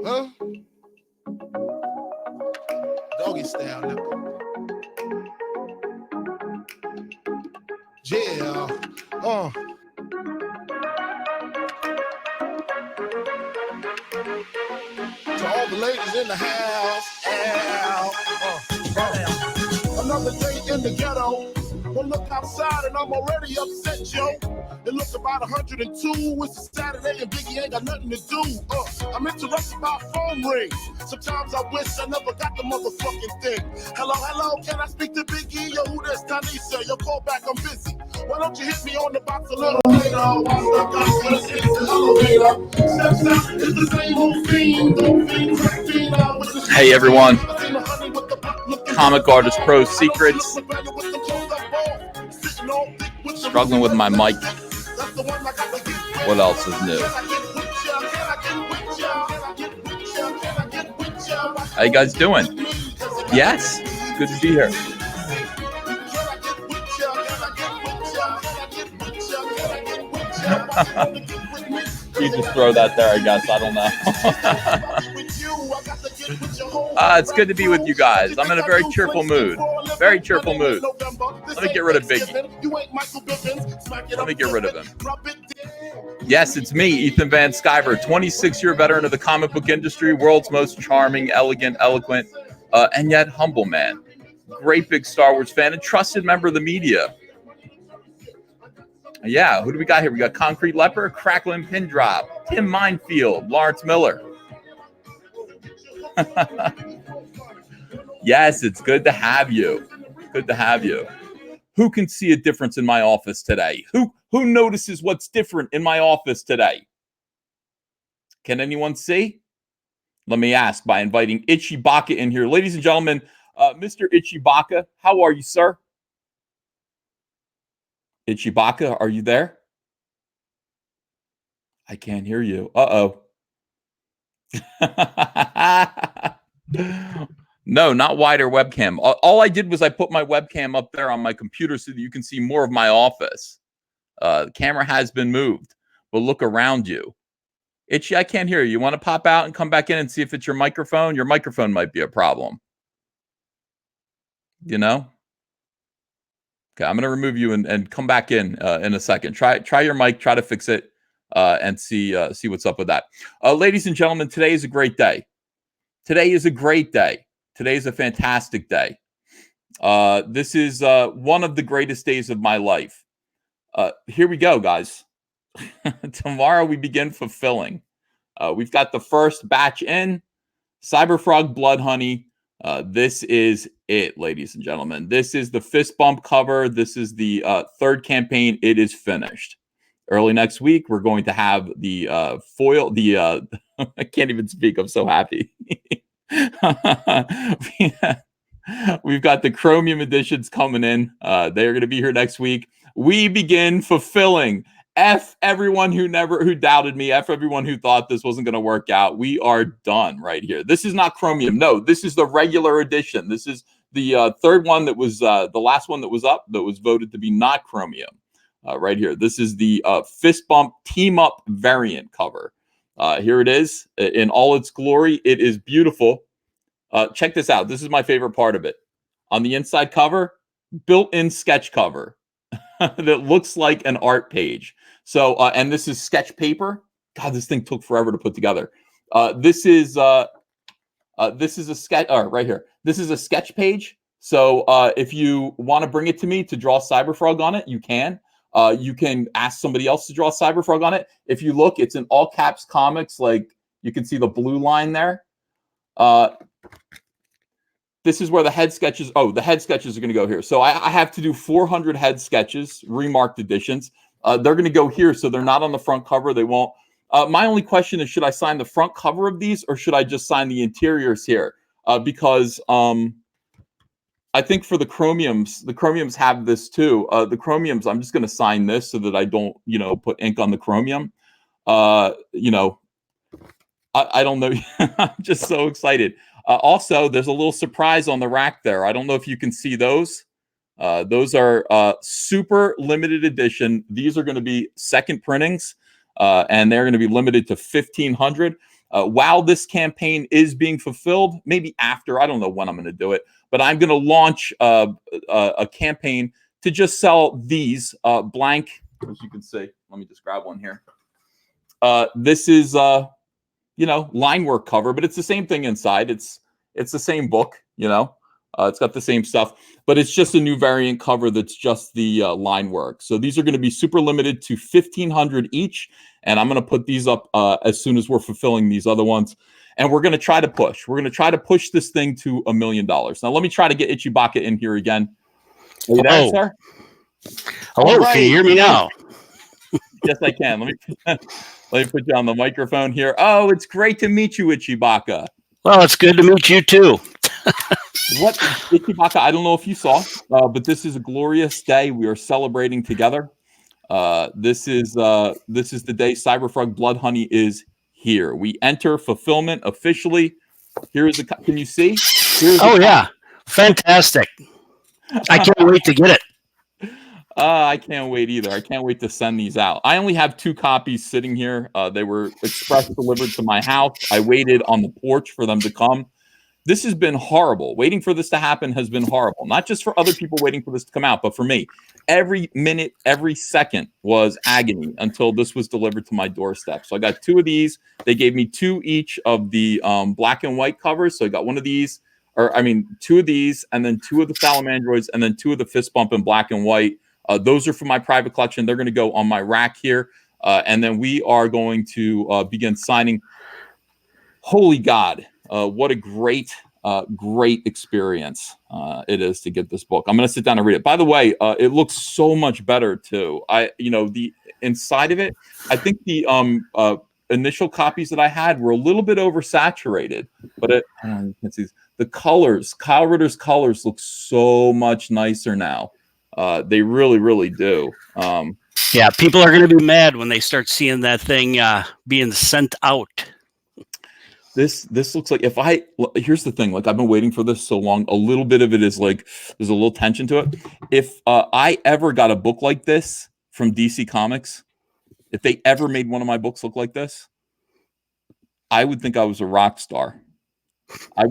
Huh? Doggy style, nigga. Yeah. To all the ladies in the house. Another day in the ghetto. Well, look outside and I'm already upset, yo. It looks about 102. It's a Saturday and Biggie ain't got nothing to do. I'm interrupted by a phone ring. Sometimes I wish I never got the motherfucking thing. Hello, can I speak to Biggie? Yo, who this? Tanisha, yo, call back, I'm busy. Why don't you hit me on the box a little later? While stuck outside the elevator. Steps out, it's the same old fiend. Hey everyone, Comic Artist Pro Secrets. Struggling with my mic. What else is new? How you guys doing? Yes, it's good to be here. You just throw that there, I guess. I don't know. It's good to be with you guys. I'm in a very cheerful mood. Very cheerful mood. Let me get rid of Biggie. Let me get rid of him. Yes, it's me, Ethan Van Sciver, 26-year veteran of the comic book industry, world's most charming, elegant, eloquent, and yet humble man. Great big Star Wars fan and trusted member of the media. Yeah, who do we got here? We got Concrete Leper, Crackling Pin Drop, Tim Minefield, Lawrence Miller. Yes, it's good to have you. Good to have you. Who can see a difference in my office today? Who notices what's different in my office today? Can anyone see? Let me ask by inviting Itchy BACCA in here. Ladies and gentlemen, Mr. Itchy BACCA, how are you, sir? Itchy BACCA, are you there? I can't hear you. Uh-oh. No, not wider webcam. All I did was I put my webcam up there on my computer so that you can see more of my office. The camera has been moved, but look around you. Itchy, I can't hear you. You want to pop out and come back in and see if it's your microphone? Your microphone might be a problem. You know? Okay, I'm going to remove you and come back in a second. Try your mic, try to fix it, and see what's up with that. Ladies and gentlemen, today is a great day. Today is a great day. Today is a fantastic day. This is one of the greatest days of my life. Here we go, guys. Tomorrow we begin fulfilling. We've got the first batch in. Cyberfrog Blood Honey. This is it, ladies and gentlemen. This is the fist bump cover. This is the third campaign. It is finished. Early next week, we're going to have the foil. I can't even speak. I'm so happy. We've got the chromium editions coming in. They're going to be here next week. We begin fulfilling. F everyone who doubted me. F everyone who thought this wasn't going to work out. We are done right here. This is not chromium. No, this is the regular edition. This is the third one that was the last one that was up that was voted to be not chromium. Right here. This is the fist bump team up variant cover. Here it is in all its glory. It is beautiful. Check this out. This is my favorite part of it. On the inside cover, built-in sketch cover that looks like an art page. So, and this is sketch paper. God, this thing took forever to put together. This is a sketch. Right here. This is a sketch page. So, if you want to bring it to me to draw Cyberfrog on it, you can. You can ask somebody else to draw Cyberfrog on it. If you look, it's in all caps comics. Like you can see the blue line there. This is where the head sketches. Oh, the head sketches are going to go here. So I have to do 400 head sketches, remarked editions. They're going to go here, so they're not on the front cover. They won't. My only question is, should I sign the front cover of these, or should I just sign the interiors here? Because I think for the chromiums have this too. The chromiums, I'm just going to sign this so that I don't, put ink on the chromium. I don't know. I'm just so excited. Also, there's a little surprise on the rack there. I don't know if you can see those. Those are super limited edition. These are going to be second printings, and they're going to be limited to 1,500. while this campaign is being fulfilled, maybe after, I don't know when I'm going to do it, but I'm going to launch a campaign to just sell these blank, as you can see. Let me just grab one here. This is, line work cover, but it's the same thing inside. It's the same book, it's got the same stuff, but it's just a new variant cover that's just the line work. So these are going to be super limited to 1,500 each, and I'm going to put these up as soon as we're fulfilling these other ones. And we're going to try to push. We're going to try to push this thing to $1 million. Now, let me try to get Itchy BACCA in here again. Are you there, sir? Hello, right. Can you hear me now? Yes, I can. Let me put you on the microphone here. Oh, it's great to meet you, Itchy BACCA. Well, it's good to meet you too. What, Itchy BACCA, I don't know if you saw, but this is a glorious day. We are celebrating together. This is the day Cyberfrog Blood Honey is here. We enter fulfillment officially. Here is the. Can you see? Yeah, fantastic! I can't wait to get it. I can't wait either. I can't wait to send these out. I only have 2 copies sitting here. They were express delivered to my house. I waited on the porch for them to come. This has been horrible. Waiting for this to happen has been horrible. Not just for other people waiting for this to come out, but for me. Every minute, every second was agony until this was delivered to my doorstep. So I got 2 of these. They gave me 2 each of the black and white covers. So I got 1 of these, 2 of these, and then 2 of the Salamandroids, and then 2 of the Fist Bump in black and white. Those are for my private collection. They're going to go on my rack here. And then we are going to begin signing. Holy God. What a great experience it is to get this book. I'm going to sit down and read it. By the way, it looks so much better too. The inside of it, I think the initial copies that I had were a little bit oversaturated, but you can see the colors. Kyle Ritter's colors look so much nicer now. They really, really do. Yeah, people are going to be mad when they start seeing that thing being sent out. This looks like here's the thing, like I've been waiting for this so long. A little bit of it is like there's a little tension to it. If I ever got a book like this from DC Comics, if they ever made one of my books look like this, I would think I was a rock star. I'd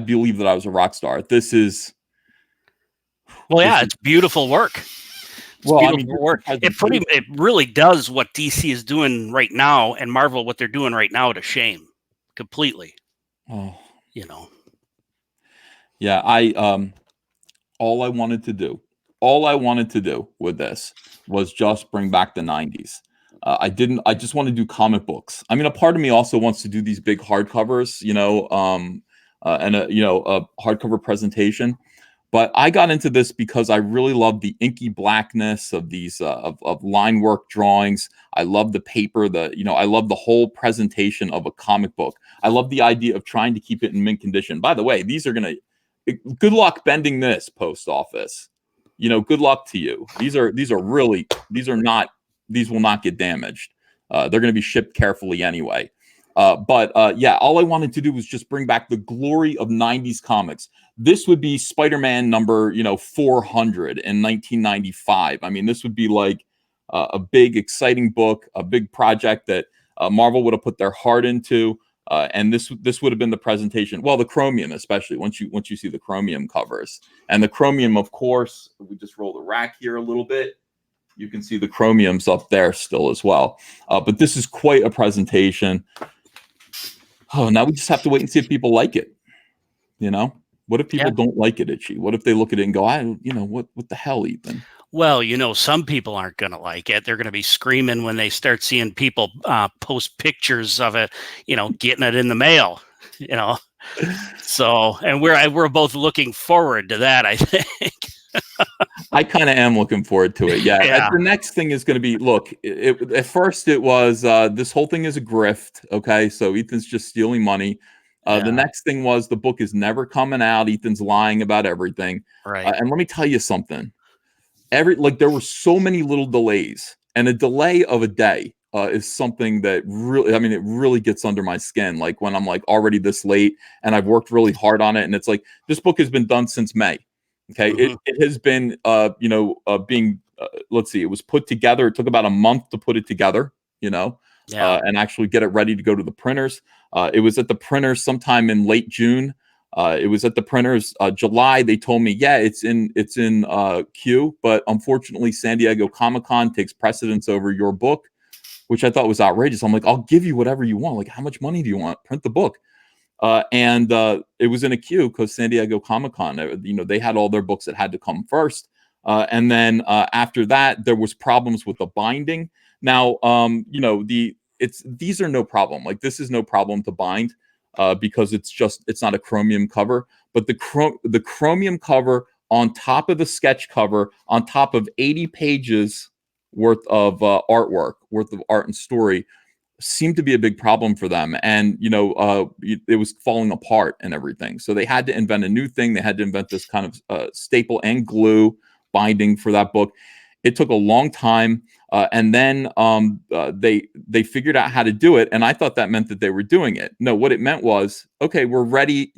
believe that I was a rock star. This is it's beautiful work. It really does what DC is doing right now, and Marvel what they're doing right now to shame. Completely. Yeah, all I wanted to do with this was just bring back the 90s. I just want to do comic books. I mean, a part of me also wants to do these big hardcovers, and a hardcover presentation. But I got into this because I really love the inky blackness of these of line work drawings. I love the paper, I love the whole presentation of a comic book. I love the idea of trying to keep it in mint condition. By the way, these are good luck bending this, post office. Good luck to you. These will not get damaged. They're going to be shipped carefully anyway. But all I wanted to do was just bring back the glory of 90s comics. This would be Spider-Man number, 400 in 1995. I mean, this would be like a big, exciting book, a big project that Marvel would have put their heart into. And this would have been the presentation. Well, the chromium, especially once you see the chromium covers, and the chromium, of course, we just roll the rack here a little bit. You can see the chromiums up there still as well. But this is quite a presentation. Oh, now we just have to wait and see if people like it. What if people don't like it, Itchy? What if they look at it and go, what the hell, Ethan? Well, some people aren't going to like it. They're going to be screaming when they start seeing people post pictures of it, getting it in the mail, So, and we're both looking forward to that, I think. I kind of am looking forward to it. Yeah. The next thing is going to be, look, at first it was, this whole thing is a grift. Okay. So Ethan's just stealing money. The next thing was the book is never coming out. Ethan's lying about everything. Right. And let me tell you something. There were so many little delays, and a delay of a day is something that really, it really gets under my skin. Like when I'm like already this late and I've worked really hard on it. And it's like, this book has been done since May. Okay. Mm-hmm. It has been, being, let's see, it was put together. It took about a month to put it together, and actually get it ready to go to the printers. It was at the printers sometime in late June. It was at the printers July. They told me, yeah, it's in queue, but unfortunately, San Diego Comic-Con takes precedence over your book, which I thought was outrageous. I'm like, I'll give you whatever you want. Like, how much money do you want? Print the book. And it was in a queue because San Diego Comic-Con, they had all their books that had to come first. And then after that, there was problems with the binding. Now, these are no problem. Like, this is no problem to bind because it's not a chromium cover, but the chromium cover on top of the sketch cover, on top of 80 pages worth of artwork, worth of art and story, seemed to be a big problem for them. And, it was falling apart and everything. So they had to invent a new thing. They had to invent this kind of staple and glue binding for that book. It took a long time. And then they figured out how to do it. And I thought that meant that they were doing it. No, what it meant was, okay, we're ready.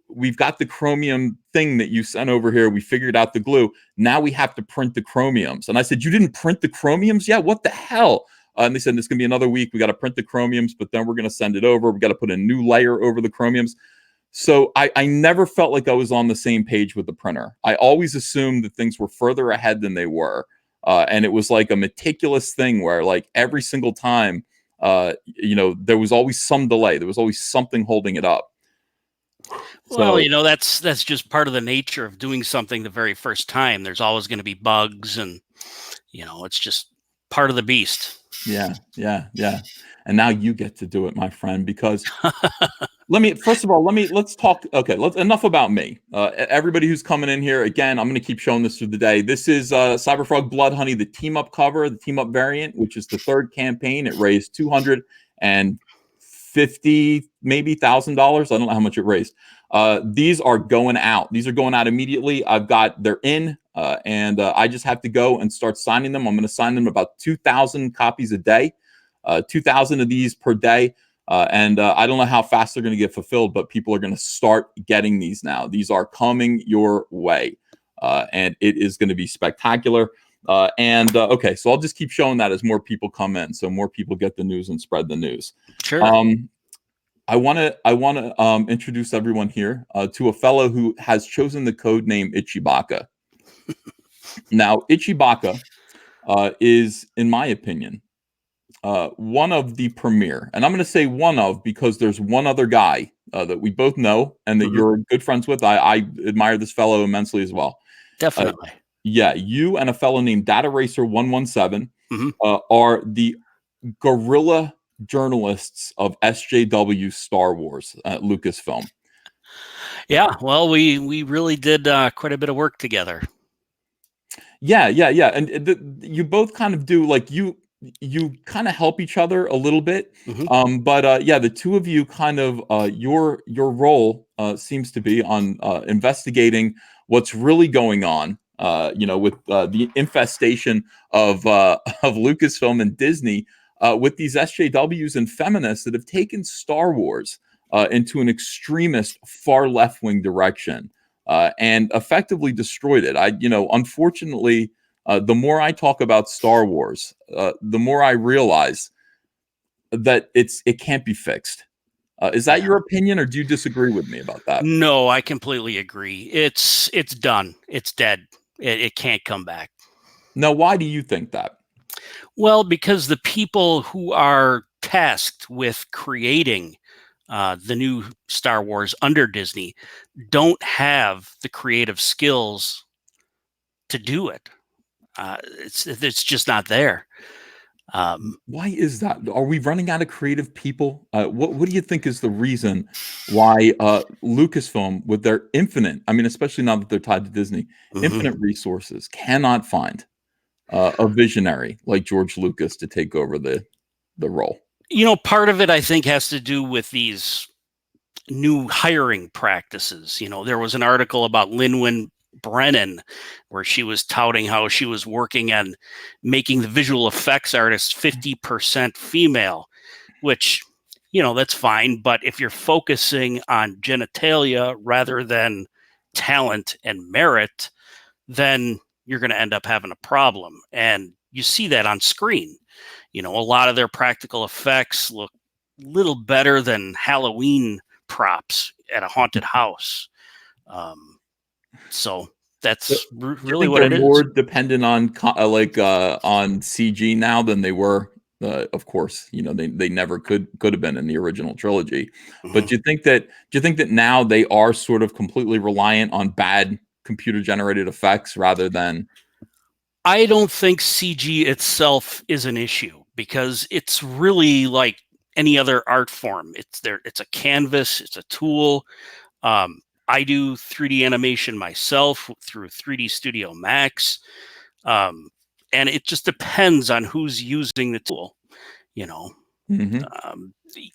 We've got the chromium thing that you sent over here. We figured out the glue. Now we have to print the chromiums. And I said, you didn't print the chromiums yet? What the hell? And they said, it's going to be another week. We got to print the chromiums, but then we're going to send it over. We got to put a new layer over the chromiums. So I never felt like I was on the same page with the printer. I always assumed that things were further ahead than they were. And it was like a meticulous thing where, like, every single time, there was always some delay. There was always something holding it up. Well, that's just part of the nature of doing something the very first time. There's always going to be bugs, and it's just part of the beast. Yeah. And now you get to do it, my friend, because let's talk. Okay, enough about me. Everybody who's coming in here, again, I'm going to keep showing this through the day. This is Cyberfrog Blood Honey, the team up cover, the team up variant, which is the third campaign. It raised $250, maybe $1,000. I don't know how much it raised. These are going out. These are going out immediately. They're in, and I just have to go and start signing them. I'm going to sign them about 2,000 copies a day, 2,000 of these per day. And I don't know how fast they're going to get fulfilled, but people are going to start getting these now. These are coming your way, and it is going to be spectacular. Okay, so I'll just keep showing that as more people come in, so more people get the news and spread the news. Sure. I want to introduce everyone here to a fellow who has chosen the code name Ichibaka. Now, Ichibaka is, in my opinion, one of the premier, and I'm going to say one of, because there's one other guy that we both know and that you're good friends with. I admire this fellow immensely as well. Definitely. Yeah, you and a fellow named Data Racer 117 are the guerrilla journalists of SJW Star Wars at Lucasfilm. Yeah, well, we really did quite a bit of work together. Yeah, and you both kind of do, like, you kind of help each other a little bit. But the two of you kind of your role seems to be on investigating what's really going on. With the infestation of Lucasfilm and Disney, with these SJWs and feminists that have taken Star Wars into an extremist far left-wing direction and effectively destroyed it. Unfortunately, the more I talk about Star Wars, the more I realize that it can't be fixed. Is that your opinion, or do you disagree with me about that? No, I completely agree. It's done. It's dead. It can't come back. Now, why do you think that? Well, because the people who are tasked with creating the new Star Wars under Disney don't have the creative skills to do it. It's just not there. Why is that? Are we running out of creative people? What do you think is the reason why Lucasfilm, with their especially now that they're tied to Disney, infinite resources, cannot find a visionary like George Lucas to take over the role? Part of it, I think, has to do with these new hiring practices. There was an article about Lin-Wen Brennan where she was touting how she was working on making the visual effects artists 50% female, which, that's fine. But if you're focusing on genitalia rather than talent and merit, then you're going to end up having a problem. And you see that on screen. A lot of their practical effects look a little better than Halloween props at a haunted house. So that's Do you really think what they're it is. more dependent on on CG now than they were? Of course, they never could have been in the original trilogy. But Mhm. do you think that now they are sort of completely reliant on bad computer generated effects rather than? I don't think CG itself is an issue because it's really like any other art form. It's a canvas, it's a tool. I do 3D animation myself through 3D Studio Max. And it just depends on who's using the tool, you know. Mhm.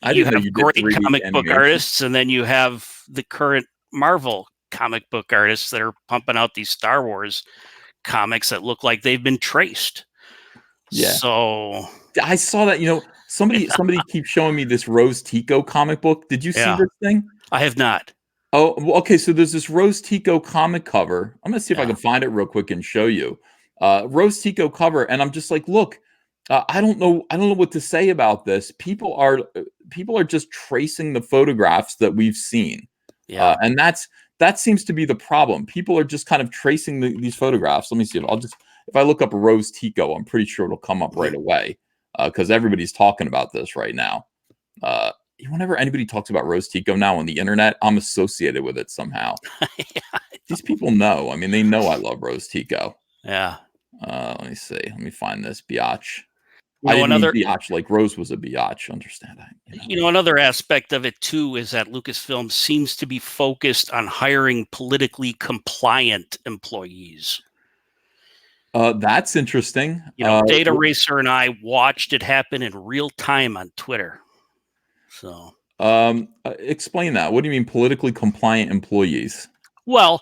I You didn't know have you did great 3D comic book animation. artists, and then you have the current Marvel comic book artists that are pumping out these Star Wars comics that look like they've been traced. Yeah. So I saw that, somebody keeps showing me this Rose Tico comic book. Did you see yeah, this thing? I have not. Oh, well, okay. So there's this Rose Tico comic cover. I'm gonna see if I Yeah, can find it real quick and show you. Rose Tico cover, and I'm just like, look, I don't know, what to say about this. People are just tracing the photographs that we've seen, yeah. and that seems to be the problem. People are just kind of tracing these photographs. Let me see if I look up Rose Tico, I'm pretty sure it'll come up right away because everybody's talking about this right now. Uh, Whenever anybody talks about Rose Tico now on the internet, I'm associated with it somehow. These people know. I mean, they know I love Rose Tico. Yeah. Let me see. Let me find this biatch. I didn't mean Another biatch like Rose was a biatch. Understand that? another aspect of it too is that Lucasfilm seems to be focused on hiring politically compliant employees. That's interesting. Data Racer and I watched it happen in real time on Twitter. So, explain that. What do you mean politically compliant employees? well,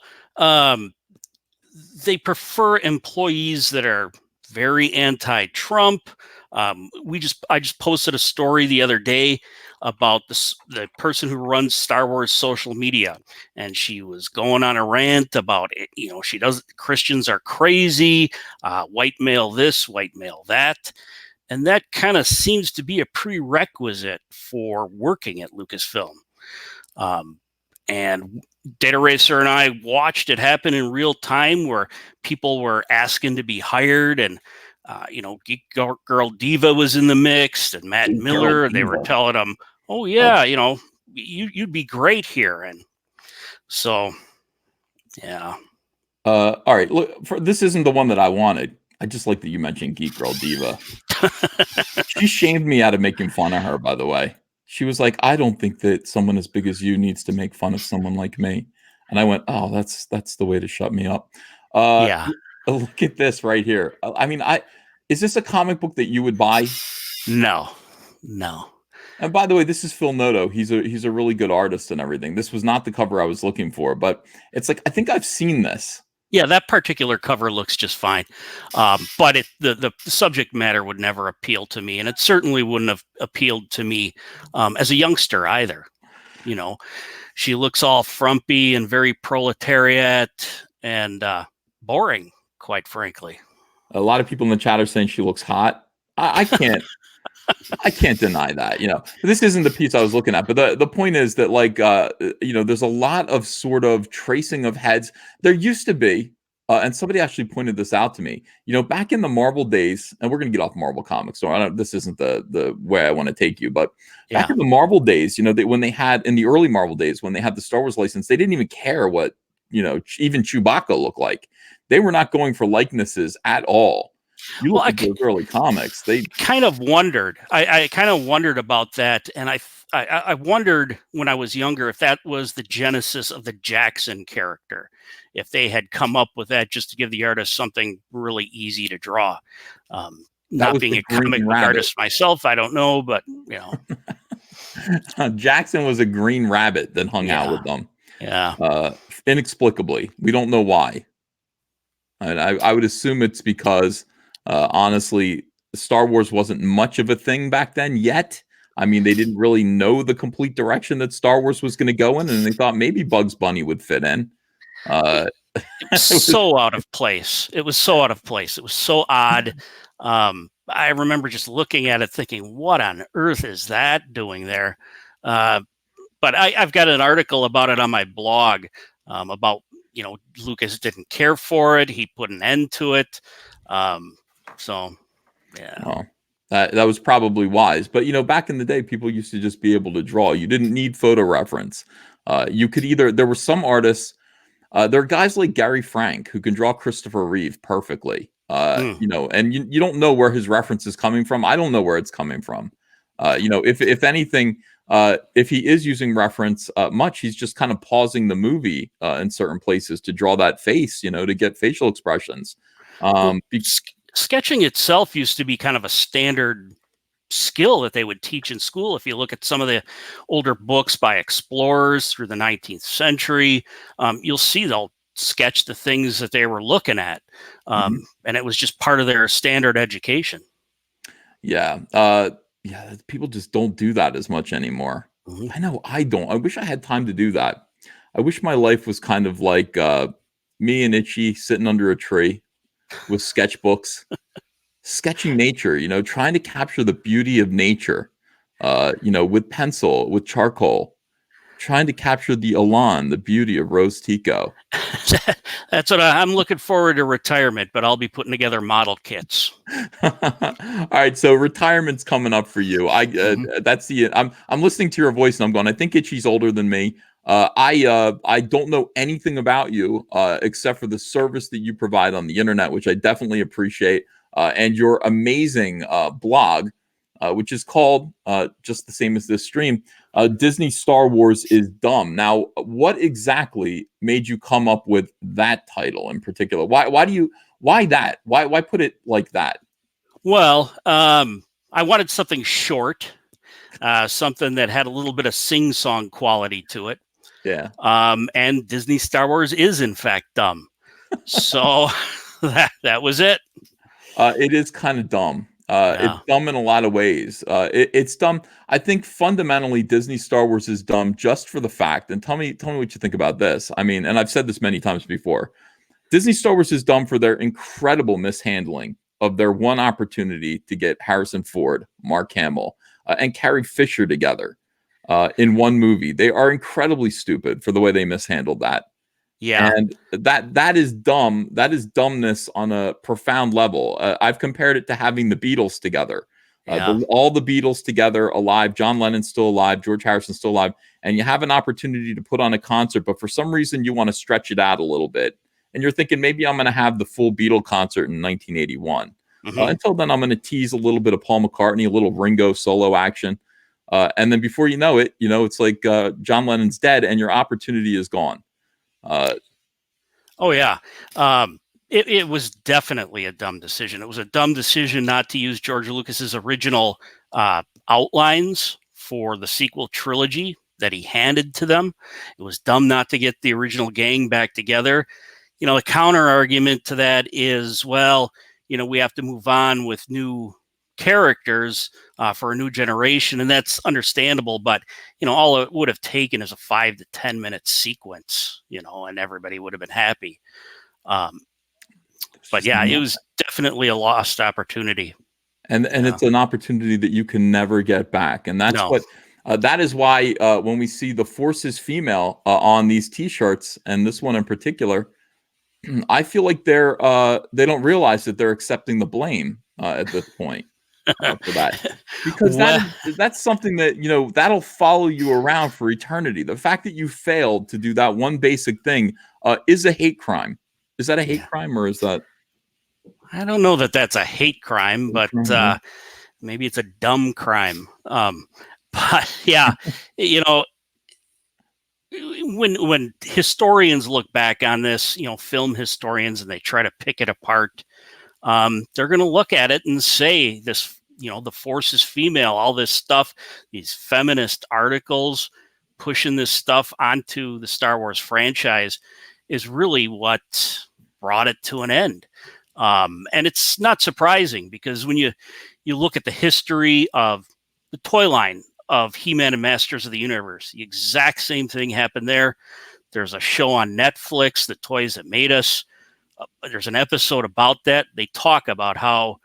they prefer employees that are very anti-Trump. I just posted a story the other day about the person who runs Star Wars social media, and she was going on a rant about it. Christians are crazy, white male this, white male that, and that kind of seems to be a prerequisite for working at Lucasfilm. And Data Racer and I watched it happen in real time where people were asking to be hired, and Geek Girl Diva was in the mix, and Matt Geek Girl Miller. They were Diva. telling him, "Oh yeah, you'd be great here." And so, yeah. All right. Look, this isn't the one that I wanted. I just like that you mentioned Geek Girl Diva. She shamed me out of making fun of her, by the way. She was like, I don't think that someone as big as you needs to make fun of someone like me. And I went, oh, that's the way to shut me up. Yeah. Look at this right here. I mean, is this a comic book that you would buy? No. And by the way, this is Phil Noto. He's a really good artist and everything. This was not the cover I was looking for, but it's like I think I've seen this. Yeah, that particular cover looks just fine, but the subject matter would never appeal to me, and it certainly wouldn't have appealed to me as a youngster either. She looks all frumpy and very proletariat and boring, quite frankly. A lot of people in the chat are saying she looks hot. I can't. I can't deny that. This isn't the piece I was looking at, but the point is that there's a lot of sort of tracing of heads. There used to be, and somebody actually pointed this out to me. Back in the Marvel days, and we're going to get off Marvel comics, so this isn't the way I want to take you, but back in the Marvel days, when they had in the early Marvel days when they had the Star Wars license, they didn't even care what even Chewbacca looked like. They were not going for likenesses at all. You look at those early comics. They kind of wondered. I kind of wondered about that, and I wondered when I was younger if that was the genesis of the Jackson character, if they had come up with that just to give the artist something really easy to draw. Not being a comic book artist myself, I don't know, but Jackson was a green rabbit that hung out with them. Yeah. Inexplicably, we don't know why. And I would assume it's because. Honestly, Star Wars wasn't much of a thing back then yet. I mean, they didn't really know the complete direction that Star Wars was going to go in, and they thought maybe Bugs Bunny would fit in. It was so out of place. It was so out of place. It was so odd. I remember just looking at it thinking, what on earth is that doing there? But I've got an article about it on my blog, about, Lucas didn't care for it. He put an end to it. So, yeah. Well, that was probably wise. But, back in the day, people used to just be able to draw. You didn't need photo reference. You could there were some artists, there are guys like Gary Frank who can draw Christopher Reeve perfectly. And you don't know where his reference is coming from. I don't know where it's coming from. If anything, if he is using reference much, he's just kind of pausing the movie in certain places to draw that face, to get facial expressions. Sketching itself used to be kind of a standard skill that they would teach in school. If you look at some of the older books by explorers through the 19th century, you'll see they'll sketch the things that they were looking at. And it was just part of their standard education. Yeah. People just don't do that as much anymore. I know I don't. I wish I had time to do that. I wish my life was kind of like me and Itchy sitting under a tree with sketchbooks, sketching nature, trying to capture the beauty of nature, with pencil, with charcoal, trying to capture the elan, the beauty of Rose Tico. That's what I'm looking forward to retirement, but I'll be putting together model kits. All right, so retirement's coming up for you. That's I'm listening to your voice and I'm going, I think Itchy's older than me. I don't know anything about you except for the service that you provide on the internet, which I definitely appreciate, and your amazing blog, which is called just the same as this stream. Disney Star Wars is dumb. Now, what exactly made you come up with that title in particular? Why that? Why put it like that? Well, I wanted something short, something that had a little bit of sing-song quality to it. Yeah. And Disney Star Wars is in fact dumb. So that was it. It is kind of dumb. It's dumb in a lot of ways. It's dumb. I think fundamentally Disney Star Wars is dumb just for the fact, and tell me what you think about this. I mean, and I've said this many times before. Disney Star Wars is dumb for their incredible mishandling of their one opportunity to get Harrison Ford, Mark Hamill, and Carrie Fisher together in one movie. They are incredibly stupid for the way they mishandled that. Yeah. And that is dumb. That is dumbness on a profound level. I've compared it to having the Beatles together. All the Beatles together, alive. John Lennon's still alive. George Harrison's still alive. And you have an opportunity to put on a concert, but for some reason you want to stretch it out a little bit. And you're thinking, maybe I'm going to have the full Beatle concert in 1981. Until then, I'm going to tease a little bit of Paul McCartney, a little Ringo solo action. And then before you know it, it's like John Lennon's dead and your opportunity is gone. Oh, yeah. It was definitely a dumb decision. It was a dumb decision not to use George Lucas's original outlines for the sequel trilogy that he handed to them. It was dumb not to get the original gang back together. The counter argument to that is, well, we have to move on with new characters for a new generation, and that's understandable. But all it would have taken is a 5 to 10 minute sequence, and everybody would have been happy. But yeah, it was definitely a lost opportunity. And it's an opportunity that you can never get back, and that's what. That is why when we see the Force is female on these T-shirts, and this one in particular, I feel like they don't realize that they're accepting the blame at this point for that, because that's something that that'll follow you around for eternity. The fact that you failed to do that one basic thing is a hate crime. Is that a hate crime, or is that? I don't know that that's a hate crime, but maybe it's a dumb crime. But yeah, when historians look back on this, film historians, and they try to pick it apart, they're going to look at it and say this, the Force is female, all this stuff, these feminist articles pushing this stuff onto the Star Wars franchise is really what brought it to an end. And it's not surprising, because when you look at the history of the toy line of He-Man and Masters of the Universe, the exact same thing happened there. There's a show on Netflix, The Toys That Made Us. There's an episode about that. They talk about how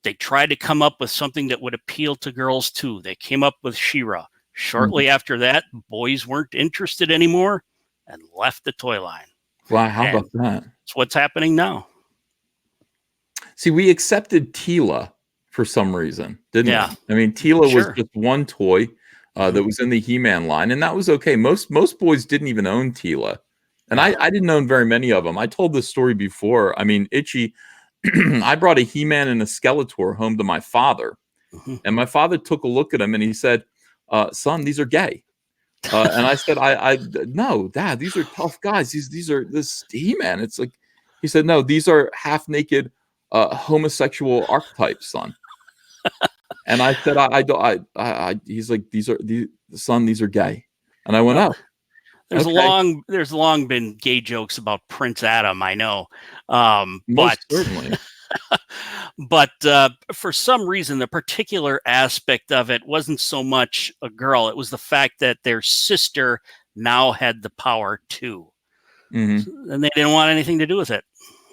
They tried to come up with something that would appeal to girls too. They came up with She-Ra. Shortly after that, boys weren't interested anymore and left the toy line. Wow, how about And that? it's what's happening now. See, we accepted Tila for some reason, didn't Yeah. we? I mean, Tila was Sure. just one toy that was in the He-Man line, and that was okay. Most boys didn't even own Tila, and Yeah. I didn't own very many of them. I told this story before. I mean, Itchy, I brought a He-Man and a Skeletor home to my father, and my father took a look at him and he said, "Son, these are gay." And I said, I no, Dad, these are tough guys. These are this He-Man. It's like, he said, no, these are half naked homosexual archetypes, son. And I said, he's like, these are gay. And I went, Well, oh, okay. there's long been gay jokes about Prince Adam, I know. Most certainly. But for some reason, the particular aspect of it wasn't so much a girl. It was the fact that their sister now had the power too. Mm-hmm. And they didn't want anything to do with it,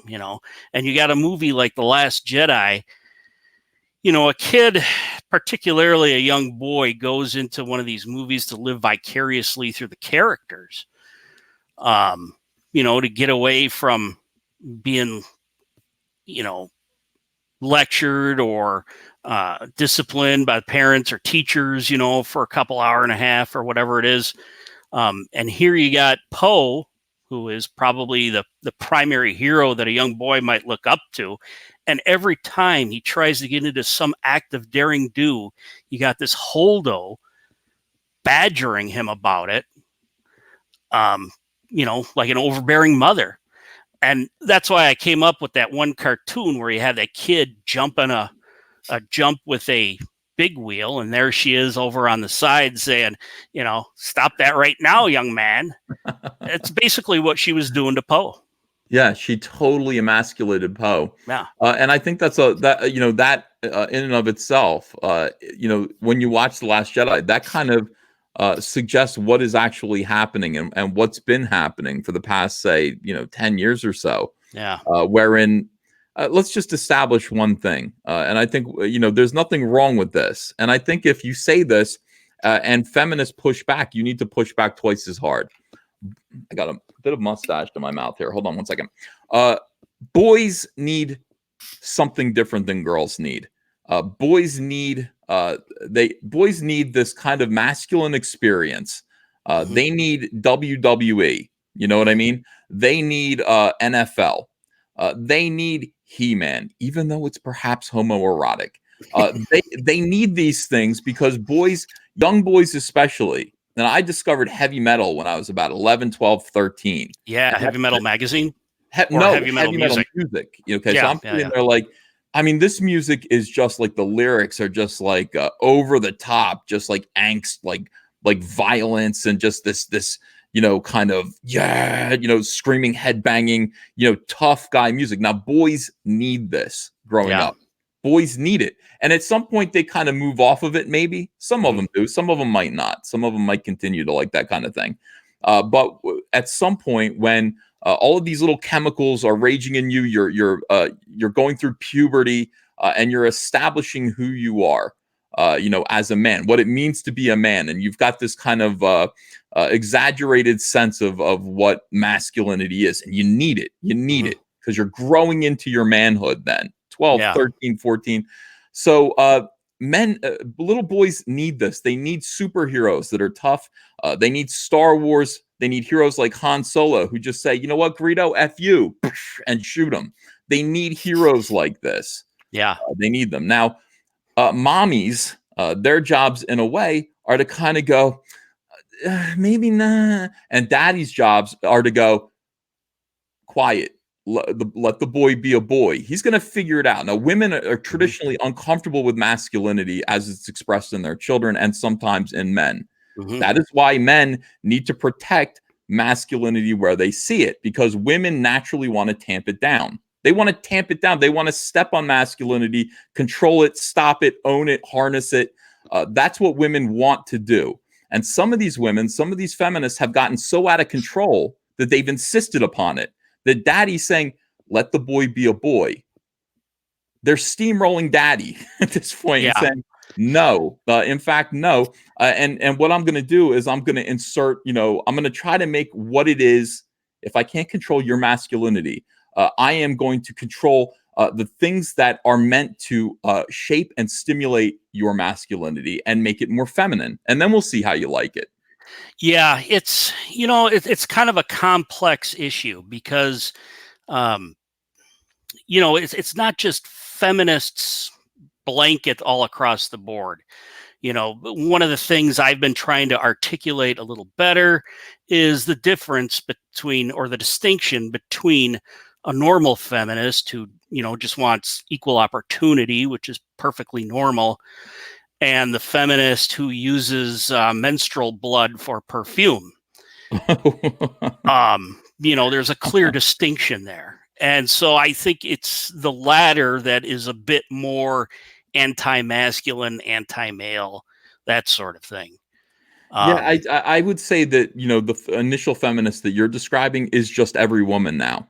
you know. And you got a movie like The Last Jedi, you know, a kid, particularly a young boy, goes into one of these movies to live vicariously through the characters, you know, to get away from being, you know, lectured or disciplined by parents or teachers, you know, for a couple hour and a half or whatever it is. And here you got Poe, who is probably the primary hero that a young boy might look up to. And every time he tries to get into some act of daring do, you got this Holdo badgering him about it, you know, like an overbearing mother. And that's why I came up with that one cartoon where you had that kid jumping a jump with a big wheel, and there she is over on the side saying, you know, stop that right now, young man. It's basically what she was doing to Poe. Yeah, she totally emasculated Poe. Yeah. And I think that's that, you know, that in and of itself, you know, when you watch The Last Jedi, that kind of suggests what is actually happening and what's been happening for the past, say, you know, 10 years or so. Yeah. Wherein, let's just establish one thing. And I think, you know, there's nothing wrong with this. And I think if you say this and feminists push back, you need to push back twice as hard. I got a bit of mustache in my mouth here. Hold on one second. Boys need something different than girls need. Boys need this kind of masculine experience. They need WWE. You know what I mean? They need NFL. They need He-Man, even though it's perhaps homoerotic. They need these things because boys, young boys especially. And I discovered heavy metal when I was about 11, 12, 13. Yeah, And Heavy Metal Magazine? no, Heavy Metal music. Okay, Yeah, so I'm sitting there like, I mean, this music is just like, the lyrics are just like over the top, just like angst, like violence, and just this, you know, kind of, yeah, you know, screaming, head banging, you know, tough guy music. Now, boys need this growing up. Boys need it. And at some point they kind of move off of it. Maybe some of them do. Some of them might not. Some of them might continue to like that kind of thing. But at some point when all of these little chemicals are raging in you, you're going through puberty and you're establishing who you are, you know, as a man, what it means to be a man. And you've got this kind of exaggerated sense of what masculinity is. And you need it. You need it because you're growing into your manhood then. 12, 13, 14. So little boys need this. They need superheroes that are tough. They need Star Wars. They need heroes like Han Solo who just say, you know what, Greedo, F you, and shoot them. They need heroes like this. Yeah. They need them. Now, mommies, their jobs in a way are to kind of go, maybe not. And daddy's jobs are to go, quiet. Let the boy be a boy. He's going to figure it out. Now, women are traditionally uncomfortable with masculinity as it's expressed in their children and sometimes in men. That is why men need to protect masculinity where they see it, because women naturally want to tamp it down. They want to tamp it down. They want to step on masculinity, control it, stop it, own it, harness it. That's what women want to do. And some of these women, some of these feminists have gotten so out of control that they've insisted upon it. That daddy's saying, let the boy be a boy. they're steamrolling daddy at this point and Yeah. saying no. In fact, no. And what I'm going to do is I'm going to insert, I'm going to try to make what it is. If I can't control your masculinity, I am going to control the things that are meant to shape and stimulate your masculinity and make it more feminine. And then we'll see how you like it. Yeah, it's kind of a complex issue because it's not just feminists blanket all across the board. One of the things I've been trying to articulate a little better is the difference between, or the distinction between, a normal feminist who, just wants equal opportunity, which is perfectly normal, and the feminist who uses menstrual blood for perfume. There's a clear distinction there. And so I think it's the latter that is a bit more anti-masculine, anti-male, that sort of thing. Yeah, I would say that, the initial feminist that you're describing is just every woman now.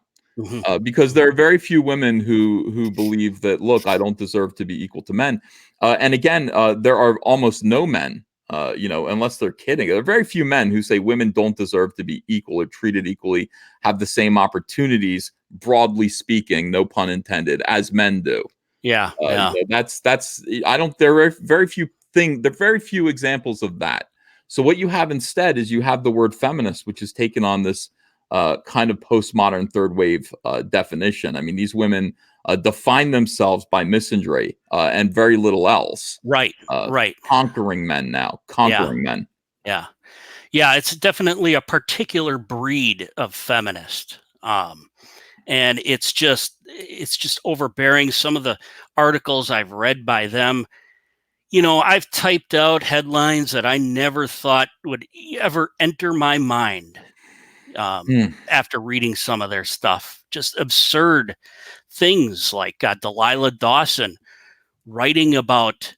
Because there are very few women who believe that, look, I don't deserve to be equal to men. And again, there are almost no men, unless they're kidding. There are very few men who say women don't deserve to be equal or treated equally, have the same opportunities, broadly speaking, no pun intended, as men do. Yeah. That's I don't. There are very few examples of that. So what you have instead is you have the word feminist, which has taken on this kind of postmodern third wave definition. I mean, these women define themselves by misandry and very little else. Right. Conquering men now. Conquering men. Yeah. Yeah. It's definitely a particular breed of feminist. And it's just overbearing. Some of the articles I've read by them, I've typed out headlines that I never thought would ever enter my mind after reading some of their stuff. Just absurd things like Delilah Dawson writing about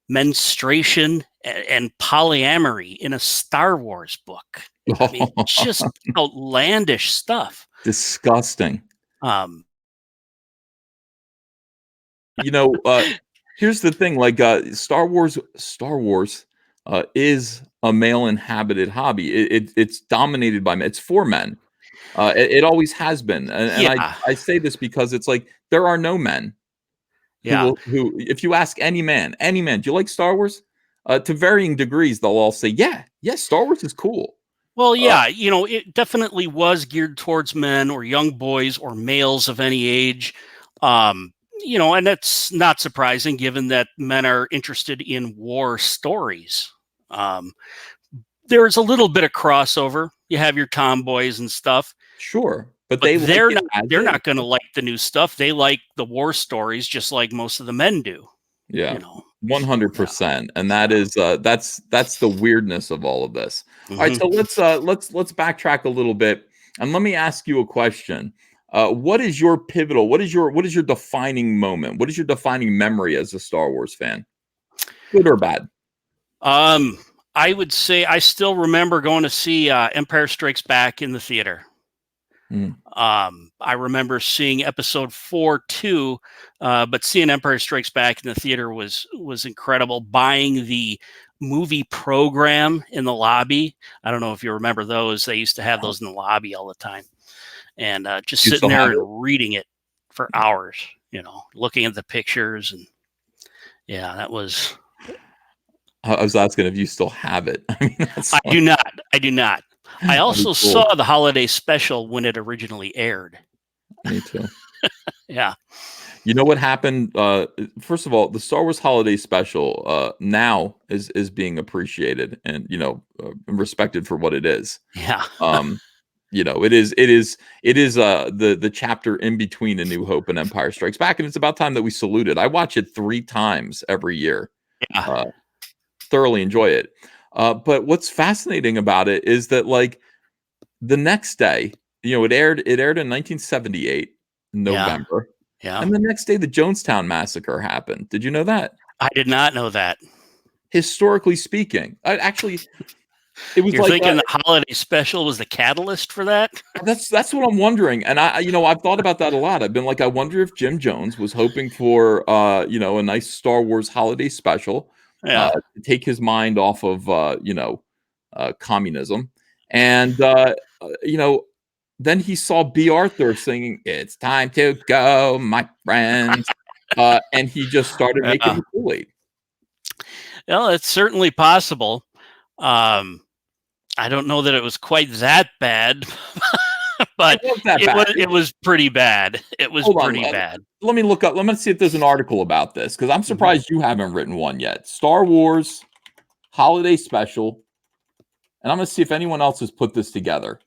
menstruation and polyamory in a Star Wars book. I mean, just outlandish stuff. Disgusting. Here's the thing, like Star Wars is a male inhabited hobby. It's dominated by men. It's for men. It always has been. And I say this because it's like there are no men who, if you ask any man, do you like Star Wars? To varying degrees, they'll all say, yeah, Star Wars is cool. Well, yeah, it definitely was geared towards men or young boys or males of any age. And that's not surprising given that men are interested in war stories. There's a little bit of crossover. You have your tomboys and stuff. Sure. But they're not going to like the new stuff. They like the war stories just like most of the men do. Yeah. 100%. And that is that's the weirdness of all of this. All right, so let's backtrack a little bit and let me ask you a question. What is your pivotal? What is your defining moment? What is your defining memory as a Star Wars fan? Good or bad? I would say I still remember going to see Empire Strikes Back in the theater. I remember seeing episode 4 too, but seeing Empire Strikes Back in the theater was incredible. Buying the movie program in the lobby. I don't know if you remember those. They used to have those in the lobby all the time. And just sitting there and reading it for hours, looking at the pictures. And yeah, that was... I was asking if you still have it. I mean, I do not. I also saw the holiday special when it originally aired. Me too. Yeah. You know what happened? First of all, the Star Wars holiday special now is being appreciated and respected for what it is. Yeah. It is the chapter in between A New Hope and Empire Strikes Back, and it's about time that we salute it. I watch it 3 times every year. Yeah. Thoroughly enjoy it. But what's fascinating about it is that, like, the next day, it aired in 1978 in November. Yeah. And the next day, the Jonestown Massacre happened. Did you know that? I did not know that. Historically speaking, actually, It was You're like thinking the holiday special was the catalyst for that? that's what I'm wondering, and I've thought about that a lot. I've been like, I wonder if Jim Jones was hoping for a nice Star Wars holiday special, Yeah. to take his mind off of communism, and then he saw B. Arthur singing "It's Time to Go, My Friends," and he just started making Yeah. the Kool-Aid. Well, it's certainly possible. I don't know that it was quite that bad, but It was that bad. it was pretty bad. It was Hold on, pretty bad. let me look up. Let me see if there's an article about this, because I'm surprised you haven't written one yet. Star Wars holiday special, and I'm going to see if anyone else has put this together.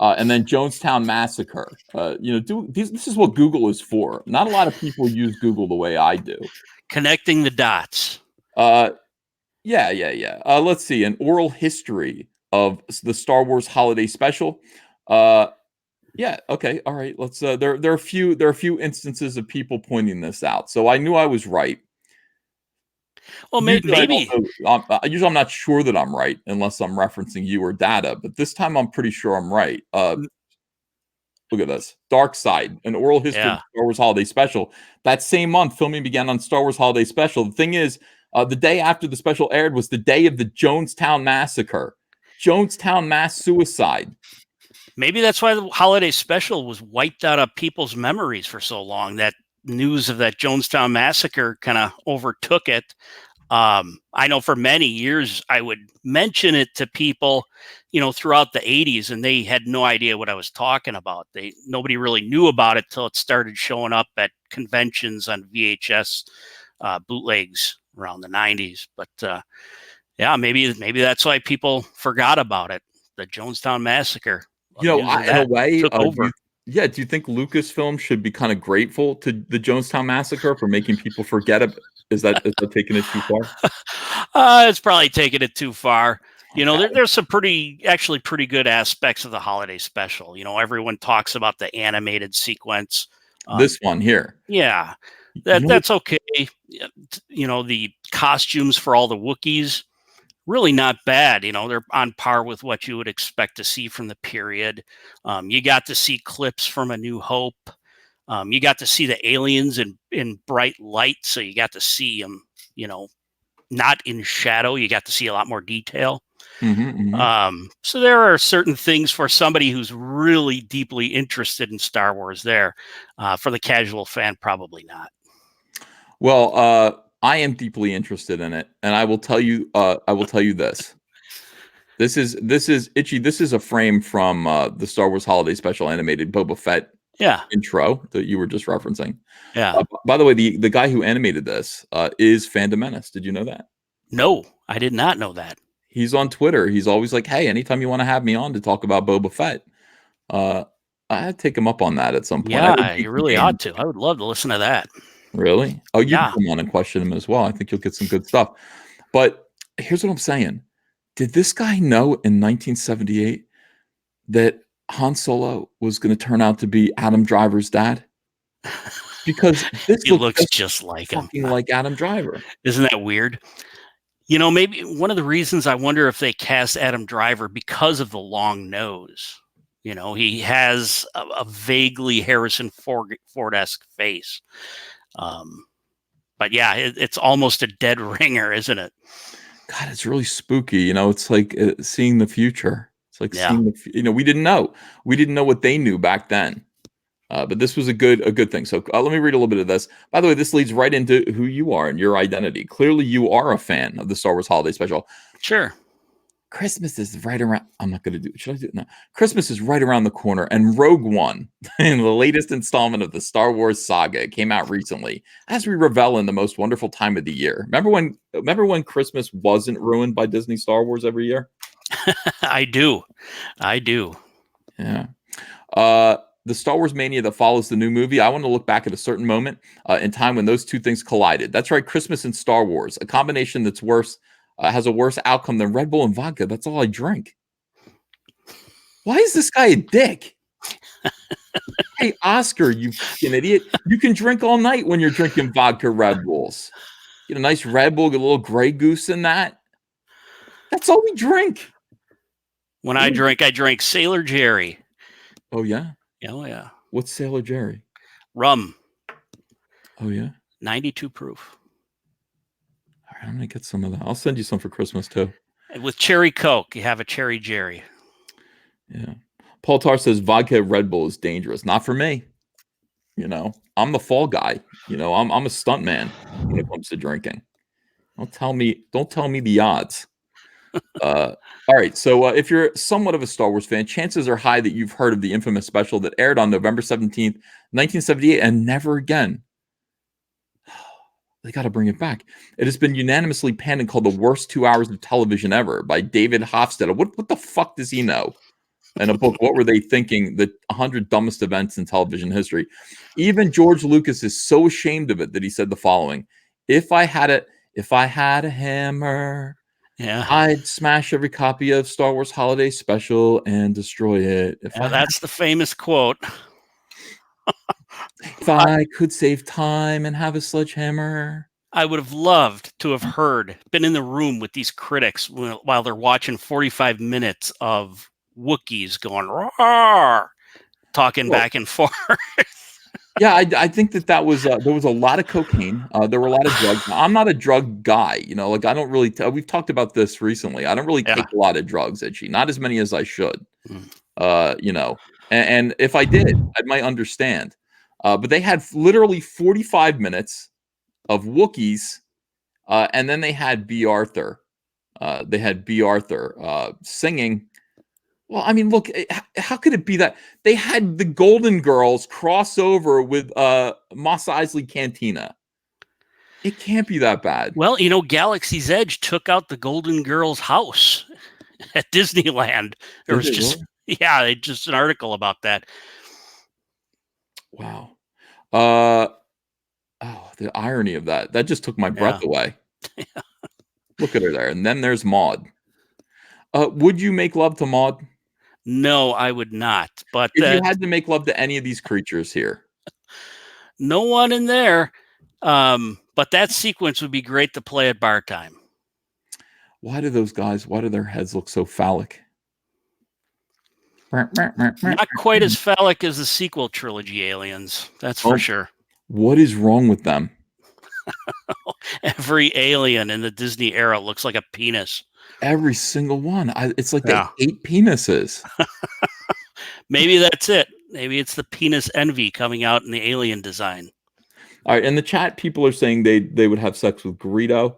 And then Jonestown Massacre. This is what Google is for. Not a lot of people use Google the way I do. Connecting the dots. Yeah. Let's see. An oral history of the Star Wars holiday special. Yeah. Okay. All right. Let's. There are a few instances of people pointing this out. So I knew I was right. Well, Usually maybe. Usually I'm not sure that I'm right unless I'm referencing you or data, but this time I'm pretty sure I'm right. Look at this. Dark Side, an oral history of Yeah. Star Wars holiday special. That same month, filming began on Star Wars holiday special. The thing is, the day after the special aired was the day of the Jonestown Massacre. Jonestown mass suicide. Maybe that's why the holiday special was wiped out of people's memories for so long. That news of that Jonestown massacre kind of overtook it. I know for many years I would mention it to people, throughout the 80s, and they had no idea what I was talking about. Nobody really knew about it till it started showing up at conventions on VHS bootlegs around the 90s. But yeah, maybe that's why people forgot about it. The Jonestown massacre. In a way, took over. Do you think Lucasfilm should be kind of grateful to the Jonestown Massacre for making people forget it? Is that taking it too far? It's probably taking it too far. Okay. There's some pretty good aspects of the holiday special. Everyone talks about the animated sequence. This one here. Yeah, that's okay. The costumes for all the Wookiees, really not bad. They're on par with what you would expect to see from the period. You got to see clips from A New Hope. You got to see the aliens in bright light, so you got to see them, not in shadow. You got to see a lot more detail. So there are certain things for somebody who's really deeply interested in Star Wars there. For the casual fan, probably not. Well, I am deeply interested in it, and I will tell you this. This is Itchy. This is a frame from the Star Wars Holiday Special animated Boba Fett intro that you were just referencing. Yeah. By the way, the guy who animated this is Phantom Menace. Did you know that? No, I did not know that. He's on Twitter. He's always like, "Hey, anytime you want to have me on to talk about Boba Fett, I'd take him up on that at some point." Yeah, you really ought to. I would love to listen to that. Really? Oh, you can come on and question him as well. I think you'll get some good stuff. But here's what I'm saying. Did this guy know in 1978 that Han Solo was going to turn out to be Adam Driver's dad? Because this looks just like him. Like Adam Driver. Isn't that weird? Maybe one of the reasons I wonder if they cast Adam Driver because of the long nose. He has a vaguely Harrison Ford-esque face. But yeah, it's almost a dead ringer, isn't it? God, it's really spooky. It's like seeing the future. It's like seeing we didn't know. We didn't know what they knew back then. But this was a good thing. So let me read a little bit of this. By the way, this leads right into who you are and your identity. Clearly, you are a fan of the Star Wars Holiday Special. Sure. Christmas is right around. I'm not going to do it. Should I do it now? Christmas is right around the corner, and Rogue One, in the latest installment of the Star Wars saga, came out recently. As we revel in the most wonderful time of the year. Remember when Christmas wasn't ruined by Disney Star Wars every year? I do. Yeah. The Star Wars mania that follows the new movie, I want to look back at a certain moment in time when those two things collided. That's right, Christmas and Star Wars, a combination that's worse, has a worse outcome than Red Bull and vodka. That's all I drink. Why is this guy a dick? Hey, Oscar, you fucking idiot. You can drink all night when you're drinking vodka Red Bulls. Get a nice Red Bull, get a little Grey Goose in that. That's all we drink. When I drink Sailor Jerry. Oh yeah. Oh yeah. What's Sailor Jerry? Rum. Oh yeah. 92 proof. All right, I'm gonna get some of that. I'll send you some for Christmas too. And with cherry Coke, you have a cherry Jerry. Yeah. Paul Tar says vodka Red Bull is dangerous. Not for me. You know, I'm the fall guy. You know, I'm a stunt man when it comes to drinking. Don't tell me the odds. All right. So if you're somewhat of a Star Wars fan, chances are high that you've heard of the infamous special that aired on November 17th, 1978, and never again. They got to bring it back. It has been unanimously panned and called the worst 2 hours of television ever by David Hofstadter. What the fuck does he know? In a book, What Were They Thinking? The 100 Dumbest Events in Television History. Even George Lucas is so ashamed of it that he said the following: If I had a hammer, Yeah. I'd smash every copy of Star Wars Holiday Special and destroy it. That's the famous quote. If I could save time and have a sledgehammer. I would have loved to have been in the room with these critics while they're watching 45 minutes of Wookiees going roar, talking back and forth. Yeah, I think that was there was a lot of cocaine. There were a lot of drugs. Now, I'm not a drug guy, you know. Like I don't really. We've talked about this recently. I don't really take a lot of drugs, Itchy. Not as many as I should. You know, and if I did, I might understand. But they had literally 45 minutes of Wookiees, and then they had B. Arthur. Singing. Well, I mean, look, how could it be that they had the Golden Girls cross over with Mos Eisley Cantina? It can't be that bad. Well, you know, Galaxy's Edge took out the Golden Girls' house at Disneyland. There was just an article about that. Wow. The irony of that. That just took my breath away. Look at her there. And then there's Maude. Would you make love to Maude? No, I would not. But if you had to make love to any of these creatures here, no one in there. But that sequence would be great to play at bar time. Why do their heads look so phallic? Not quite as phallic as the sequel trilogy aliens. That's for sure. What is wrong with them? Every alien in the Disney era looks like a penis. Every single one. It's like they ate penises. Maybe that's it. Maybe it's the penis envy coming out in the alien design. All right. In the chat, people are saying they would have sex with Greedo.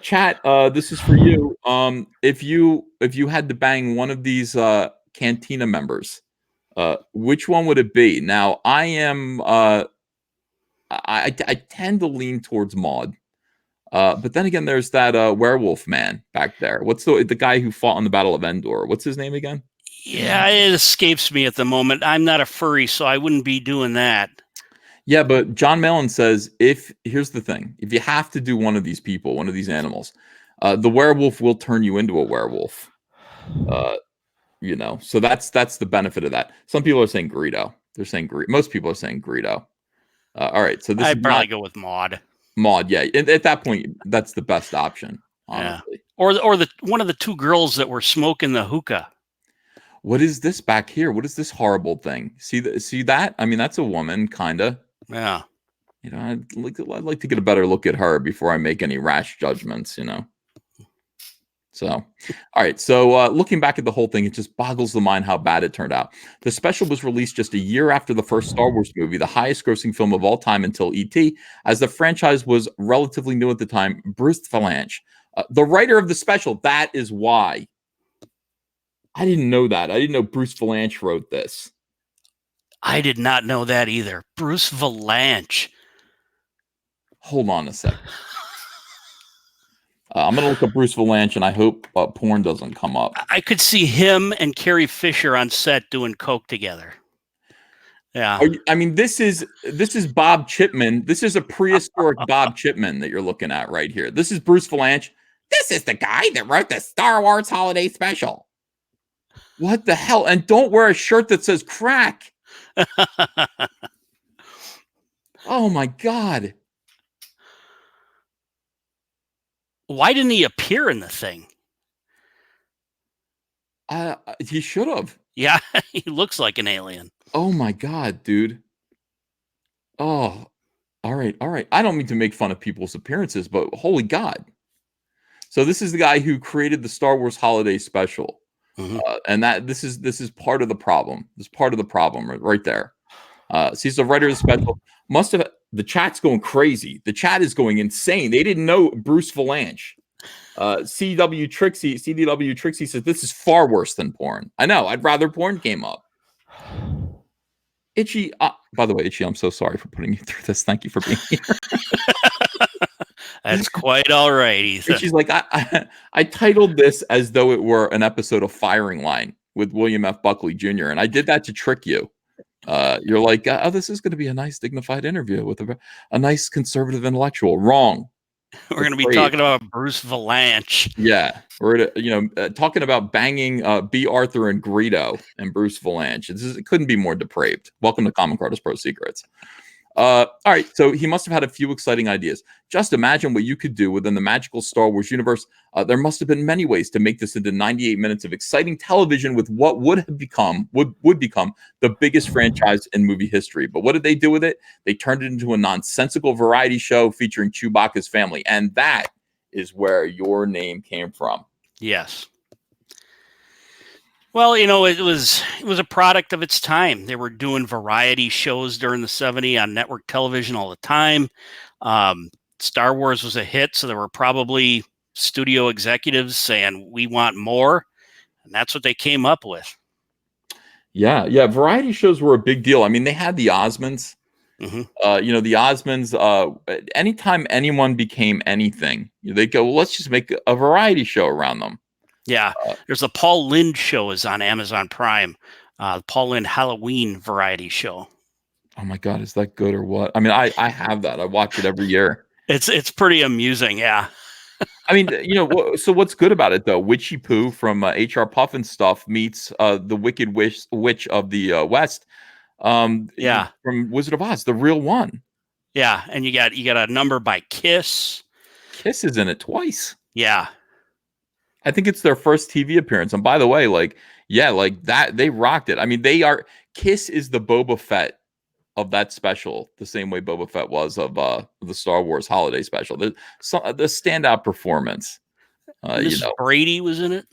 Chat, this is for you. If you had to bang one of these Cantina members, which one would it be? Now, I am I tend to lean towards Maude. But then again, there's that werewolf man back there. What's the guy who fought on the Battle of Endor? What's his name again? Yeah, it escapes me at the moment. I'm not a furry, so I wouldn't be doing that. Yeah, but John Mellon says here's the thing: if you have to do one of these people, one of these animals, the werewolf will turn you into a werewolf. You know, so that's the benefit of that. Some people are saying Greedo. They're saying most people are saying Greedo. All right, so this I'd probably go with Maude. Maude, yeah. At that point, that's the best option, honestly. Yeah. Or the one of the two girls that were smoking the hookah. What is this back here? What is this horrible thing? See that? I mean, that's a woman, kinda. Yeah. You know, I'd like to get a better look at her before I make any rash judgments, you know. So, all right. So, looking back at the whole thing, it just boggles the mind how bad it turned out. The special was released just a year after the first Star Wars movie, the highest-grossing film of all time until E.T., as the franchise was relatively new at the time. Bruce Valanche, the writer of the special, that is why. I didn't know that. I didn't know Bruce Valanche wrote this. I did not know that either. Bruce Valanche. Hold on a second. I'm going to look up Bruce Valanche, and I hope porn doesn't come up. I could see him and Carrie Fisher on set doing coke together. Yeah. I mean, this is Bob Chipman. This is a prehistoric Bob Chipman that you're looking at right here. This is Bruce Valanche. This is the guy that wrote the Star Wars Holiday Special. What the hell? And don't wear a shirt that says crack. Oh, my God. Why didn't he appear in the thing? He should have. Yeah, he looks like an alien. Oh my God, dude. Oh, all right, all right. I don't mean to make fun of people's appearances, but holy God. So this is the guy who created the Star Wars Holiday Special, Hmm. and this is part of the problem. This is part of the problem right there. So he's the writer of the special. Must have the chat's going crazy. The chat is going insane. They didn't know Bruce Valanche. CDW Trixie says this is far worse than porn. I know. I'd rather porn came up. Itchy. By the way, Itchy, I'm so sorry for putting you through this. Thank you for being here. That's quite all right, Ethan. She's like, I titled this as though it were an episode of Firing Line with William F. Buckley Jr., and I did that to trick you. You're like, oh, this is going to be a nice, dignified interview with a nice conservative intellectual. Wrong. We're going to be talking about Bruce Valanche. Yeah, we're talking about banging B. Arthur and Greedo and Bruce Valanche. It couldn't be more depraved. Welcome to Comic Artist Pro Secrets. All right, so he must have had a few exciting ideas. Just imagine what you could do within the magical Star Wars universe. There must have been many ways to make this into 98 minutes of exciting television with what would become the biggest franchise in movie history. But what did they do with it? They turned it into a nonsensical variety show featuring Chewbacca's family, and that is where your name came from. Yes. Well, it was a product of its time. They were doing variety shows during the 70s on network television all the time. Star Wars was a hit, so there were probably studio executives saying, we want more. And that's what they came up with. Yeah. Variety shows were a big deal. I mean, they had the Osmonds. Mm-hmm. The Osmonds, anytime anyone became anything, they go, well, let's just make a variety show around them. Yeah, there's a Paul Lynde show is on Amazon Prime. Paul Lynde Halloween variety show. Oh my God, is that good or what? I mean, I have that. I watch it every year. It's pretty amusing, yeah. I mean, so what's good about it though? Witchy Poo from HR Puffin stuff meets the Wicked Witch of the West. From Wizard of Oz, the real one. Yeah, and you got a number by Kiss. Kiss is in it twice. Yeah. I think it's their first TV appearance. And by the way, like that, they rocked it. I mean, Kiss is the Boba Fett of that special, the same way Boba Fett was of the Star Wars Holiday Special. The standout performance. Brady was in it.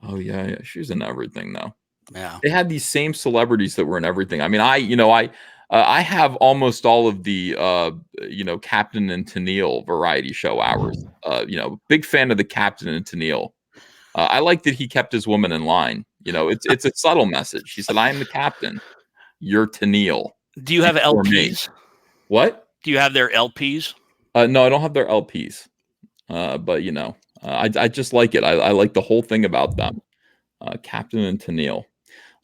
Oh yeah, she was in everything though. Yeah, they had these same celebrities that were in everything. I mean, I have almost all of the Captain and Tennille variety show hours. Big fan of the Captain and Tennille. I like that he kept his woman in line. It's a subtle message. He said, "I am the captain. You're Tennille." Do you have LPs? What? Do you have their LPs? No, I don't have their LPs. But I just like it. I like the whole thing about them. Captain and Tennille.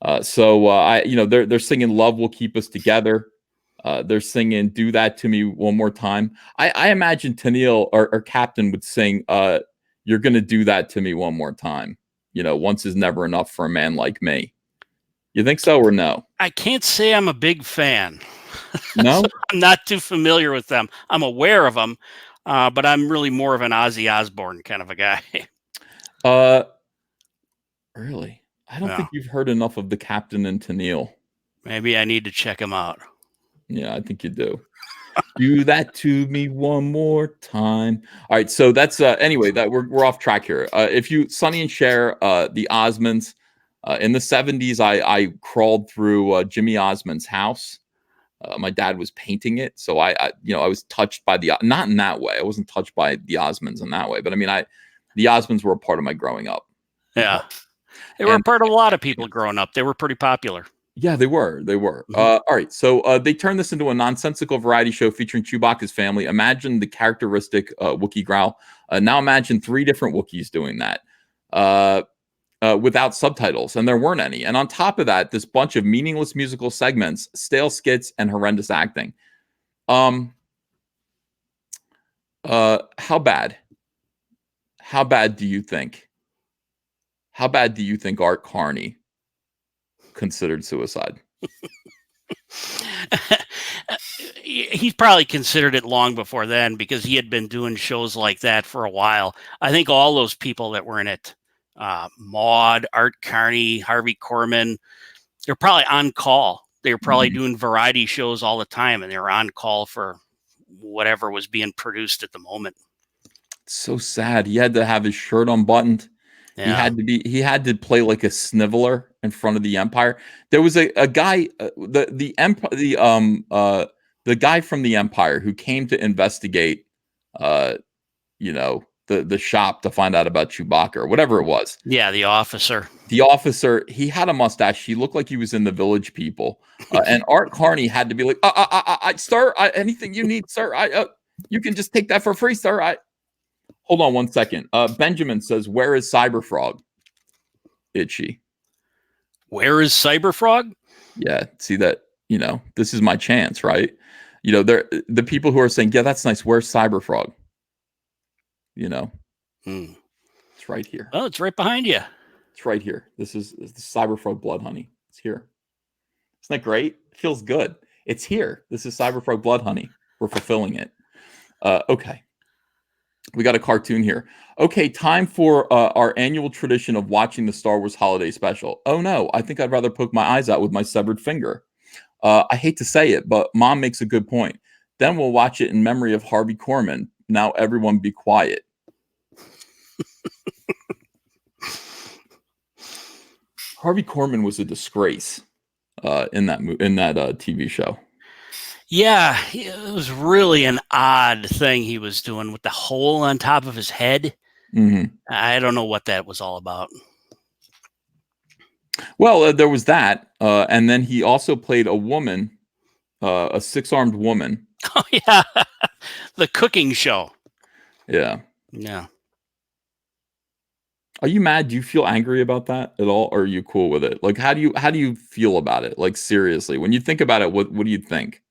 They're singing "Love Will Keep Us Together." They're singing "Do That to Me One More Time." I imagine Tennille or Captain would sing, "You're gonna do that to me one more time." Once is never enough for a man like me. You think so or no? I can't say I'm a big fan. No, I'm not too familiar with them. I'm aware of them, but I'm really more of an Ozzy Osbourne kind of a guy. Really? I don't think you've heard enough of the Captain and Tennille. Maybe I need to check them out. Yeah, I think you do. Do that to me one more time. All right, so that's anyway. That we're off track here. If you Sonny and Cher, the Osmonds, in the 70s, I crawled through Jimmy Osmond's house. My dad was painting it, so I was touched by not in that way. I wasn't touched by the Osmonds in that way, but I mean, the Osmonds were a part of my growing up. Yeah. They were a part of a lot of people growing up. They were pretty popular. Yeah, they were. Mm-hmm. All right. So they turned this into a nonsensical variety show featuring Chewbacca's family. Imagine the characteristic Wookiee growl. Now imagine 3 different Wookiees doing that without subtitles, and there weren't any. And on top of that, this bunch of meaningless musical segments, stale skits, and horrendous acting. How bad? How bad do you think? How bad do you think Art Carney considered suicide? He probably considered it long before then because he had been doing shows like that for a while. I think all those people that were in it Maude, Art Carney, Harvey Korman. They're probably on call. They were probably doing variety shows all the time, and they were on call for whatever was being produced at the moment. It's so sad. He had to have his shirt unbuttoned. He Yeah. had to play like a sniveler in front of the Empire. There was a guy, the guy from the Empire who came to investigate, the shop to find out about Chewbacca or whatever it was. Yeah, the officer. The officer, he had a mustache. He looked like he was in the Village People. And Art Carney had to be like, sir, anything you need, sir. You can just take that for free, sir. Hold on 1 second. Benjamin says, "Where is Cyberfrog?" Itchy. Where is Cyberfrog? Yeah, see that, this is my chance, right? The people who are saying, "Yeah, that's nice. Where's Cyberfrog?" It's right here. Oh, it's right behind you. It's right here. This is the Cyberfrog blood honey. It's here. Isn't that great? It feels good. It's here. This is Cyberfrog blood honey. We're fulfilling it. Okay. We got a cartoon here. Okay, time for our annual tradition of watching the Star Wars Holiday Special. Oh no, I think I'd rather poke my eyes out with my severed finger. I hate to say it, but Mom makes a good point. Then we'll watch it in memory of Harvey Korman. Now everyone be quiet. Harvey Korman was a disgrace in that TV show. Yeah, it was really an odd thing he was doing with the hole on top of his head. Mm-hmm. I don't know what that was all about. Well, there was that. And then he also played a woman, a six-armed woman. Oh, yeah. The cooking show. Yeah. Yeah. Are you mad? Do you feel angry about that at all? Or are you cool with it? Like, how do you feel about it? Like, seriously, when you think about it, what do you think?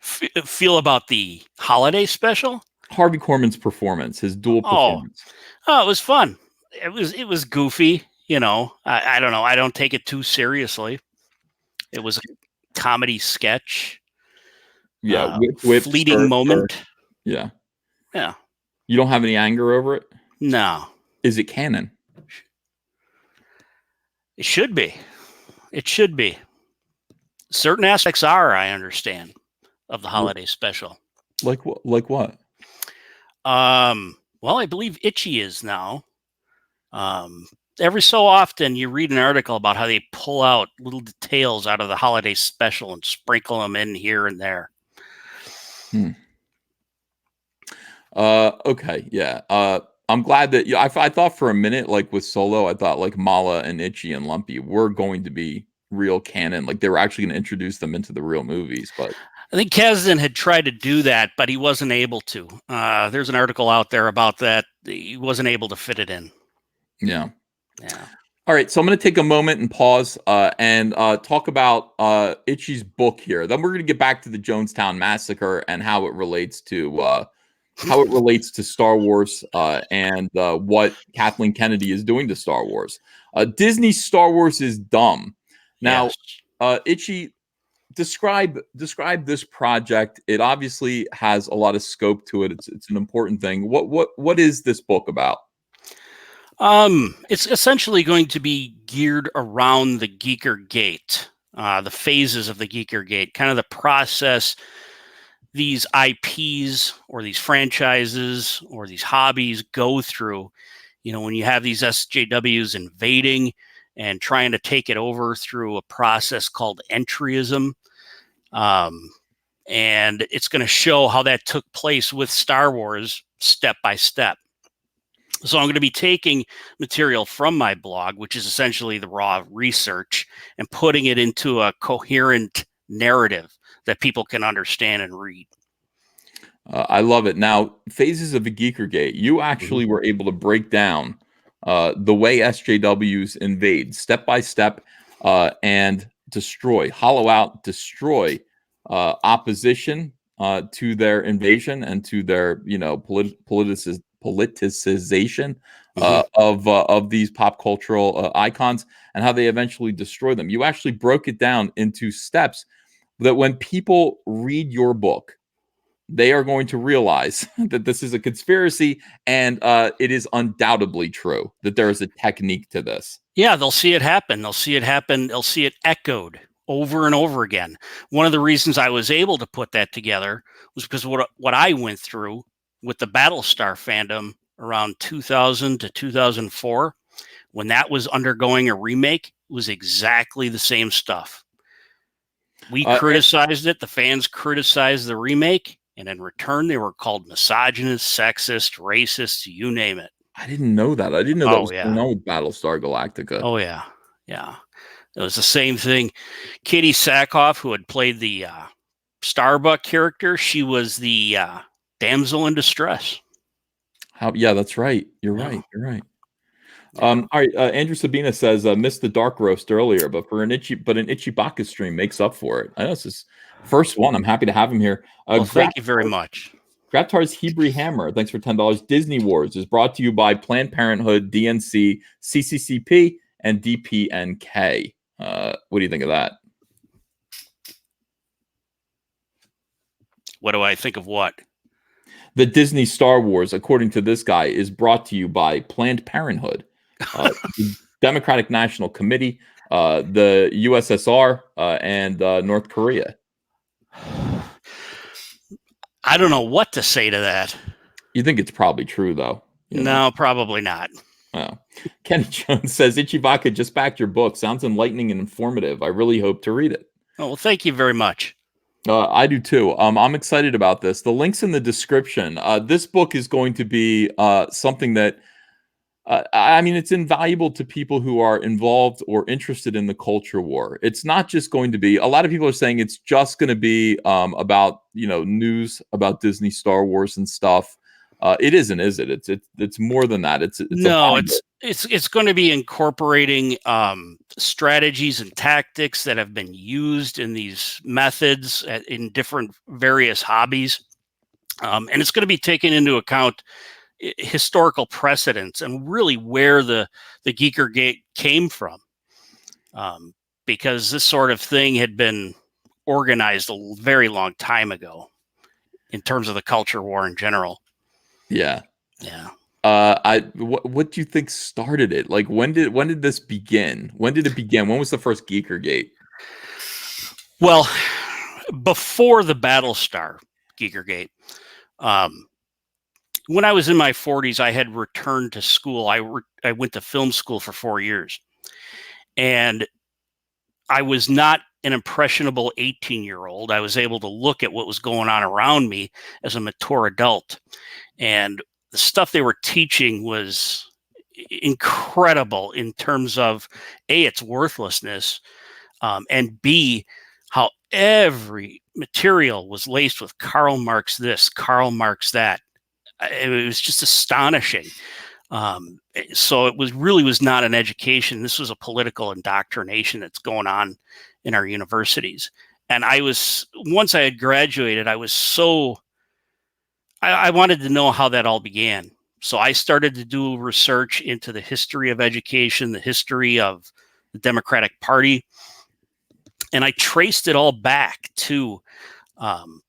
Feel about the holiday special? Harvey Korman's performance, his dual performance. Oh, it was fun. It was goofy. I don't know. I don't take it too seriously. It was a comedy sketch. Yeah, whip, fleeting moment. Yeah. Yeah. You don't have any anger over it? No. Is it canon? It should be. It should be. Certain aspects are, I understand, of the holiday special. Like what? Like what? Well, I believe Itchy is now. Every so often you read an article about how they pull out little details out of the holiday special and sprinkle them in here and there. Okay. Yeah. I'm glad that I thought for a minute, like with Solo, I thought like Mala and Itchy and Lumpy were going to be real canon. Like they were actually going to introduce them into the real movies. But I think Kasdan had tried to do that, but he wasn't able to. There's an article out there about that. He wasn't able to fit it in. Yeah. Yeah. All right. So I'm going to take a moment and pause and talk about Itchy's book here. Then we're going to get back to the Jonestown Massacre and how it relates to Star Wars and what Kathleen Kennedy is doing to Star Wars. Disney's Star Wars is dumb. Now, yes. Itchy, describe this project. It obviously has a lot of scope to it. It's an important thing. What is this book about? It's essentially going to be geared around the Geeker Gate, the phases of the Geeker Gate, kind of the process these IPs or these franchises or these hobbies go through, when you have these SJWs invading and trying to take it over through a process called entryism. And it's going to show how that took place with Star Wars step by step. So I'm going to be taking material from my blog, which is essentially the raw research, and putting it into a coherent narrative that people can understand and read. I love it. Now, phases of the Geeker Gate, you actually were able to break down the way SJWs invade step by step and destroy, hollow out, destroy opposition to their invasion and to their, politicization of these pop cultural icons and how they eventually destroy them. You actually broke it down into steps that when people read your book, they are going to realize that this is a conspiracy, and it is undoubtedly true that there is a technique to this. Yeah, they'll see it happen. They'll see it happen. They'll see it echoed over and over again. One of the reasons I was able to put that together was because what I went through with the Battlestar fandom around 2000 to 2004, when that was undergoing a remake, was exactly the same stuff. We criticized it. The fans criticized the remake. And in return, they were called misogynist, sexist, racist, you name it. I didn't know that. I didn't know that was going on with Battlestar Galactica. Oh, yeah. Yeah. It was the same thing. Katie Sackhoff, who had played the Starbuck character, she was the damsel in distress. Yeah, that's right. You're right. You're right. All right. Andrew Sabina says, missed the dark roast earlier, but an Itchy BACCA stream makes up for it. I know this is first one. I'm happy to have him here. Well, thank you very much. Graptar's Hebrew Hammer, thanks for $10. Disney Wars is brought to you by Planned Parenthood, DNC, CCCP, and DPNK. What do you think of that? What do I think of what? The Disney Star Wars, according to this guy, is brought to you by Planned Parenthood, the Democratic National Committee, the USSR, and North Korea. I don't know what to say to that. You think it's probably true, though? No, probably not. Oh. Kenny Jones says, Itchy BACCA just backed your book. Sounds enlightening and informative. I really hope to read it. Oh, well, thank you very much. I do too. I'm excited about this. The link's in the description. This book is going to be something that, I mean, it's invaluable to people who are involved or interested in the culture war. It's not just going to be, a lot of people are saying it's just going to be about, news about Disney Star Wars and stuff. It isn't, is it? It's more than that. It's going to be incorporating strategies and tactics that have been used in these methods in different various hobbies, and it's going to be taking into account historical precedents and really where the Geekergate came from, because this sort of thing had been organized a very long time ago in terms of the culture war in general. Yeah. What do you think started it? Like, when did this begin? When did it begin? When was the first Geekergate? Well, before the Battlestar Geekergate, when I was in my 40s, I had returned to school. I went to film school for 4 years, and I was not an impressionable 18-year-old. I was able to look at what was going on around me as a mature adult. And the stuff they were teaching was incredible in terms of A, its worthlessness, and B, how every material was laced with Karl Marx this, Karl Marx that. It was just astonishing. So it was not an education. This was a political indoctrination that's going on in our universities. And once I had graduated, I wanted to know how that all began. So I started to do research into the history of education, the history of the Democratic Party. And I traced it all back to some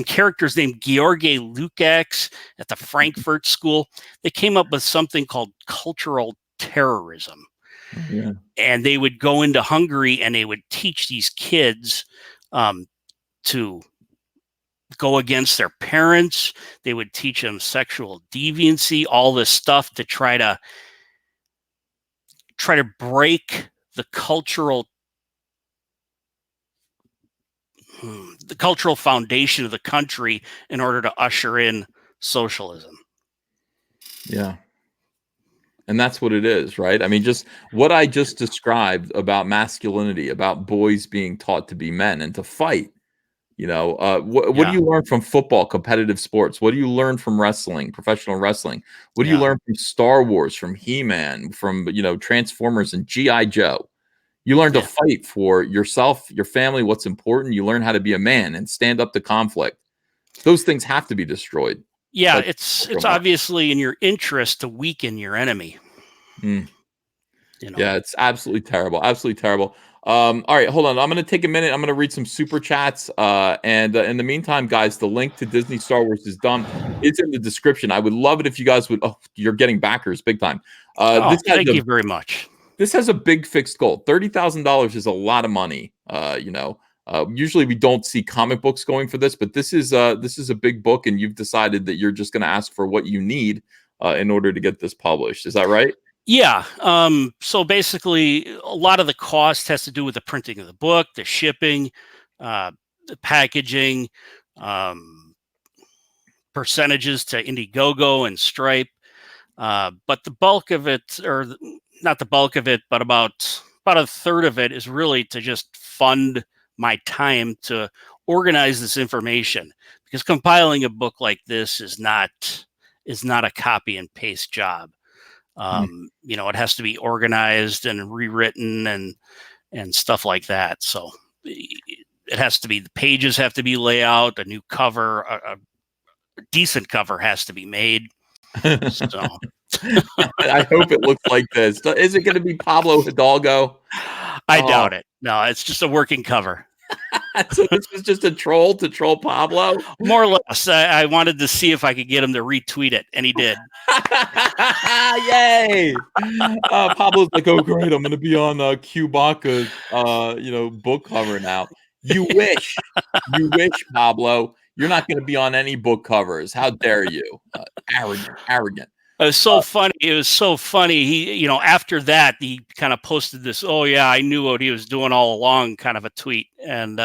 characters named Georgi Lukács at the Frankfurt School. They came up with something called cultural terrorism. Yeah. And they would go into Hungary and they would teach these kids to go against their parents. They would teach them sexual deviancy, all this stuff to try to break the cultural foundation of the country in order to usher in socialism. Yeah. And that's what it is, right? I mean, just what I just described about masculinity, about boys being taught to be men and to fight. What do you learn from football, competitive sports? What do you learn from wrestling, professional wrestling? What do you learn from Star Wars, from He-Man, from, Transformers and G.I. Joe? You learn to fight for yourself, your family, what's important. You learn how to be a man and stand up to conflict. Those things have to be destroyed. Yeah, it's obviously in your interest to weaken your enemy. Yeah, it's absolutely terrible. Absolutely terrible. All right, hold on. I'm going to take a minute. I'm going to read some super chats. And in the meantime, guys, the link to Disney Star Wars is done. It's in the description. I would love it if you guys would. Oh, you're getting backers big time. Oh, thank you very much. This has a big fixed goal. $30,000 is a lot of money. Usually we don't see comic books going for this, but this is a big book, and you've decided that you're just going to ask for what you need in order to get this published. Is that right? Yeah. So basically, a lot of the cost has to do with the printing of the book, the shipping, the packaging, percentages to Indiegogo and Stripe. But the bulk of it, or not the bulk of it, but about a third of it is really to just fund my time to organize this information, because compiling a book like this is not a copy and paste job. It has to be organized and rewritten and stuff like that. So it has to be, the pages have to be laid out, a new cover, a decent cover has to be made. So I hope it looks like this. Is it going to be Pablo Hidalgo? I doubt it. No, it's just a working cover. So this was just a troll to troll Pablo? More or less. I wanted to see if I could get him to retweet it, and he did. Yay! Pablo's like, oh great, I'm going to be on Q-Bacca's book cover now. You wish, Pablo. You're not going to be on any book covers. How dare you? Arrogant. It was so funny. It was so funny. He, after that, he kind of posted this, oh yeah, I knew what he was doing all along, kind of a tweet, and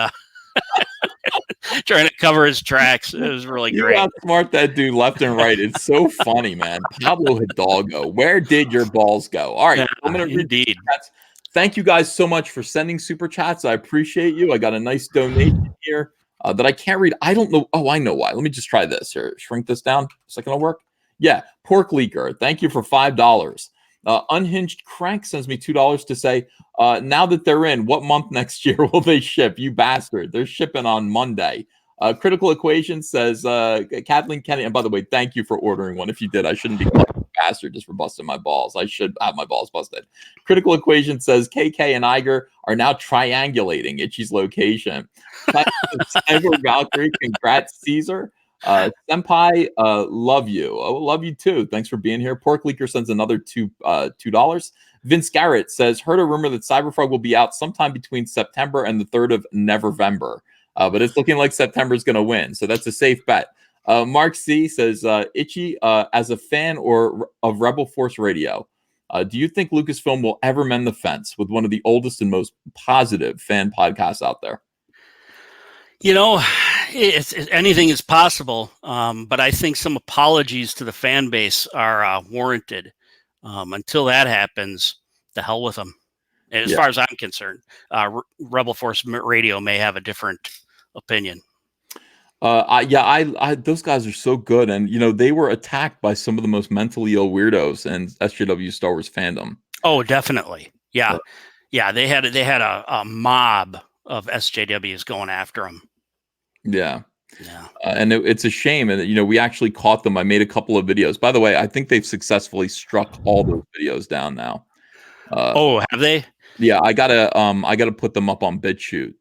trying to cover his tracks. It was really great. You outsmart that dude left and right. It's so funny, man. Pablo Hidalgo, where did your balls go? All right, yeah, I'm going to read indeed. chats. Thank you guys so much for sending super chats. I appreciate you. I got a nice donation here that I can't read. I don't know. Oh, I know why. Let me just try this here. Shrink this down. Is that going to work? Yeah, Pork Leaker, thank you for $5. Unhinged Crank sends me $2 to say, now that they're in, what month next year will they ship? You bastard. They're shipping on Monday. Critical Equation says, Kathleen Kennedy, and by the way, thank you for ordering one. If you did, I shouldn't be called a bastard just for busting my balls. I should have my balls busted. Critical Equation says, KK and Iger are now triangulating Itchy's location. Cyber Valkyrie, congrats, Caesar. Senpai, love you. Oh, love you too. Thanks for being here. Pork Leaker sends another $2. Vince Garrett says, heard a rumor that Cyberfrog will be out sometime between September and the 3rd of Nevervember. But it's looking like September is going to win. So that's a safe bet. Mark C says, Itchy, as a fan of Rebel Force Radio, do you think Lucasfilm will ever mend the fence with one of the oldest and most positive fan podcasts out there? Anything is possible, but I think some apologies to the fan base are warranted. Until that happens, the hell with them. As far as I'm concerned, Rebel Force Radio may have a different opinion. Those guys are so good, and they were attacked by some of the most mentally ill weirdos in SJW Star Wars fandom. Oh, definitely, yeah. They had a mob of SJWs going after them. Yeah. And it's a shame, and we actually caught them. I made a couple of videos. By the way, I think they've successfully struck all those videos down now. Have they? Yeah, I gotta put them up on BitChute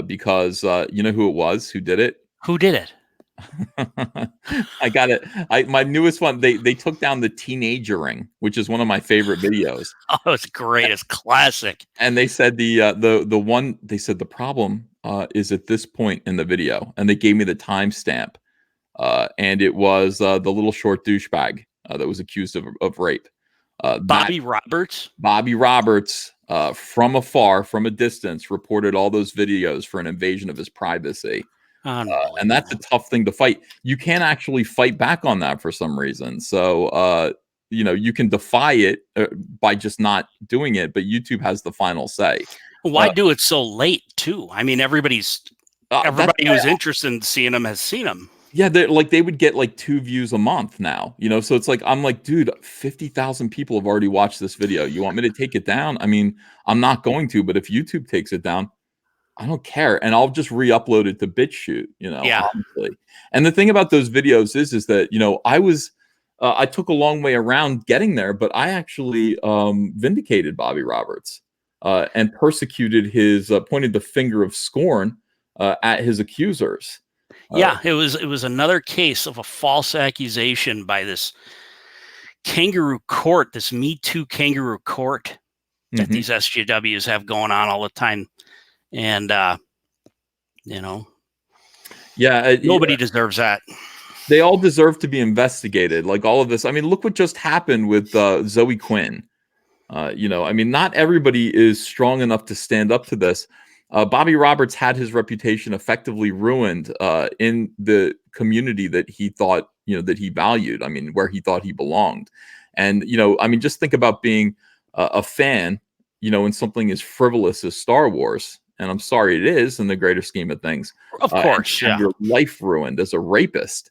because you know who it was who did it? Who did it? I got it. My newest one. They took down the teenagering, which is one of my favorite videos. Oh, it's great. It's classic. And they said the one. They said the problem is at this point in the video, and they gave me the timestamp, and it was the little short douchebag that was accused of rape. Bobby Roberts. Bobby Roberts, from afar, from a distance, reported all those videos for an invasion of his privacy. And that's a tough thing to fight. You can't actually fight back on that for some reason. So, you can defy it by just not doing it, but YouTube has the final say. Why do it so late too? I mean, everybody who's interested in seeing them has seen them. Yeah, they would get like 2 views a month now, so it's like, I'm like, dude, 50,000 people have already watched this video. You want me to take it down? I mean, I'm not going to, but if YouTube takes it down, I don't care. And I'll just re-upload it to BitChute, honestly. And the thing about those videos is that, I took a long way around getting there, but I actually vindicated Bobby Roberts. and persecuted his, pointed the finger of scorn at his accusers. Yeah, it was another case of a false accusation by this kangaroo court, this Me Too kangaroo court that these SJWs have going on all the time. And, nobody deserves that. They all deserve to be investigated. Like all of this. I mean, look what just happened with Zoe Quinn. Not everybody is strong enough to stand up to this. Bobby Roberts had his reputation effectively ruined in the community that he thought, that he valued. I mean, where he thought he belonged. And, just think about being a fan, in something as frivolous as Star Wars. And I'm sorry it is in the greater scheme of things. Of course, and your life ruined as a rapist.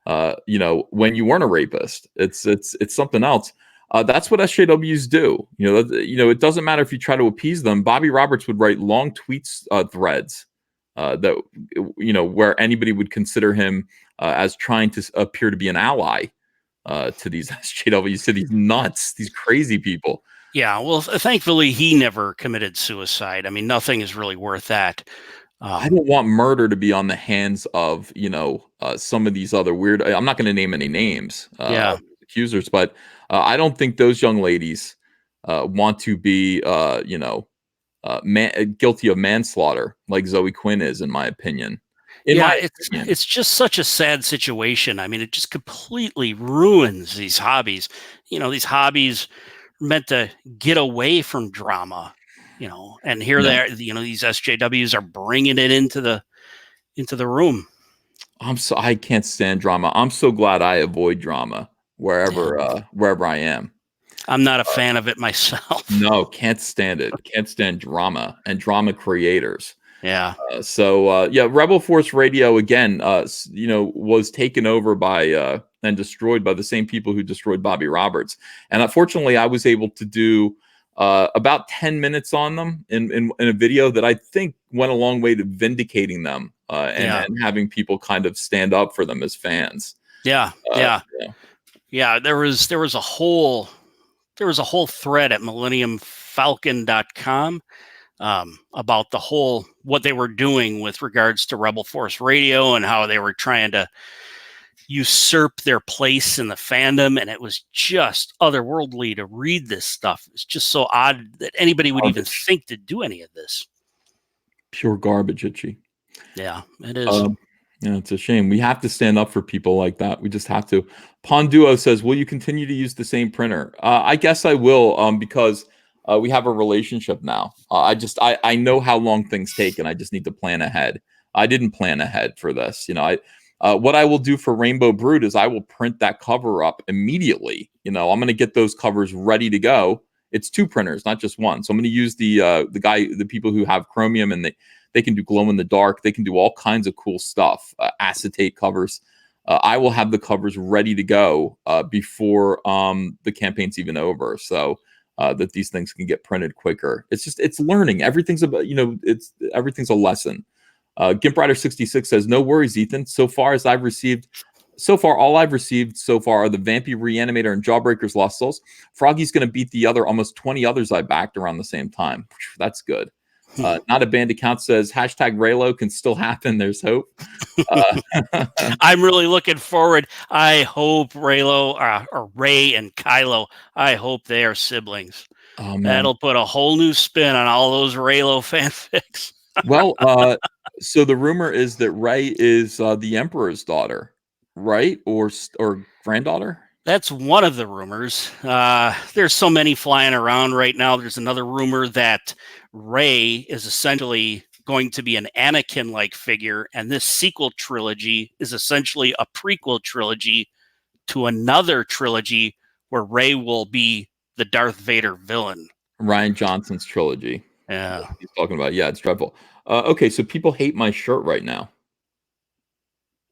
When you weren't a rapist, it's something else. That's what SJWs do. It doesn't matter if you try to appease them. Bobby Roberts would write long tweets, threads that, where anybody would consider him as trying to appear to be an ally to these SJWs, to these nuts, these crazy people. Yeah, well, thankfully, he never committed suicide. I mean, nothing is really worth that. I don't want murder to be on the hands of, some of these other weird. I'm not going to name any names, accusers, but I don't think those young ladies want to be, guilty of manslaughter like Zoe Quinn is, in my opinion. It's just such a sad situation. I mean, it just completely ruins these hobbies. These hobbies meant to get away from drama. And here they are. These SJWs are bringing it into the room. I can't stand drama. I'm so glad I avoid drama wherever I am. I'm not a fan of it myself. No, can't stand it. Can't stand drama and drama creators. Yeah. Rebel Force Radio again, was taken over by and destroyed by the same people who destroyed Bobby Roberts. And unfortunately, I was able to do about 10 minutes on them in a video that I think went a long way to vindicating them and having people kind of stand up for them as fans. Yeah. There was a whole thread at millenniumfalcon.com about the whole what they were doing with regards to Rebel Force Radio and how they were trying to usurp their place in the fandom, and it was just otherworldly to read this stuff. It's just so odd that anybody would even think to do any of this. Pure garbage, Itchy. Yeah, it is. It's a shame. We have to stand up for people like that. We just have to. Ponduo says, will you continue to use the same printer? I guess I will, because we have a relationship now. I know how long things take, and I just need to plan ahead. I didn't plan ahead for this. What I will do for Rainbow Brood is I will print that cover up immediately. I'm going to get those covers ready to go. It's 2 printers, not just one. So I'm going to use the people who have chromium, and they can do glow in the dark. They can do all kinds of cool stuff, acetate covers. I will have the covers ready to go before the campaign's even over, so that these things can get printed quicker. It's learning. Everything's about, everything's a lesson. Gimp Rider 66 says, no worries, Ethan. So far, all I've received so far are the Vampy Reanimator and Jawbreakers Lost Souls. Froggy's going to beat the other almost 20 others I backed around the same time. That's good. Not a band account says hashtag Raylo can still happen. There's hope. I'm really looking forward. I hope Raylo or Ray and Kylo, I hope they are siblings. Oh, that'll put a whole new spin on all those Raylo fanfics. Well, so the rumor is that Ray is the Emperor's daughter, right? Or granddaughter? That's one of the rumors. There's so many flying around right now. There's another rumor that Ray is essentially going to be an Anakin-like figure, and this sequel trilogy is essentially a prequel trilogy to another trilogy where Ray will be the Darth Vader villain. Rian Johnson's trilogy. Yeah. He's talking about. Yeah, it's dreadful. Okay, so people hate my shirt right now.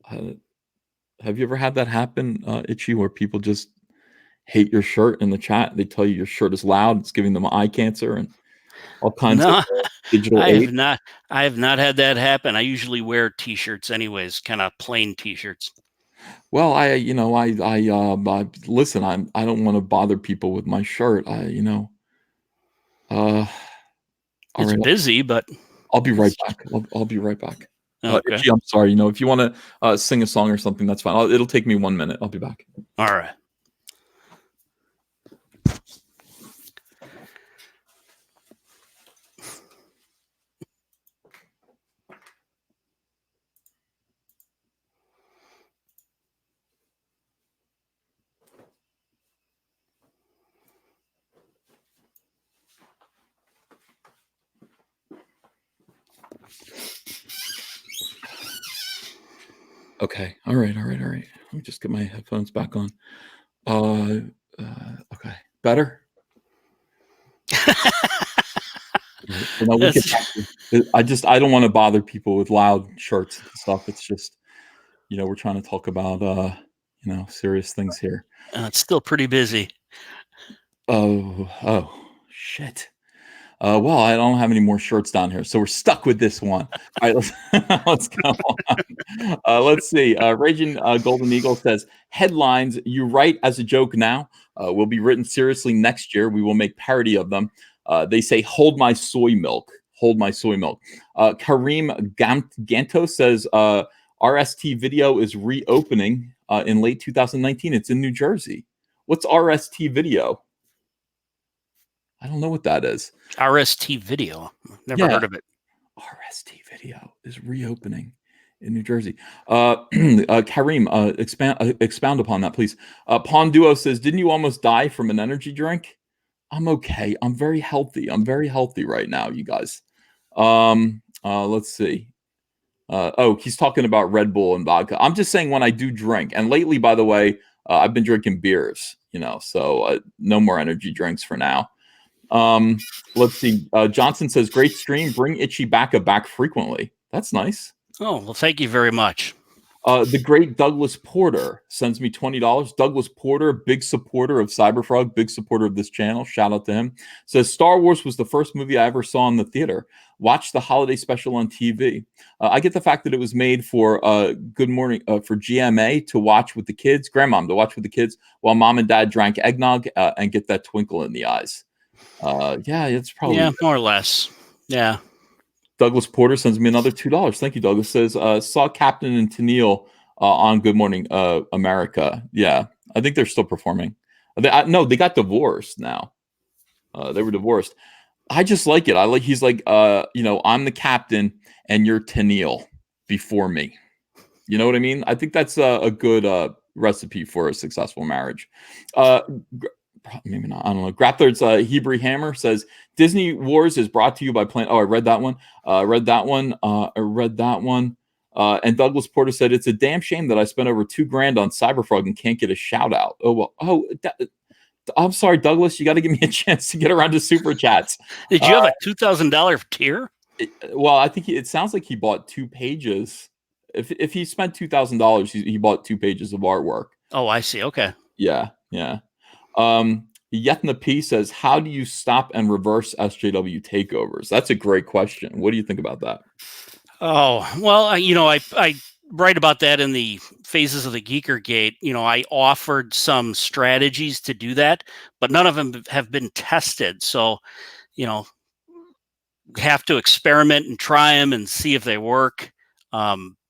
Have you ever had that happen, Itchy, where people just hate your shirt in the chat? They tell you your shirt is loud, it's giving them eye cancer and all kinds of digital aid. I have not had that happen. I usually wear t-shirts anyways, kind of plain t-shirts. Well, listen, I don't want to bother people with my shirt. All It's right, busy, but I'll be right back. I'll be right back. okay. Itchy, I'm sorry. You know, if you want to sing a song or something, that's fine. It'll take me 1 minute. I'll be back. All right. Okay. All right. Let me just get my headphones back on. Okay. Better? Right. So now we'll get back to I don't want to bother people with loud shirts and stuff. It's just, we're trying to talk about serious things here. It's still pretty busy. Oh, shit. Well, I don't have any more shirts down here, so we're stuck with this one. All right, let's go on. Let's see. Raging Golden Eagle says, headlines you write as a joke now will be written seriously next year. We will make parody of them. They say, hold my soy milk. Hold my soy milk. Kareem Ganto says, RST Video is reopening in late 2019. It's in New Jersey. What's RST Video? I don't know what that is. RST Video. Never heard of it. RST Video is reopening in New Jersey. Kareem, expound upon that, please. Pawn Duo says, didn't you almost die from an energy drink? I'm okay. I'm very healthy. I'm very healthy right now, you guys. Let's see. He's talking about Red Bull and vodka. I'm just saying when I do drink. And lately, by the way, I've been drinking beers, so no more energy drinks for now. Let's see. Johnson says, great stream. Bring Itchy BACCA back frequently. That's nice. Oh, well, thank you very much. The great Douglas Porter sends me $20. Douglas Porter, big supporter of Cyberfrog, big supporter of this channel. Shout out to him. Says, Star Wars was the first movie I ever saw in the theater. Watched the holiday special on TV. I get the fact that it was made for Good Morning, for GMA to watch with the kids, grandmom to watch with the kids, while mom and dad drank eggnog and get that twinkle in the eyes. Yeah, it's probably more or less. Yeah. Douglas Porter sends me another $2. Thank you, Douglas. Says saw Captain and Tennille on Good Morning America. Yeah, I think they're still performing. No, they got divorced now. They were divorced. I just like it. He's like, I'm the captain and you're Tennille before me. You know what I mean? I think that's a good recipe for a successful marriage. Maybe not. I don't know. Grappler's Hebrew Hammer says Disney Wars is brought to you by Planet. Oh, I read that one. I read that one. And Douglas Porter said it's a damn shame that I spent over $2,000 on Cyberfrog and can't get a shout out. Oh well. I'm sorry, Douglas. You got to give me a chance to get around to super chats. Did you have a $2,000 tier? Well, I think it sounds like he bought 2 pages. If he spent $2,000, he bought 2 pages of artwork. Oh, I see. Okay. Yeah. Yetna P says, how do you stop and reverse SJW takeovers? That's a great question. What do you think about that? Oh, well, I write about that in the Phases of the Geeker Gate. I offered some strategies to do that, but none of them have been tested. So, have to experiment and try them and see if they work.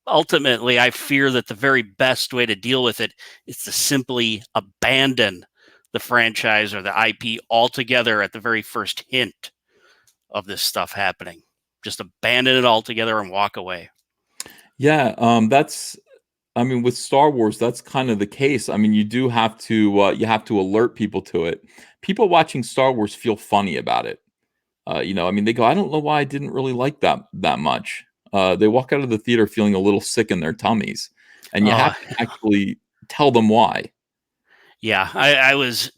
Ultimately, I fear that the very best way to deal with it is to simply abandon the franchise or the IP altogether at the very first hint of this stuff happening. Just abandon it altogether and walk away. Yeah, with Star Wars, that's kind of the case. You do have to alert people to it. People watching Star Wars feel funny about it. They go, I don't know why I didn't really like that much. They walk out of the theater feeling a little sick in their tummies, and you have to actually tell them why. Yeah, I was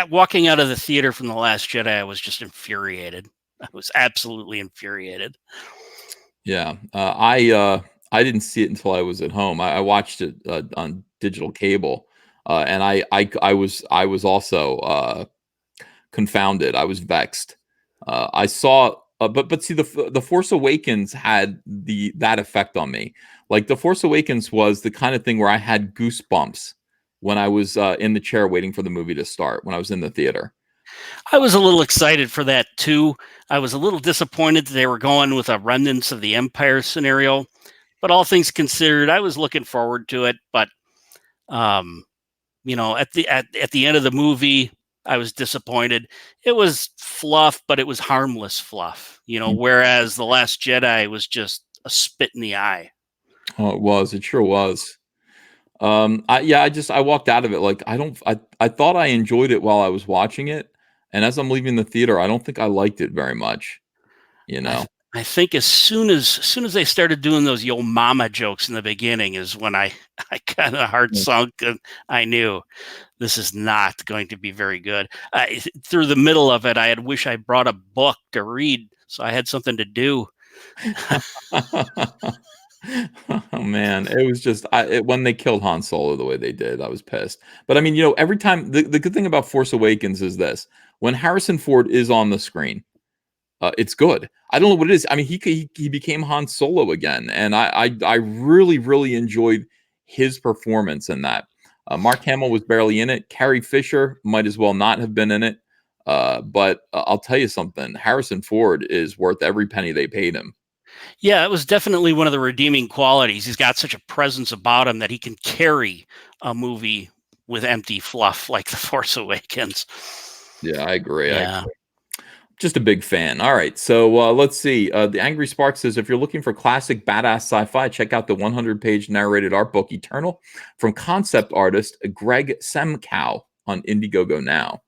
walking out of the theater from The Last Jedi. I was just infuriated. I was absolutely infuriated. Yeah, I didn't see it until I was at home. I watched it on digital cable, and I was also confounded. I was vexed. I saw, but see, the Force Awakens had that effect on me. Like the Force Awakens was the kind of thing where I had goosebumps when I was in the chair waiting for the movie to start, when I was in the theater. I was a little excited for that too. I was a little disappointed that they were going with a remnants of the Empire scenario, but all things considered, I was looking forward to it. But at the end of the movie, I was disappointed. It was fluff, but it was harmless fluff. Whereas The Last Jedi was just a spit in the eye. Oh, it was. It sure was. I walked out of it like I thought I enjoyed it while I was watching it, and as I'm leaving the theater, I don't think I liked it very much. I think as soon as they started doing those yo mama jokes in the beginning is when I kind of heart sunk, and I knew this is not going to be very good. Through the middle of it, I wish I brought a book to read so I had something to do. Oh man, it was just when they killed Han Solo the way they did, I was pissed. But I mean, every time the good thing about Force Awakens is this: when Harrison Ford is on the screen, it's good. I don't know what it is. I mean, he became Han Solo again, and I really really enjoyed his performance in that. Mark Hamill was barely in it. Carrie Fisher might as well not have been in it. But I'll tell you something: Harrison Ford is worth every penny they paid him. Yeah, it was definitely one of the redeeming qualities. He's got such a presence about him that he can carry a movie with empty fluff like The Force Awakens. Yeah, I agree. Yeah. Just a big fan. All right, so let's see. The Angry Spark says, if you're looking for classic badass sci-fi, check out the 100-page narrated art book Eternal from concept artist Greg Semkow on Indiegogo now.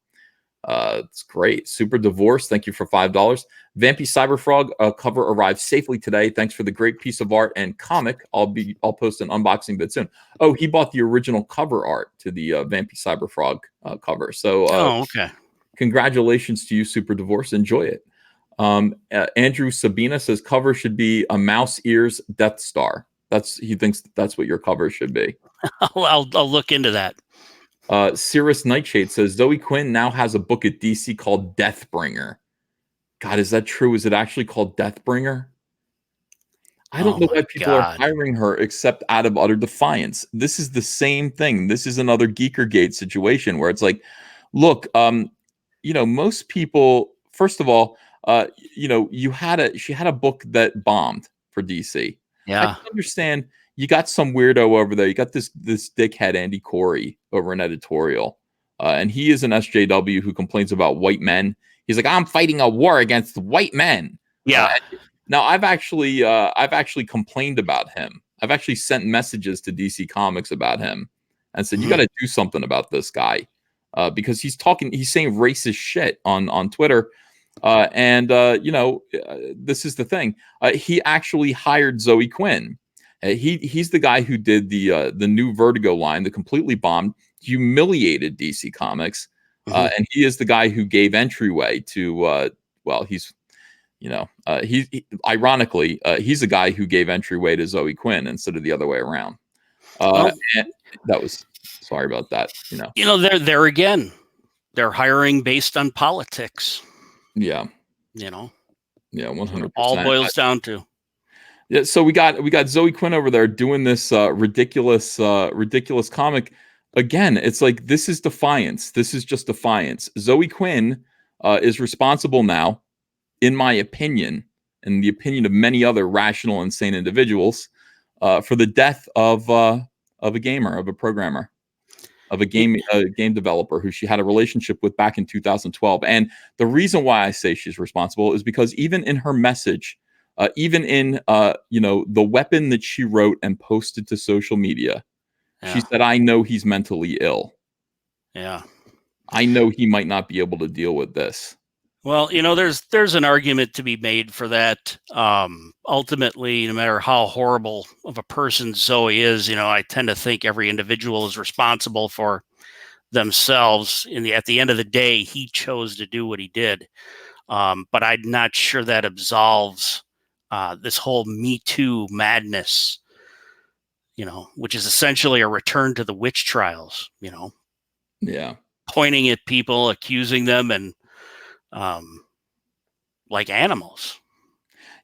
It's great. Super Divorce, thank you for $5. Vampy Cyberfrog cover arrived safely today. Thanks for the great piece of art and comic. I'll post an unboxing bit soon. Oh, he bought the original cover art to the Vampy Cyberfrog cover. So okay. Congratulations to you, Super Divorce. Enjoy it. Andrew Sabina says cover should be a mouse ears Death Star. He thinks that's what your cover should be. I'll look into that. Cirrus Nightshade says Zoe Quinn now has a book at DC called Deathbringer. God, is that true? Is it actually called Deathbringer? I don't know why people are hiring her except out of utter defiance. This is the same thing. This is another Geekergate situation where it's like, look, most people, first of all, she had a book that bombed for DC. Yeah. I can understand you got some weirdo over there. You got this dickhead Andy Corey over in editorial, and he is an SJW who complains about white men. He's like, I'm fighting a war against white men. Yeah. Now I've actually complained about him. I've actually sent messages to DC Comics about him and said, you got to do something about this guy because he's saying racist shit on Twitter. This is the thing. He actually hired Zoe Quinn. He's the guy who did the new Vertigo line that completely bombed, humiliated DC Comics, and he is the guy who gave entryway to. Ironically, he's the guy who gave entryway to Zoe Quinn instead of the other way around. And that was sorry about that. They're there again. They're hiring based on politics. Yeah. Yeah, 100%. All boils down to. Yeah, so we got Zoe Quinn over there doing this ridiculous comic. Again, it's like this is defiance. This is just defiance. Zoe Quinn is responsible now, in my opinion, and the opinion of many other rational, insane individuals, for the death of a gamer, of a programmer, of a game developer who she had a relationship with back in 2012. And the reason why I say she's responsible is because even in her message, even in the weapon that she wrote and posted to social media, she said, I know he's mentally ill. Yeah. I know he might not be able to deal with this. Well, there's an argument to be made for that. Ultimately, no matter how horrible of a person Zoe is, I tend to think every individual is responsible for themselves. At the end of the day, he chose to do what he did. But I'm not sure that absolves this whole Me Too madness, which is essentially a return to the witch trials, Yeah. Pointing at people, accusing them, and like animals.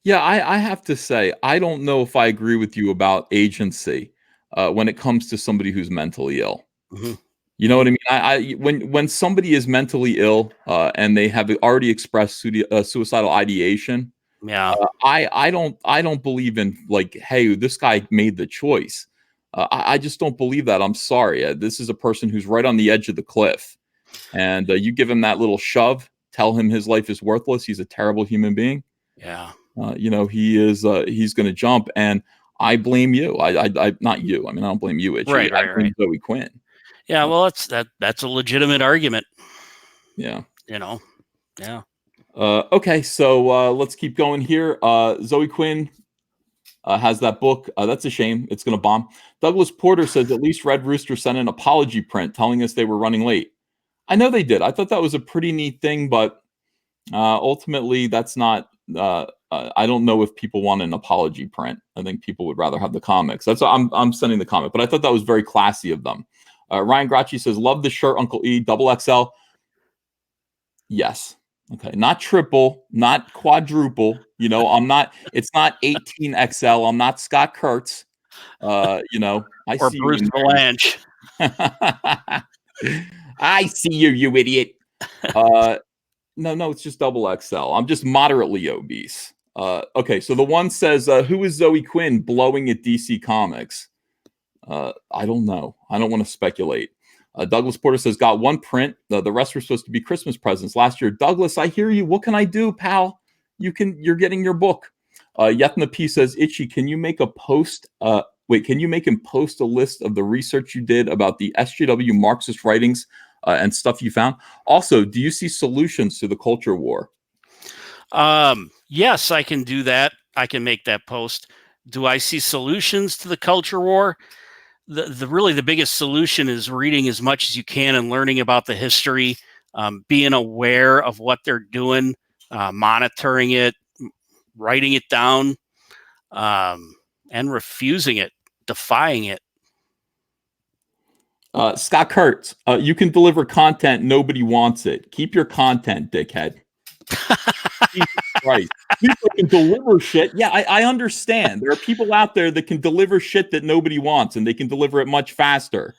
Yeah, I have to say, I don't know if I agree with you about agency when it comes to somebody who's mentally ill. Mm-hmm. You know what I mean? When somebody is mentally ill and they have already expressed suicidal ideation, Yeah. I don't believe in like, hey, this guy made the choice. I just don't believe that. I'm sorry. This is a person who's right on the edge of the cliff, and you give him that little shove, tell him his life is worthless. He's a terrible human being. Yeah. You know, he is. He's going to jump, and I blame you. I not you. I mean, I don't blame you, Itchy. Right. I Right. blame Right. Zoe Quinn. Yeah. Well, that's a legitimate argument. Yeah. You know. Yeah. Okay, so let's keep going here. Zoe Quinn has that book. That's a shame. It's going to bomb. Douglas Porter says at least Red Rooster sent an apology print telling us they were running late. I know they did. I thought that was a pretty neat thing, but ultimately, that's not. I don't know if people want an apology print. I think people would rather have the comics. That's why I'm sending the comic. But I thought that was very classy of them. Ryan Gracci says, "Love the shirt, Uncle E, double XL." Yes. Okay. Not triple, not quadruple. You know, I'm not. It's not 18XL. I'm not Scott Kurtz. You know, I Or see you Bruce in Valanche. there. I see you, you idiot. Uh, no, it's just double XL. I'm just moderately obese. Okay, so the one says, "Who is Zoe Quinn blowing at DC Comics?" I don't know. I don't want to speculate. Douglas Porter says, "Got one print. The rest were supposed to be Christmas presents last year." Douglas, I hear you. What can I do, pal? You're getting your book. Yetna P says, "Itchy, can you make a post? Can you make him post a list of the research you did about the SJW Marxist writings and stuff you found? Also, do you see solutions to the culture war?" Yes, I can do that. I can make that post. Do I see solutions to the culture war? The really the biggest solution is reading as much as you can and learning about the history, being aware of what they're doing, monitoring it, writing it down, and refusing it, defying it. Scott Kurtz, you can deliver content. Nobody wants it. Keep your content, dickhead. Jesus Christ. People can deliver shit. Yeah, I understand. There are people out there that can deliver shit that nobody wants, and they can deliver it much faster.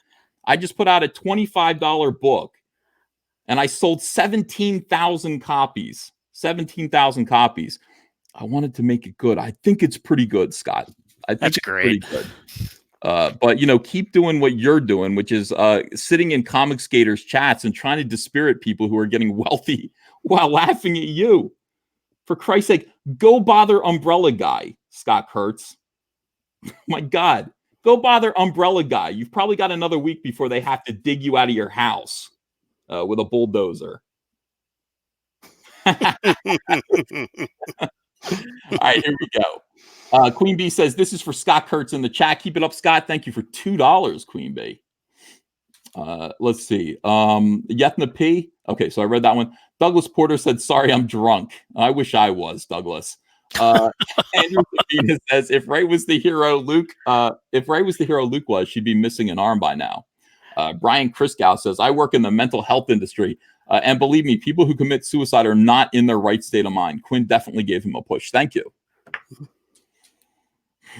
I just put out a $25 book, and I sold 17,000 copies. 17,000 copies. I wanted to make it good. I think it's pretty good, Scott. I think That's it's great. pretty good. But you know, keep doing what you're doing, which is sitting in comic skaters chats and trying to dispirit people who are getting wealthy while laughing at you. For Christ's sake, go bother Umbrella Guy, Scott Kurtz. My God, go bother Umbrella Guy. You've probably got another week before they have to dig you out of your house with a bulldozer. All right, here we go. Queen Bee says, "This is for Scott Kurtz in the chat. Keep it up, Scott. Thank you for $2, Queen Bee." Let's see. Yetna P. Okay, so I read that one. Douglas Porter said, "Sorry, I'm drunk." I wish I was, Douglas. Andrew Sabina says, if Ray was the hero Luke was, she'd be missing an arm by now. Brian Kriskow says, "I work in the mental health industry. And believe me, people who commit suicide are not in their right state of mind. Quinn definitely gave him a push." Thank you.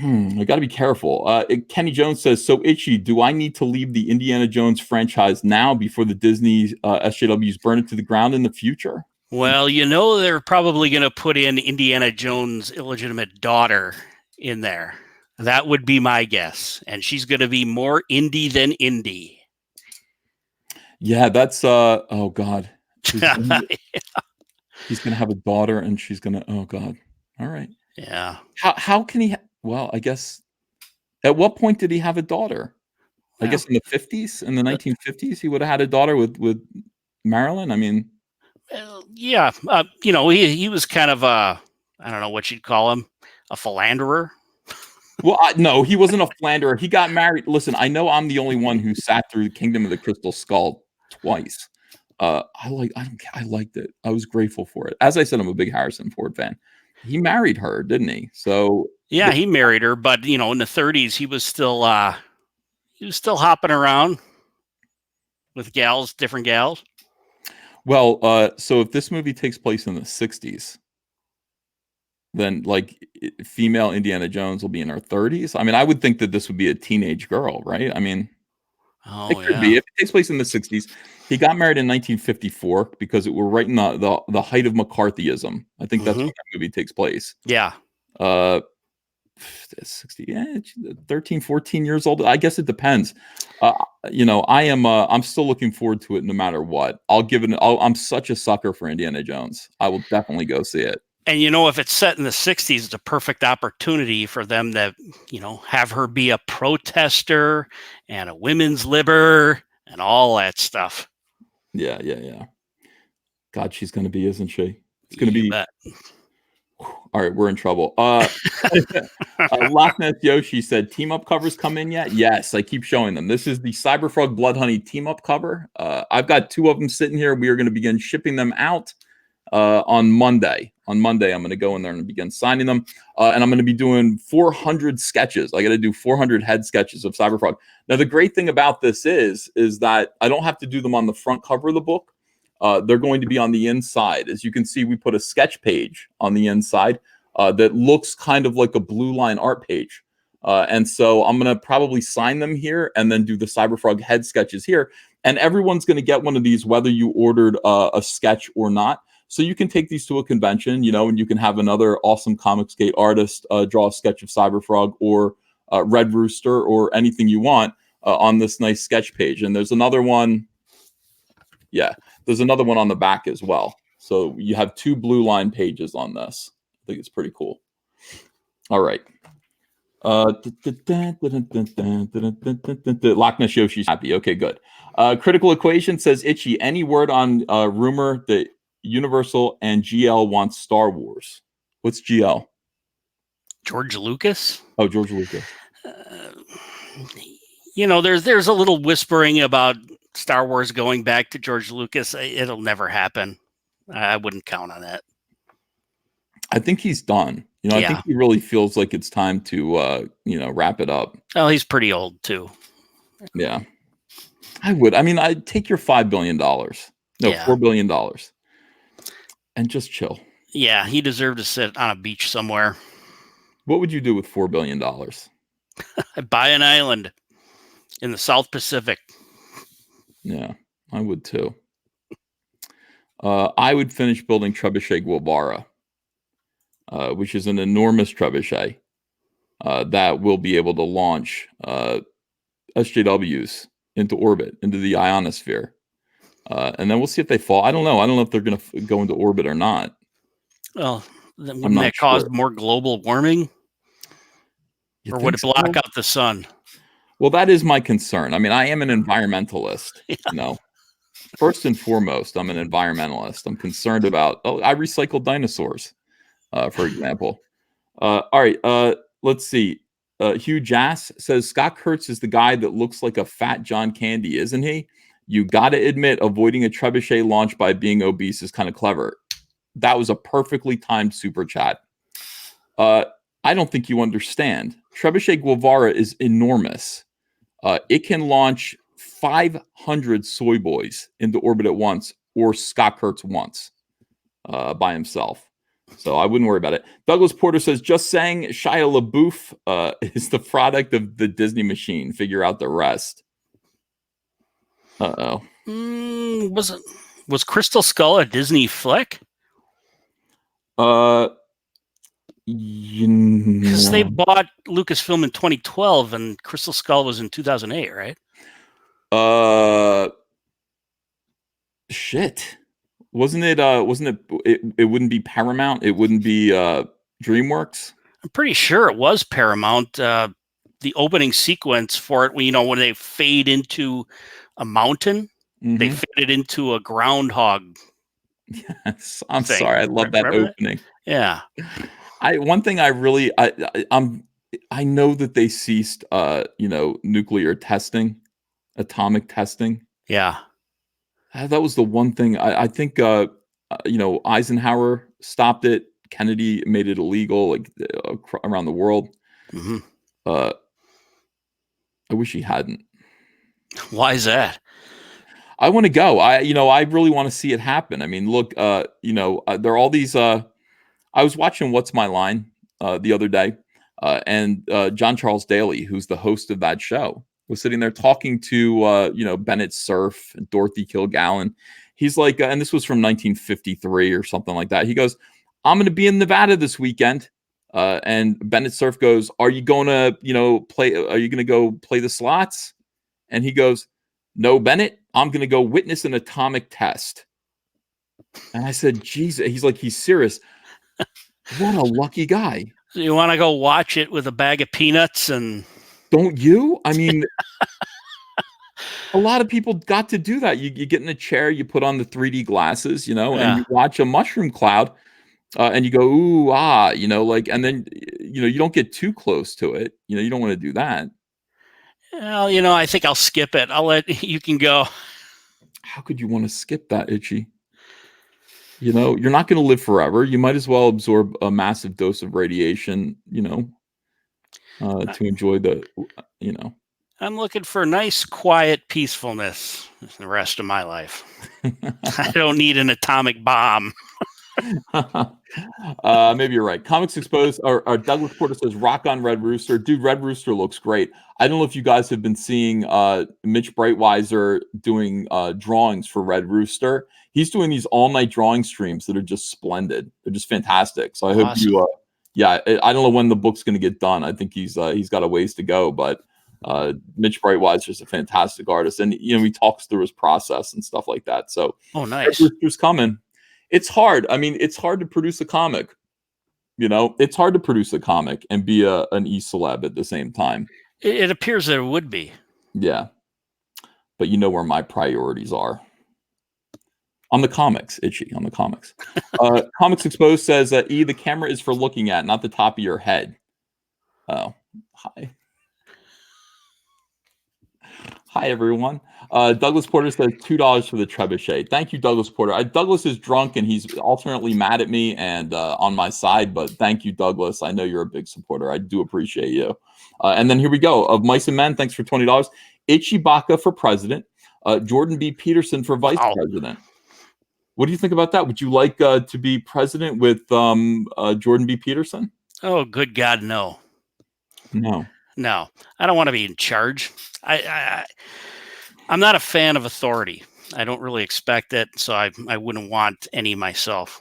I got to be careful. Kenny Jones says, "So Itchy, do I need to leave the Indiana Jones franchise now before the Disney SJWs burn it to the ground in the future?" Well, you know they're probably going to put in Indiana Jones' illegitimate daughter in there. That would be my guess, and she's going to be more Indy than Indy. Yeah, that's oh God. He's gonna have a daughter, and she's gonna. Oh God. All right. Yeah. How can he? Well, I guess. At what point did he have a daughter? I guess in the 50s, in the 1950s, he would have had a daughter with Marilyn. I mean, yeah. You know, he was kind of a, I don't know what you'd call him, a philanderer. well, no, he wasn't a philanderer. He got married. Listen, I know I'm the only one who sat through Kingdom of the Crystal Skull twice. I liked it. I was grateful for it. As I said, I'm a big Harrison Ford fan. He married her, didn't he? So yeah, he married her, but you know, in the 30s, he was still hopping around with gals, different gals. Well, so if this movie takes place in the 60s, then like female Indiana Jones will be in her 30s. I mean, I would think that this would be a teenage girl, right? I mean, Oh, It could be yeah. if it takes place in the 60s. He got married in 1954 because we're right in the height of McCarthyism. I think that's when that movie takes place. Yeah. Uh, 60, yeah, 13, 14 years old. I guess it depends. I'm still looking forward to it no matter what. I'm such a sucker for Indiana Jones. I will definitely go see it. And, if it's set in the 60s, it's a perfect opportunity for them to, have her be a protester and a women's libber and all that stuff. Yeah. God, she's going to be, isn't she? It's going to You be. bet. All right, we're in trouble. Loch Ness Yoshi said, "Team up covers come in yet?" Yes, I keep showing them. This is the Cyberfrog Blood Honey team up cover. I've got 2 of them sitting here. We are going to begin shipping them out on Monday. On Monday, I'm going to go in there and begin signing them. And I'm going to be doing 400 sketches. I got to do 400 head sketches of Cyberfrog. Now, the great thing about this is that I don't have to do them on the front cover of the book. They're going to be on the inside. As you can see, we put a sketch page on the inside that looks kind of like a blue line art page. And so I'm going to probably sign them here and then do the Cyberfrog head sketches here. And everyone's going to get one of these, whether you ordered a sketch or not. So you can take these to a convention, and you can have another awesome Comicsgate artist draw a sketch of Cyberfrog or Red Rooster or anything you want on this nice sketch page. And there's another one. Yeah, there's another one on the back as well. So you have 2 blue line pages on this. I think it's pretty cool. All right. Loch Ness Yoshi's happy. Okay, good. Critical Equation says, Itchy, any word on rumor that Universal and GL wants Star Wars? What's GL? George Lucas? Oh, George Lucas. There's a little whispering about Star Wars going back to George Lucas. It'll never happen. I wouldn't count on that. I think he's done. I think he really feels like it's time to, wrap it up. Well, he's pretty old too. Yeah, I would. I mean, I'd take your $5 billion. No, $4 billion. And just chill. Yeah, he deserved to sit on a beach somewhere. What would you do with $4 billion? I'd buy an island in the South Pacific. Yeah, I would too. I would finish building Trebuchet Guevara, which is an enormous trebuchet that will be able to launch SJWs into orbit, into the ionosphere. And then we'll see if they fall. I don't know. I don't know if they're going to go into orbit or not. Well, then wouldn't that cause more global warming? Or would it block out the sun? Well, that is my concern. I mean, I am an environmentalist, First and foremost, I'm an environmentalist. I'm concerned about, I recycle dinosaurs, for example. All right, let's see. Hugh Jass says, Scott Kurtz is the guy that looks like a fat John Candy, isn't he? You got to admit, avoiding a trebuchet launch by being obese is kind of clever. That was a perfectly timed super chat. I don't think you understand. Trebuchet Guevara is enormous. It can launch 500 soy boys into orbit at once, or Scott Kurtz once by himself. So I wouldn't worry about it. Douglas Porter says, just saying Shia LaBeouf is the product of the Disney machine. Figure out the rest. Uh-oh. Was Crystal Skull a Disney flick? Because they bought Lucasfilm in 2012 and Crystal Skull was in 2008, right? Shit. Wasn't it it wouldn't be Paramount? It wouldn't be DreamWorks? I'm pretty sure it was Paramount. The opening sequence for it, when they fade into a mountain, they faded into a groundhog. Yes, I'm sorry. I love that opening. Yeah. One thing I really I know that they ceased nuclear testing, atomic testing. Yeah. That was the one thing I think Eisenhower stopped it. Kennedy made it illegal around the world. I wish he hadn't. Why is that? I want to go. I really want to see it happen. I mean, look, there are all these. I was watching What's My Line the other day, and John Charles Daly, who's the host of that show, was sitting there talking to Bennett Cerf and Dorothy Kilgallen. He's like, and this was from 1953 or something like that. He goes, "I'm going to be in Nevada this weekend." And Bennett Cerf goes, "Are you going to play? Are you going to go play the slots?" And he goes, "No, Bennett, I'm going to go witness an atomic test." And I said, "Jesus." He's like, he's serious. What a lucky guy. So you want to go watch it with a bag of peanuts and don't you? I mean, a lot of people got to do that. You get in a chair, you put on the 3D glasses, and you watch a mushroom cloud, and you go, ooh, ah, and then, you don't get too close to it. You don't want to do that. Well, I think I'll skip it. I'll let you can go. How could you want to skip that, Itchy? You're not going to live forever. You might as well absorb a massive dose of radiation, to enjoy the. I'm looking for nice, quiet peacefulness the rest of my life. I don't need an atomic bomb. Maybe you're right. Comics Exposed, or Douglas Porter says, "Rock on Red Rooster." Dude, Red Rooster looks great. I don't know if you guys have been seeing Mitch Breitweiser doing drawings for Red Rooster. He's doing these all-night drawing streams that are just splendid. They're just fantastic. So I hope you I don't know when the book's going to get done. I think he's got a ways to go, but Mitch Breitweiser is a fantastic artist, and he talks through his process and stuff like that. So nice. Red Rooster's coming. It's hard. I mean, it's hard to produce a comic. It's hard to produce a comic and be an e-celeb at the same time. It appears that it would be. Yeah. But you know where my priorities are. On the comics, Itchy, on the comics. Comics Exposed says, the camera is for looking at, not the top of your head. Oh, hi. Hi, everyone. Douglas Porter says $2 for the trebuchet. Thank you, Douglas Porter. Douglas is drunk and he's alternately mad at me and on my side, but thank you, Douglas. I know you're a big supporter. I do appreciate you. And then here we go. Of Mice and Men, thanks for $20. Itchy BACCA for president. Jordan B. Peterson for vice president. What do you think about that? Would you like to be president with Jordan B. Peterson? Oh, good God, no. No, I don't want to be in charge. I'm not a fan of authority. I don't really expect it, so I wouldn't want any myself.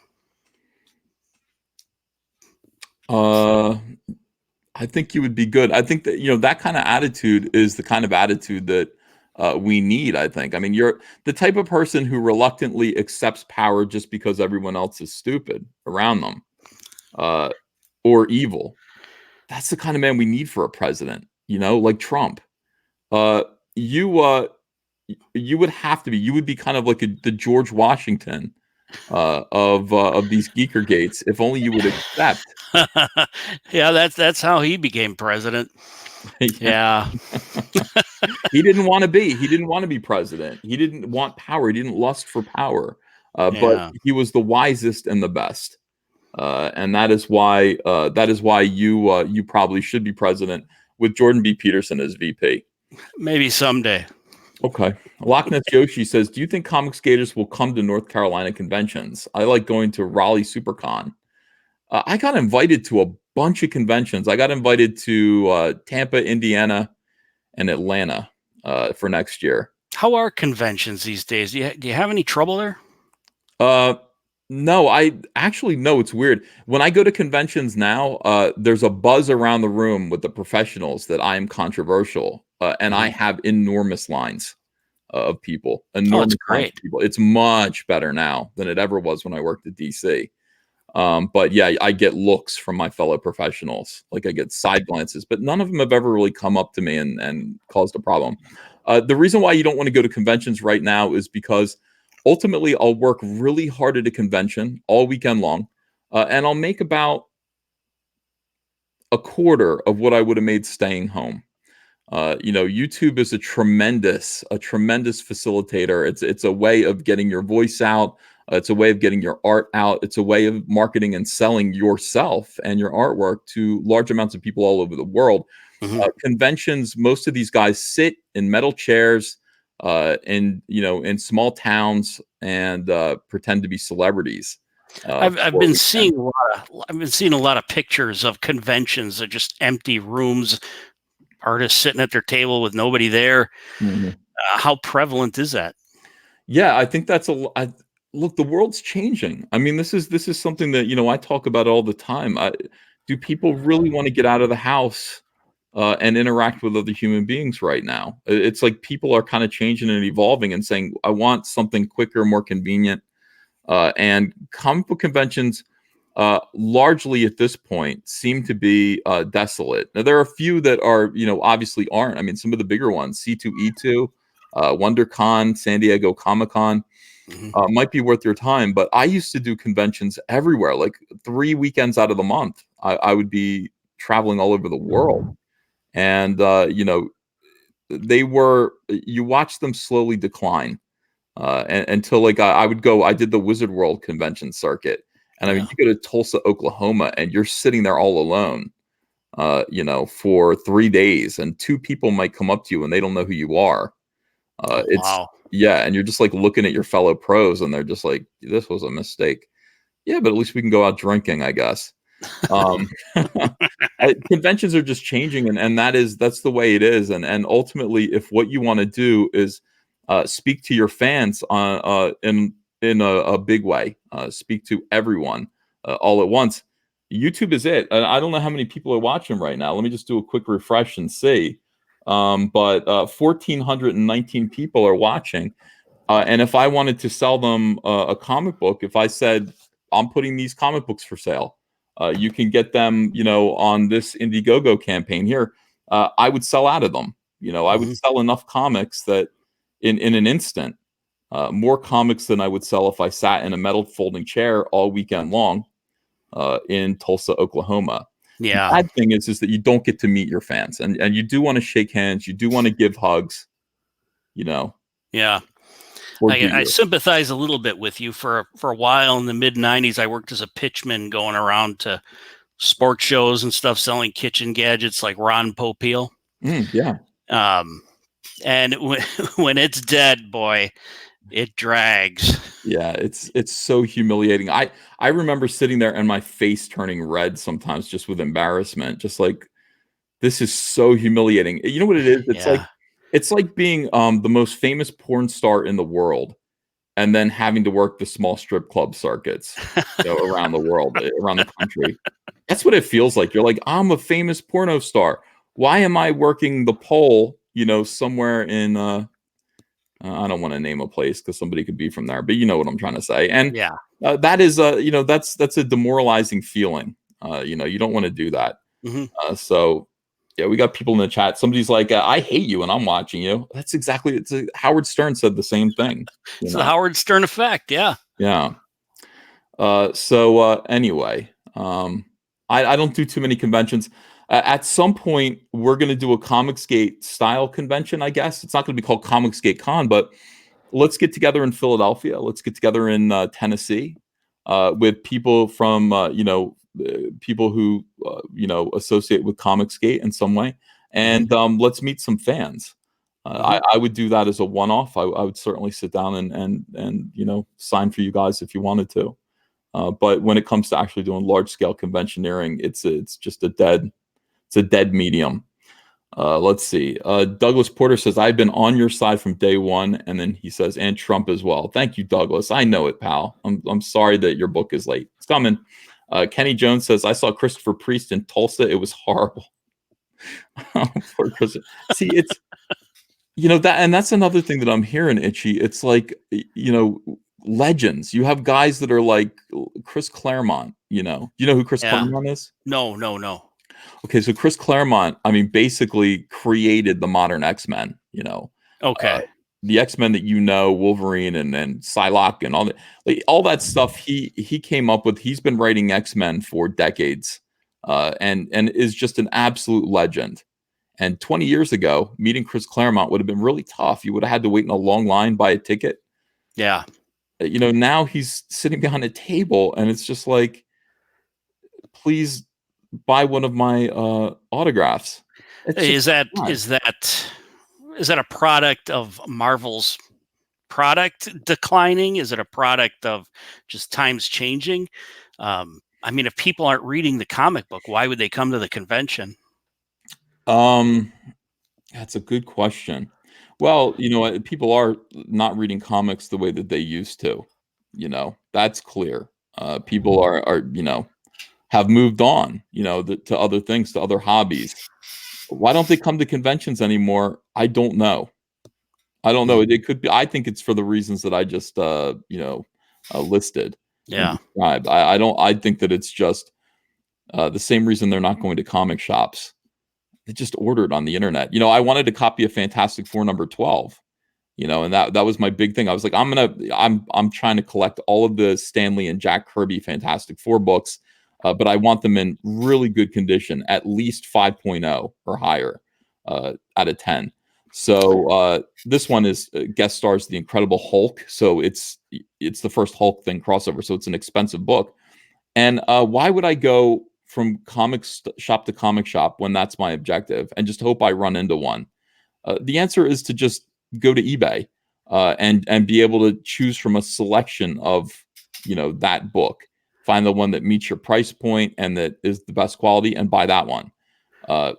I think you would be good. I think that that kind of attitude is the kind of attitude that we need. I think. I mean, you're the type of person who reluctantly accepts power just because everyone else is stupid around them, or evil. That's the kind of man we need for a president, like Trump. You would have to be. You would be kind of like the George Washington of these geeker gates, if only you would accept. Yeah, that's how he became president. Yeah. He didn't want to be president. He didn't want power. He didn't lust for power. But he was the wisest and the best. And that is why you probably should be president with Jordan B. Peterson as VP. Maybe someday. Okay. Loch Ness Yoshi says, "Do you think Comics Gators will come to North Carolina conventions? I like going to Raleigh SuperCon." I got invited to a bunch of conventions. I got invited to Tampa, Indiana, and Atlanta for next year. How are conventions these days? Do you have any trouble there? No, it's weird. When I go to conventions now, there's a buzz around the room with the professionals that I am controversial, and I have enormous lines of people. Enormous lines of people. It's much better now than it ever was when I worked at DC. But yeah, I get looks from my fellow professionals. Like I get side glances, but none of them have ever really come up to me and caused a problem. The reason why you don't want to go to conventions right now is because ultimately I'll work really hard at a convention all weekend long, and I'll make about a quarter of what I would have made staying home. YouTube is a tremendous facilitator. It's a way of getting your voice out. It's a way of getting your art out. It's a way of marketing and selling yourself and your artwork to large amounts of people all over the world. Mm-hmm. Conventions, most of these guys sit in metal chairs in small towns and pretend to be celebrities. I've been seeing a lot of pictures of conventions of just empty rooms, artists sitting at their table with nobody there. Mhm. How prevalent is that? Yeah, I think that's look, the world's changing. I mean, this is something that, I talk about all the time. Do people really want to get out of the house and interact with other human beings right now? It's like people are kind of changing and evolving and saying, I want something quicker, more convenient. And comic book conventions, largely at this point, seem to be desolate. Now, there are a few that are, obviously aren't. I mean, some of the bigger ones, C2E2, WonderCon, San Diego Comic-Con, Mhm. might be worth your time. But I used to do conventions everywhere, like 3 weekends out of the month. I would be traveling all over the world. And, you watch them slowly decline until like I would go. I did the Wizard World convention circuit, and I mean, Yeah. you go to Tulsa, Oklahoma, and you're sitting there all alone, for 3 days, and two people might come up to you and they don't know who you are. Oh, It's wow. Yeah, and you're just like looking at your fellow pros, and they're just like, "This was a mistake." Yeah, but at least we can go out drinking, I guess. Um, Conventions are just changing, and that's the way it is. And ultimately, if what you want to do is speak to your fans in a big way, speak to everyone all at once, YouTube is it. I don't know how many people are watching right now. Let me just do a quick refresh and see. But 1,419 people are watching. And if I wanted to sell them a comic book, if I said, I'm putting these comic books for sale, you can get them, on this Indiegogo campaign here, I would sell out of them. I would Mhm. sell enough comics that in an instant, more comics than I would sell if I sat in a metal folding chair all weekend long in Tulsa, Oklahoma. The Yeah. bad thing is that you don't get to meet your fans, and you do want to shake hands, you do want to give hugs, you know, Yeah. or do I you? sympathize a little bit with you. For a while in the mid '90s, I worked as a pitchman going around to sports shows and stuff, selling kitchen gadgets like Ron Popeil. Yeah. Um, and when it's dead, boy, it drags. Yeah, it's so humiliating. I remember sitting there and my face turning red sometimes just with embarrassment. Just like, this is so humiliating. You know what it is? Yeah. It's like being the most famous porn star in the world and then having to work the small strip club circuits, around the world, around the country. That's what it feels like. You're like, I'm a famous porno star. Why am I working the pole, somewhere in I don't want to name a place because somebody could be from there, but you know what I'm trying to say. And Yeah. that is, that's a demoralizing feeling. You don't want to do that. Hmm. So, yeah, we got people in the chat. Somebody's like, I hate you, and I'm watching you. That's exactly. Howard Stern said the same thing. It's the Howard Stern effect. Yeah. Yeah. Anyway, I don't do too many conventions. At some point, we're going to do a Comicsgate style convention, I guess. It's not going to be called Comicsgate Con, but let's get together in Philadelphia. Let's get together in Tennessee with people from, people who, associate with Comicsgate in some way. And let's meet some fans. I would do that as a one-off. I would certainly sit down and sign for you guys if you wanted to. But when it comes to actually doing large-scale conventioneering, it's just it's a dead medium. Let's see. Douglas Porter says, I've been on your side from day one. And then he says, and Trump as well. Thank you, Douglas. I know it, pal. I'm sorry that your book is late. It's coming. Kenny Jones says, I saw Christopher Priest in Tulsa. It was horrible. Poor Christopher. See, it's, and that's another thing that I'm hearing, Itchy. It's like, legends. You have guys that are like Chris Claremont, You know who Chris Yeah. Claremont is? No. Okay, so Chris Claremont, I mean, basically created the modern X-Men, Okay. the X-Men that Wolverine and Psylocke and all that stuff he came up with. He's been writing X-Men for decades, and is just an absolute legend. And 20 years ago, meeting Chris Claremont would have been really tough. You would have had to wait in a long line, buy a ticket. Yeah. Now he's sitting behind a table, and it's just like, please buy one of my autographs. It's just Is that God. is that is that a product of Marvel's product declining? Is it a product of just times changing? I mean, if people aren't reading the comic book, why would they come to the convention? Um, that's a good question. Well, people are not reading comics the way that they used to. That's clear. People are have moved on. To other things, to other hobbies. Why don't they come to conventions anymore? I don't know. I don't know. Mm, It could be. I think it's for the reasons that I just listed and yeah. described. I don't. I think that it's just the same reason they're not going to comic shops. They just order it on the internet. I wanted to copy a Fantastic Four number 12. And that was my big thing. I was like, I'm trying to collect all of the Stanley and Jack Kirby Fantastic Four books, but I want them in really good condition, at least 5.0 or higher out of 10. So this one is guest stars the Incredible Hulk. So it's the first Hulk thing crossover. So it's an expensive book. And why would I go from shop to comic shop when that's my objective and just hope I run into one? The answer is to just go to eBay and be able to choose from a selection of that book, find the one that meets your price point and that is the best quality, and buy that one. Uh,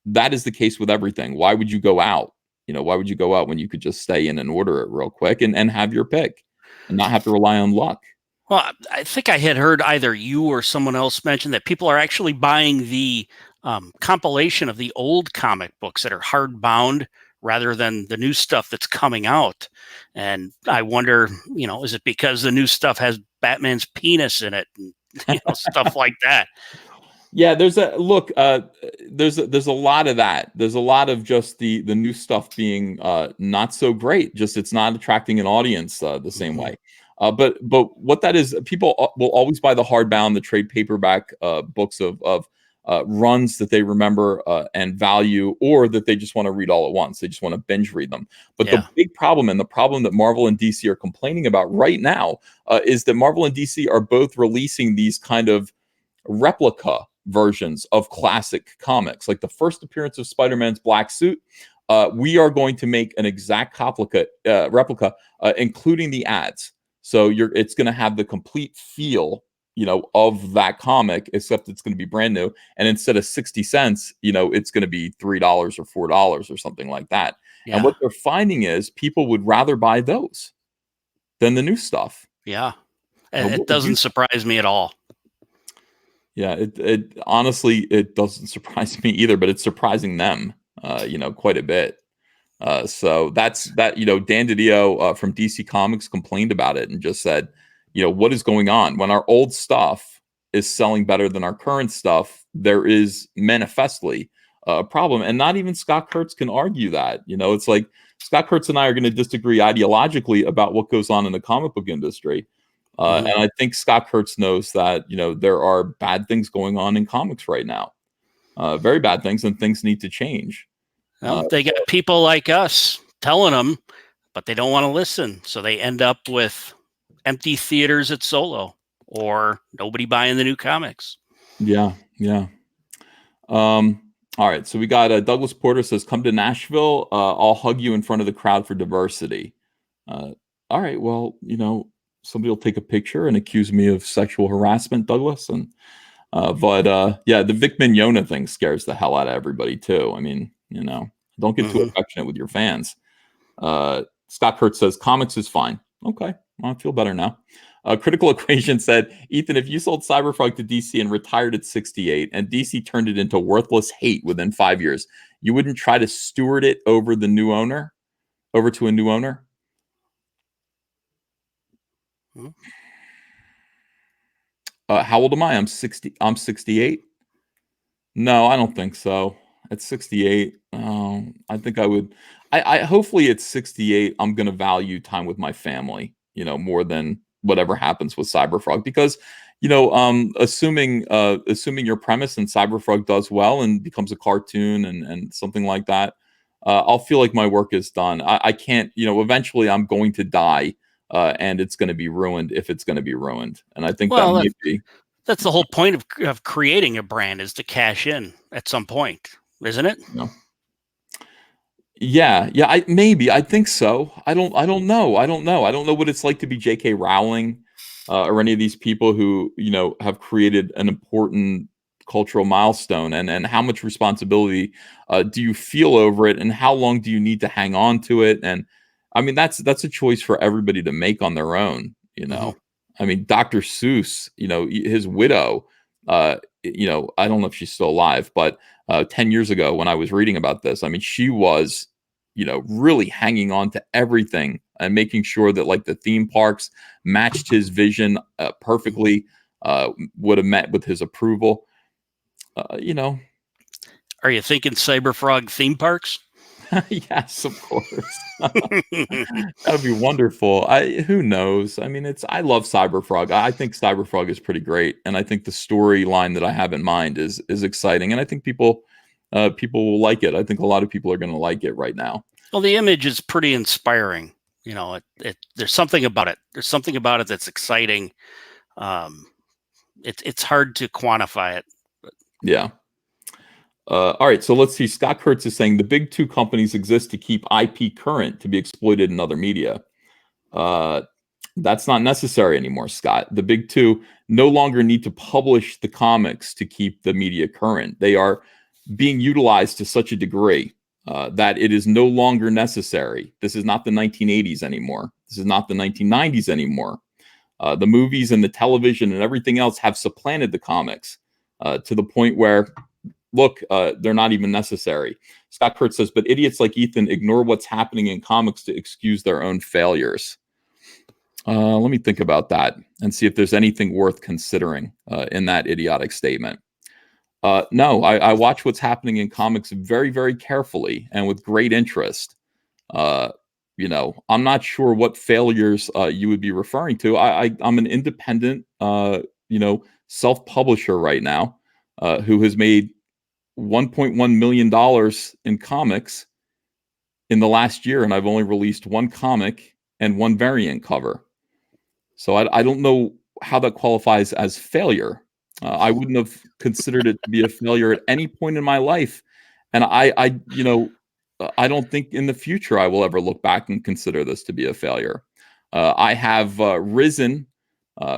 that is the case with everything. Why would you go out? Why would you go out when you could just stay in and order it real quick and have your pick and not have to rely on luck? Well, I think I had heard either you or someone else mention that people are actually buying the compilation of the old comic books that are hardbound rather than the new stuff that's coming out. And I wonder, is it because the new stuff has Batman's penis in it and stuff like that? Yeah, there's a look. There's a lot of that. There's a lot of just the new stuff being not so great. Just it's not attracting an audience the same way. But what that is, people will always buy the hardbound, the trade paperback books of runs that they remember and value, or that they just want to read all at once. They just want to binge read them. But Yeah. the big problem, and the problem that Marvel and DC are complaining about right now, is that Marvel and DC are both releasing these kind of replica versions of classic comics. Like the first appearance of Spider-Man's black suit, we are going to make an exact replica, including the ads. So it's going to have the complete feel, of that comic, except it's going to be brand new. And instead of 60 cents, it's going to be $3 or $4 or something like that. Yeah. And what they're finding is people would rather buy those than the new stuff. Yeah. It doesn't surprise me at all. Yeah, it honestly, it doesn't surprise me either, but it's surprising them, quite a bit. So that's that. Dan DiDio from DC Comics complained about it and just said, what is going on when our old stuff is selling better than our current stuff? There is manifestly a problem, and not even Scott Kurtz can argue that. It's like Scott Kurtz and I are going to disagree ideologically about what goes on in the comic book industry. And I think Scott Kurtz knows that, there are bad things going on in comics right now, very bad things, and things need to change. Well, they got people like us telling them, but they don't want to listen. So they end up with empty theaters at Solo or nobody buying the new comics. Yeah. Yeah. All right. So we got Douglas Porter says, come to Nashville. I'll hug you in front of the crowd for diversity. All right. Well, somebody will take a picture and accuse me of sexual harassment, Douglas. And yeah, the Vic Mignogna thing scares the hell out of everybody too. I mean, don't get too affectionate with your fans. Scott Kurtz says comics is fine. Okay, well, I feel better now. Critical Equation said, Ethan, if you sold Cyberpunk to DC and retired at 68 and DC turned it into worthless hate within 5 years, you wouldn't try to steward it over to a new owner? How old am I? I'm 60. I'm 68. No, I don't think so. At 68, I think I would. I hopefully at 68, I'm going to value time with my family, more than whatever happens with Cyberfrog, because, assuming your premise and Cyberfrog does well and becomes a cartoon and something like that, I'll feel like my work is done. I can't, eventually I'm going to die, and it's going to be ruined if it's going to be ruined. And I think that may be. That's the whole point of creating a brand, is to cash in at some point, isn't it? No. Yeah. I think so. I don't know. I don't know what it's like to be J.K. Rowling or any of these people who, have created an important cultural milestone, and how much responsibility do you feel over it, and how long do you need to hang on to it? And I mean, that's a choice for everybody to make on their own. I mean, Dr. Seuss, his widow, I don't know if she's still alive, but 10 years ago when I was reading about this, I mean, she was, really hanging on to everything and making sure that like the theme parks matched his vision perfectly, would have met with his approval. Are you thinking Cyberfrog theme parks? Yes, of course. That would be wonderful. Who knows? I mean, I love Cyberfrog. I think Cyberfrog is pretty great, and I think the storyline that I have in mind is exciting, and I think people will like it. I think a lot of people are going to like it right now. Well, the image is pretty inspiring. There's something about it. There's something about it that's exciting. It's hard to quantify it. Yeah. All right, so let's see. Scott Kurtz is saying the big two companies exist to keep IP current to be exploited in other media. That's not necessary anymore, Scott. The big two no longer need to publish the comics to keep the media current. They are being utilized to such a degree that it is no longer necessary. This is not the 1980s anymore. This is not the 1990s anymore. The movies and the television and everything else have supplanted the comics to the point where, look, they're not even necessary. Scott Kurtz says, but idiots like Ethan ignore what's happening in comics to excuse their own failures. Let me think about that and see if there's anything worth considering in that idiotic statement. No, I watch what's happening in comics very, very carefully and with great interest. I'm not sure what failures you would be referring to. I'm an independent, self-publisher right now who has made $1.1 million in comics in the last year, and I've only released one comic and one variant cover. So I don't know how that qualifies as failure. I wouldn't have considered it to be a failure at any point in my life, and I don't think in the future I will ever look back and consider this to be a failure. I have risen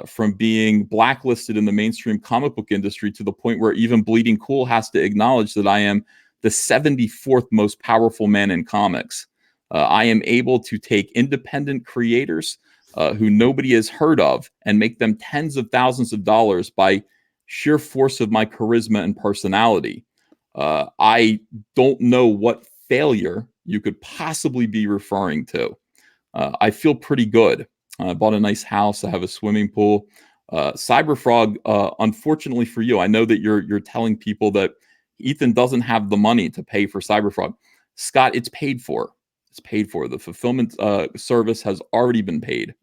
from being blacklisted in the mainstream comic book industry to the point where even Bleeding Cool has to acknowledge that I am the 74th most powerful man in comics. I am able to take independent creators who nobody has heard of and make them tens of thousands of dollars by sheer force of my charisma and personality. I don't know what failure you could possibly be referring to. I feel pretty good. I bought a nice house. I have a swimming pool. Cyberfrog, unfortunately for you, I know that you're telling people that Ethan doesn't have the money to pay for Cyberfrog. Scott, it's paid for. It's paid for. The fulfillment service has already been paid.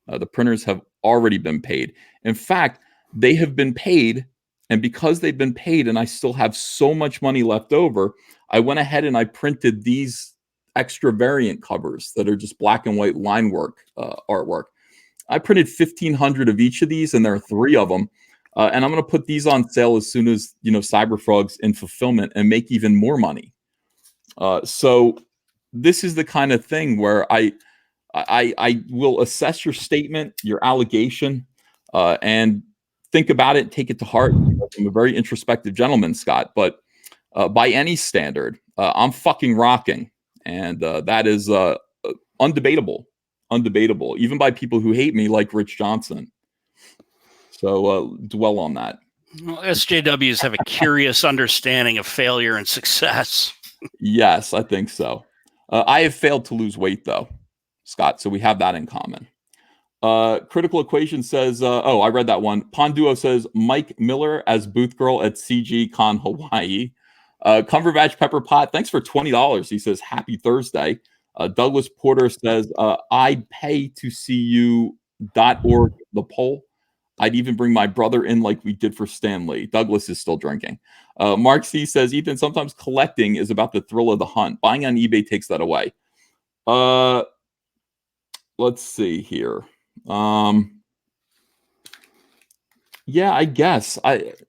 The printers have already been paid. In fact, they have been paid, and because they've been paid and I still have so much money left over, I went ahead and I printed these extra variant covers that are just black and white line work, artwork. I printed 1,500 of each of these, and there are 3 of them. And I'm going to put these on sale as soon as, Cyberfrog's in fulfillment and make even more money. So this is the kind of thing where I will assess your statement, your allegation, and think about it, take it to heart. I'm a very introspective gentleman, Scott, but by any standard, I'm fucking rocking. And that is undebatable, even by people who hate me like Rich Johnson. So dwell on that. Well, SJWs have a curious understanding of failure and success. Yes, I think so. I have failed to lose weight, though, Scott, so we have that in common. Critical Equation says, I read that one. Ponduo says, Mike Miller as booth girl at CG Con Hawaii. Cumberbatch Pepper Pot, thanks for $20. He says, happy Thursday. Douglas Porter says, I'd pay to see you.org, the poll. I'd even bring my brother in like we did for Stanley. Douglas is still drinking. Mark C says, Ethan, sometimes collecting is about the thrill of the hunt. Buying on eBay takes that away. Let's see here. Yeah, I guess.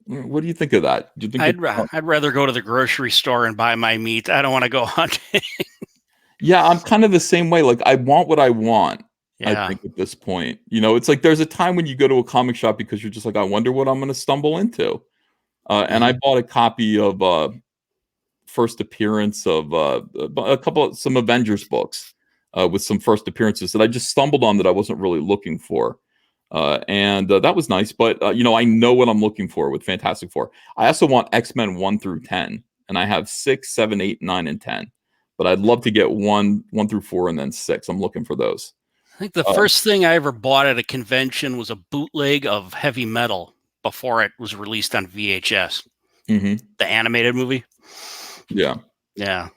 What do you think of that? Do you think I'd rather go to the grocery store and buy my meat. I don't want to go hunting. Yeah, I'm kind of the same way. Like, I want what I want. Yeah. I think at this point, it's like there's a time when you go to a comic shop because you're just like, I wonder what I'm going to stumble into. and I bought a copy of first appearance of some Avengers books with some first appearances that I just stumbled on that I wasn't really looking for. And that was nice, but I know what I'm looking for with Fantastic Four. I also want X-Men 1 through 10, and I have 6, 7, 8, 9, and 10. But I'd love to get 1 through 4 and then 6. I'm looking for those. I think the first thing I ever bought at a convention was a bootleg of Heavy Metal before it was released on VHS. The animated movie. Yeah. Yeah.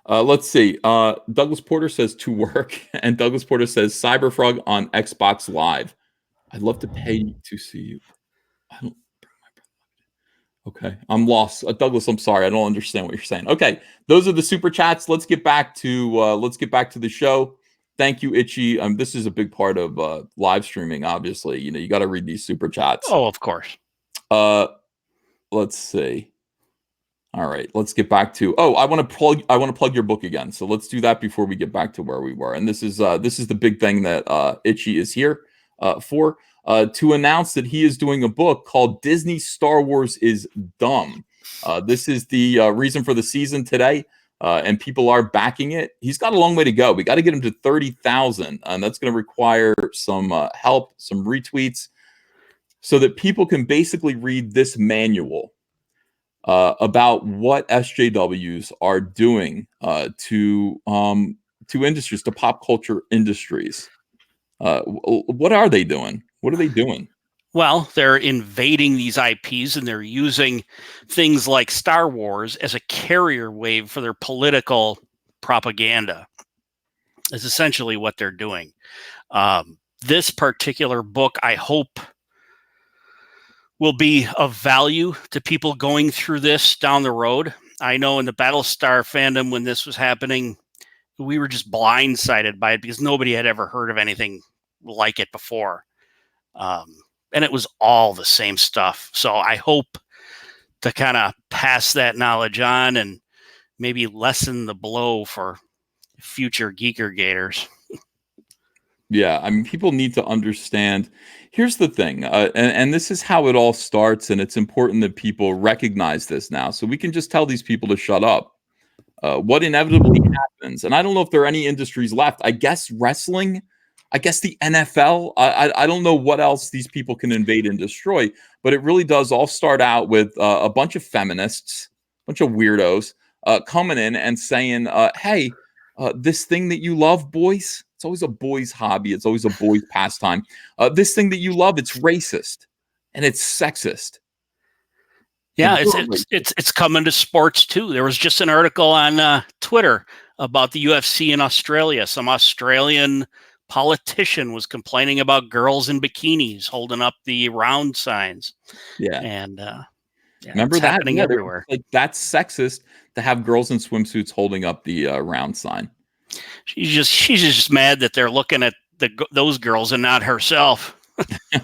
Let's see. Douglas Porter says to work, and Douglas Porter says Cyberfrog on Xbox Live. I'd love to pay to see you. I don't. Okay, I'm lost. Douglas, I'm sorry. I don't understand what you're saying. Okay, those are the super chats. Let's get back to the show. Thank you, Itchy. This is a big part of live streaming. Obviously, you got to read these super chats. Oh, of course. Let's see. All right, let's get back to. Oh, I want to plug your book again. So let's do that before we get back to where we were. And this is the big thing that Itchy is here for. To announce that he is doing a book called Disney Star Wars is Dumb. This is the reason for the season today, and people are backing it. He's got a long way to go. We got to get him to 30,000, and that's going to require some help, some retweets, so that people can basically read this manual about what SJWs are doing to industries, to pop culture industries. What are they doing? What are they doing? Well, they're invading these IPs, and they're using things like Star Wars as a carrier wave for their political propaganda. Is essentially what they're doing. This particular book, I hope, will be of value to people going through this down the road. I know in the Battlestar fandom, when this was happening, we were just blindsided by it because nobody had ever heard of anything like it before. And it was all the same stuff. So I hope to kind of pass that knowledge on and maybe lessen the blow for future Geekergators. Yeah, I mean, people need to understand. Here's the thing, and this is how it all starts, and it's important that people recognize this now, so we can just tell these people to shut up. What inevitably happens, and I don't know if there are any industries left. I guess wrestling, I guess the NFL. I don't know what else these people can invade and destroy, but it really does all start out with a bunch of feminists, a bunch of weirdos coming in and saying, hey, this thing that you love, boys, it's always a boy's hobby. It's always a boy's pastime. This thing that you love, it's racist and it's sexist. Yeah, it's coming to sports too. There was just an article on Twitter about the UFC in Australia. Some Australian politician was complaining about girls in bikinis holding up the round signs. Yeah, and remember that happening everywhere. Like that's sexist to have girls in swimsuits holding up the round sign. She's just mad that they're looking at those girls and not herself.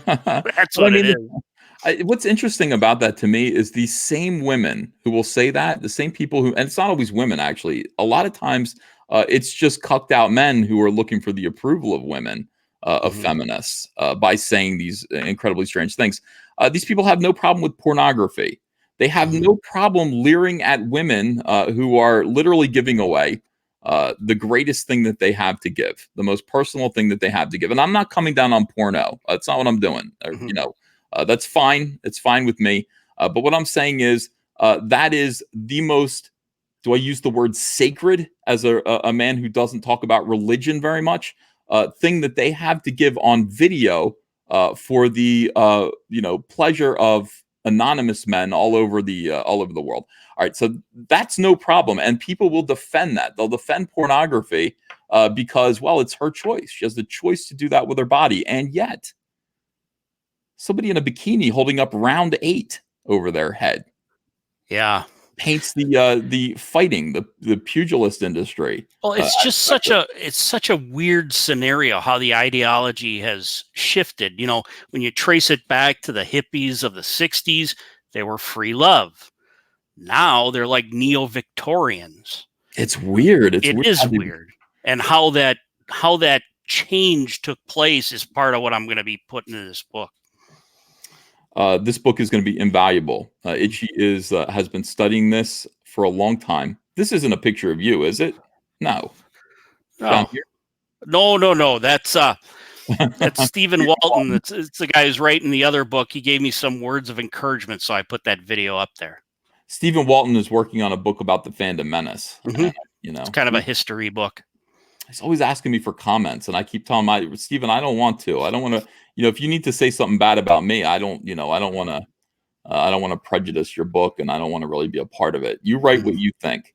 That's what it is. What's interesting about that to me is these same women who will say that, the same people who, and it's not always women actually. A lot of times, it's just cucked out men who are looking for the approval of women, of feminists, by saying these incredibly strange things. These people have no problem with pornography. They have no problem leering at women who are literally giving away the greatest thing that they have to give, the most personal thing that they have to give. And I'm not coming down on porno. That's not what I'm doing. That's fine. It's fine with me. But what I'm saying is that is the most, do I use the word sacred as a man who doesn't talk about religion very much, thing that they have to give on video for the pleasure of anonymous men all over the world. All right, so that's no problem, and people will defend that. They'll defend pornography because, well, it's her choice. She has the choice to do that with her body, and yet somebody in a bikini holding up round 8 over their head, paints the fighting, the pugilist industry. Well, it's just such a weird scenario how the ideology has shifted. You know, when you trace it back to the hippies of the 60s, they were free love. Now they're like neo-Victorians. It's weird. It is weird. And how that change took place is part of what I'm going to be putting in this book. This book is going to be invaluable. Itchy has been studying this for a long time. This isn't a picture of you, is it? No. Down Oh, no. That's Stephen Walton. It's the guy who's writing the other book. He gave me some words of encouragement, so I put that video up there. Stephen Walton is working on a book about the fandom menace. Mm-hmm. And, it's kind of a history book. He's always asking me for comments, and I keep telling him, Stephen, I don't want to. I don't want to. If you need to say something bad about me, I don't. I don't want to. I don't want to prejudice your book, and I don't want to really be a part of it. You write what you think.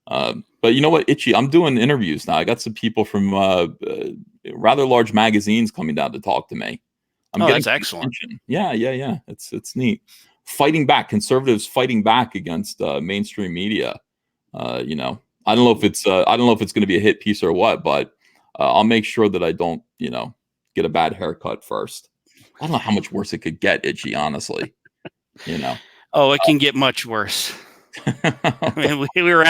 But you know what, Itchy? I'm doing interviews now. I got some people from rather large magazines coming down to talk to me. I'm getting that's excellent. attention. Yeah. It's neat. Fighting back, conservatives fighting back against mainstream media. I don't know if it's going to be a hit piece or what, but I'll make sure that I don't get a bad haircut first. I don't know how much worse it could get, Itchy. Honestly, Oh, it can get much worse. I mean, we were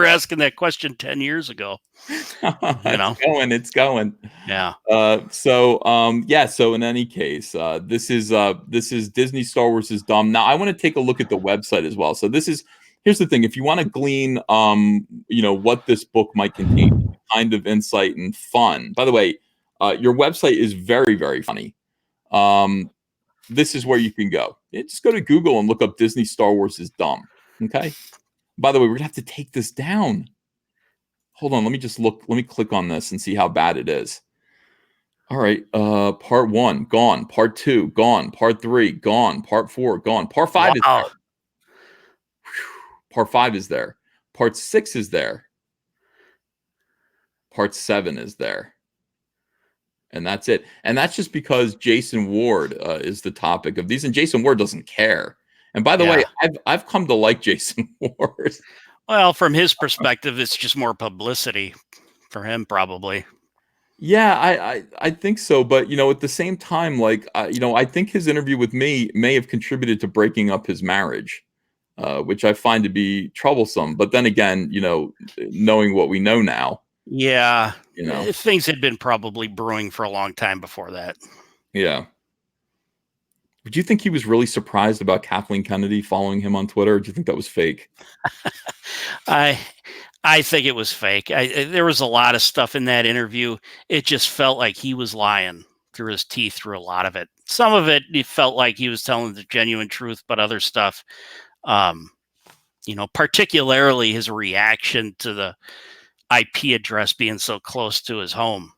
asking that question 10 years ago. It's going. Yeah. So in any case, this is Disney Star Wars is dumb. Now I want to take a look at the website as well. So here's the thing. If you want to glean what this book might contain, kind of insight and fun. By the way, your website is very, very funny. This is where you can go. Just go to Google and look up Disney Star Wars is dumb. Okay. By the way, we're gonna have to take this down. Hold on. Let me just look. Let me click on this and see how bad it is. All right. Part 1 gone. Part 2 gone. Part 3 gone. Part 4 gone. Part 5 is there. Part 5 is there. Part 6 is there. Part 7 is there. And that's it. And that's just because Jason Ward is the topic of these, and Jason Ward doesn't care. And by the way, I've come to like Jason Ward. Well, from his perspective, it's just more publicity for him, probably. Yeah, I think so. But at the same time, I think his interview with me may have contributed to breaking up his marriage, which I find to be troublesome. But then again, knowing what we know now. Yeah, things had been probably brewing for a long time before that. Yeah. Would you think he was really surprised about Kathleen Kennedy following him on Twitter? Or do you think that was fake? I think it was fake. There was a lot of stuff in that interview. It just felt like he was lying through his teeth through a lot of it. Some of it, he felt like he was telling the genuine truth, but other stuff, particularly his reaction to the IP address being so close to his home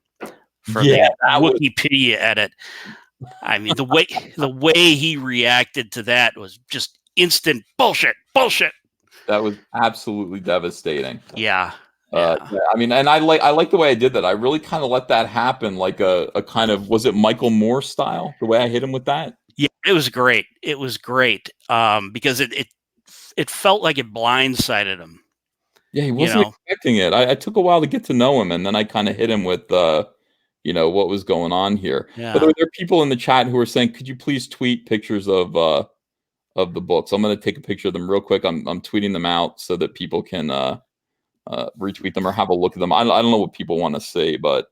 for the Wikipedia edit. I mean, the way he reacted to that was just instant bullshit. That was absolutely devastating. Yeah. I mean, and I like the way I did that. I really kind of let that happen, like a kind of, was it Michael Moore style? The way I hit him with that. Yeah, it was great. It was great because it felt like it blindsided him. Yeah, he wasn't expecting it. I took a while to get to know him, and then I kind of hit him with what was going on here. Yeah. But there are people in the chat who are saying, could you please tweet pictures of the books? I'm going to take a picture of them real quick. I'm tweeting them out so that people can retweet them or have a look at them. I don't know what people want to say, but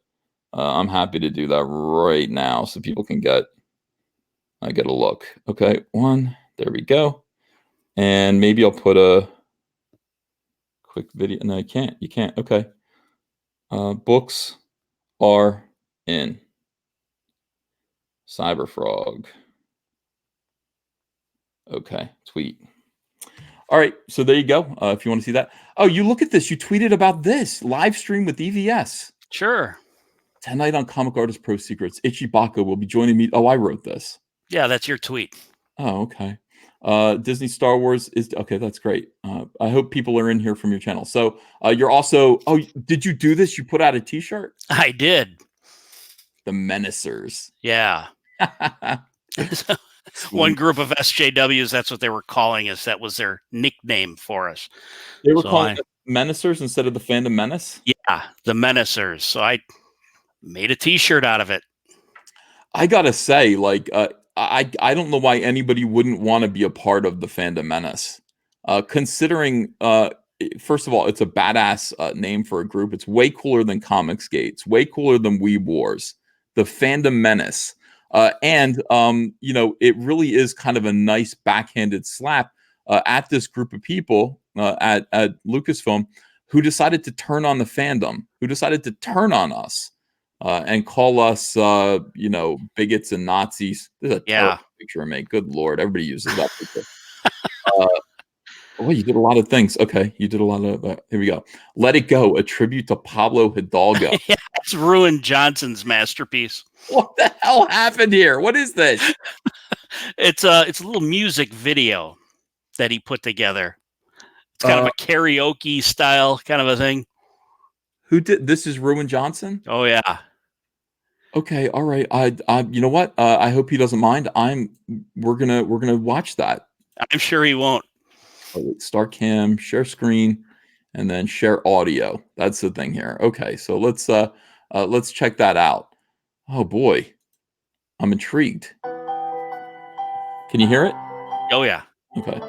I'm happy to do that right now so people can get a look. Okay, there we go. And maybe I'll put a quick video. No, you can't. Okay. Books are in Cyberfrog. Okay, tweet. All right, so there you go. If you want to see that. Oh, you look at this. You tweeted about this live stream with EVS. Sure. Tonight on Comic Artist Pro Secrets, Itchy Bacca will be joining me. Oh, I wrote this. Yeah, that's your tweet. Oh, okay. Disney Star Wars is okay. That's great. I hope people are in here from your channel. So you're also. Oh, did you do this? You put out a T-shirt? I did. The Menacers. Yeah. One group of SJWs. That's what they were calling us. That was their nickname for us. They were calling us Menacers instead of the Fandom Menace. Yeah, the Menacers. So I made a T-shirt out of it. I gotta say, I don't know why anybody wouldn't want to be a part of the Fandom Menace. Considering, first of all, it's a badass name for a group. It's way cooler than Comicsgate. It's way cooler than Weeb Wars. The Fandom Menace. And it really is kind of a nice backhanded slap at this group of people at Lucasfilm who decided to turn on the fandom, who decided to turn on us and call us, bigots and Nazis. This is a terrible picture of me. Good Lord, everybody uses that picture. Well, you did a lot of things. Okay, you did a lot of. Here we go. Let It Go, a tribute to Pablo Hidalgo. Yeah, it's Ruin Johnson's masterpiece. What the hell happened here? What is this? It's a little music video that he put together. It's kind of a karaoke style kind of a thing. Who did this? Is Ruin Johnson? Oh yeah. Okay, all right. I you know what? I hope he doesn't mind. We're gonna watch that. I'm sure he won't. Start cam, share screen, and then share audio. That's the thing here. Okay, so let's check that out. Oh boy, I'm intrigued. Can you hear it? Oh yeah. Okay.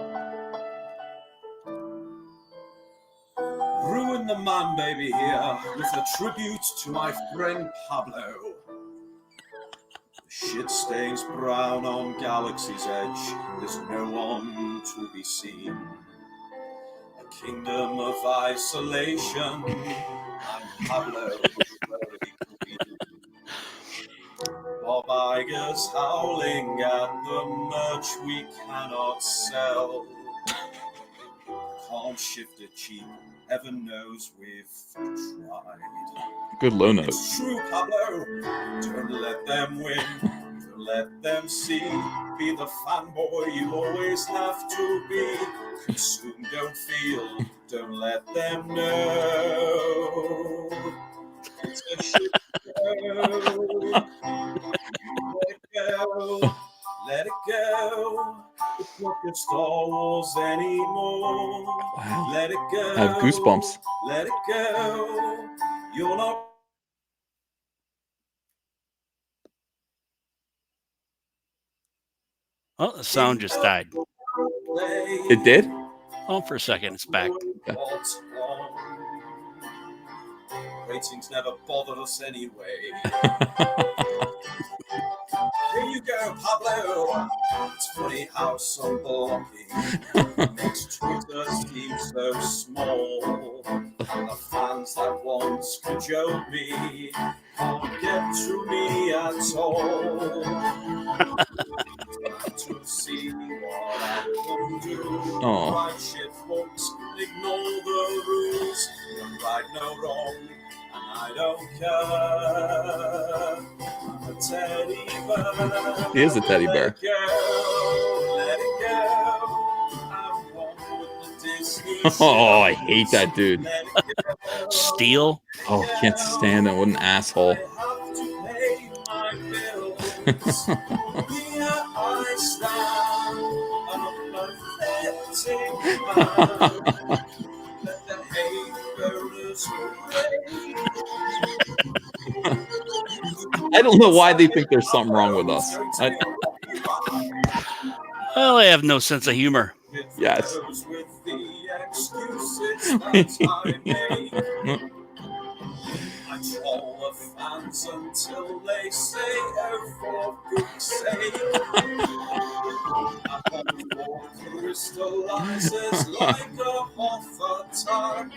Ruin the Man Baby here with a tribute to my friend Pablo. The shit stains brown on Galaxy's edge. There's no one to be seen. A kingdom of isolation. I'm Pablo. Bob Iger's howling at the merch we cannot sell. Can't shift it cheap. Heaven knows we've tried. Good low note. It's true, Pablo. Don't let them win. Don't let them see. Be the fanboy you always have to be. Consume, don't feel. Don't let them know. It's a shit show. Let it go. Let it go. It's not just Star Wars anymore. Wow. Let it go. I have goosebumps. Let it go. You're not. Oh, the sound just died. It did? Oh, for a second, it's back. Okay. Ratings never bothered us anyway. Here you go, Pablo. It's funny how some blocking makes Twitter seem so small. The fans that once cajoled me can't get to me at all. To see what I can do. Aw. Right shit, folks, ignore the rules. Don't right, no wrong, and I don't care. I'm a teddy bear. He is a teddy bear. Let it go. I'm one with the Disney. Oh, I hate that dude. Let it go. Steel. Oh, I can't stand him. What an asshole. I have to pay my bills. Here I stand, I'm a pathetic man. Let the hate bearers I don't know why they think there's something wrong with us. Well, they have no sense of humor. Yes. with the excuses that I made. I troll the fans until they say, oh, for goodness sake. I hope war crystallizes like a hoffer tug.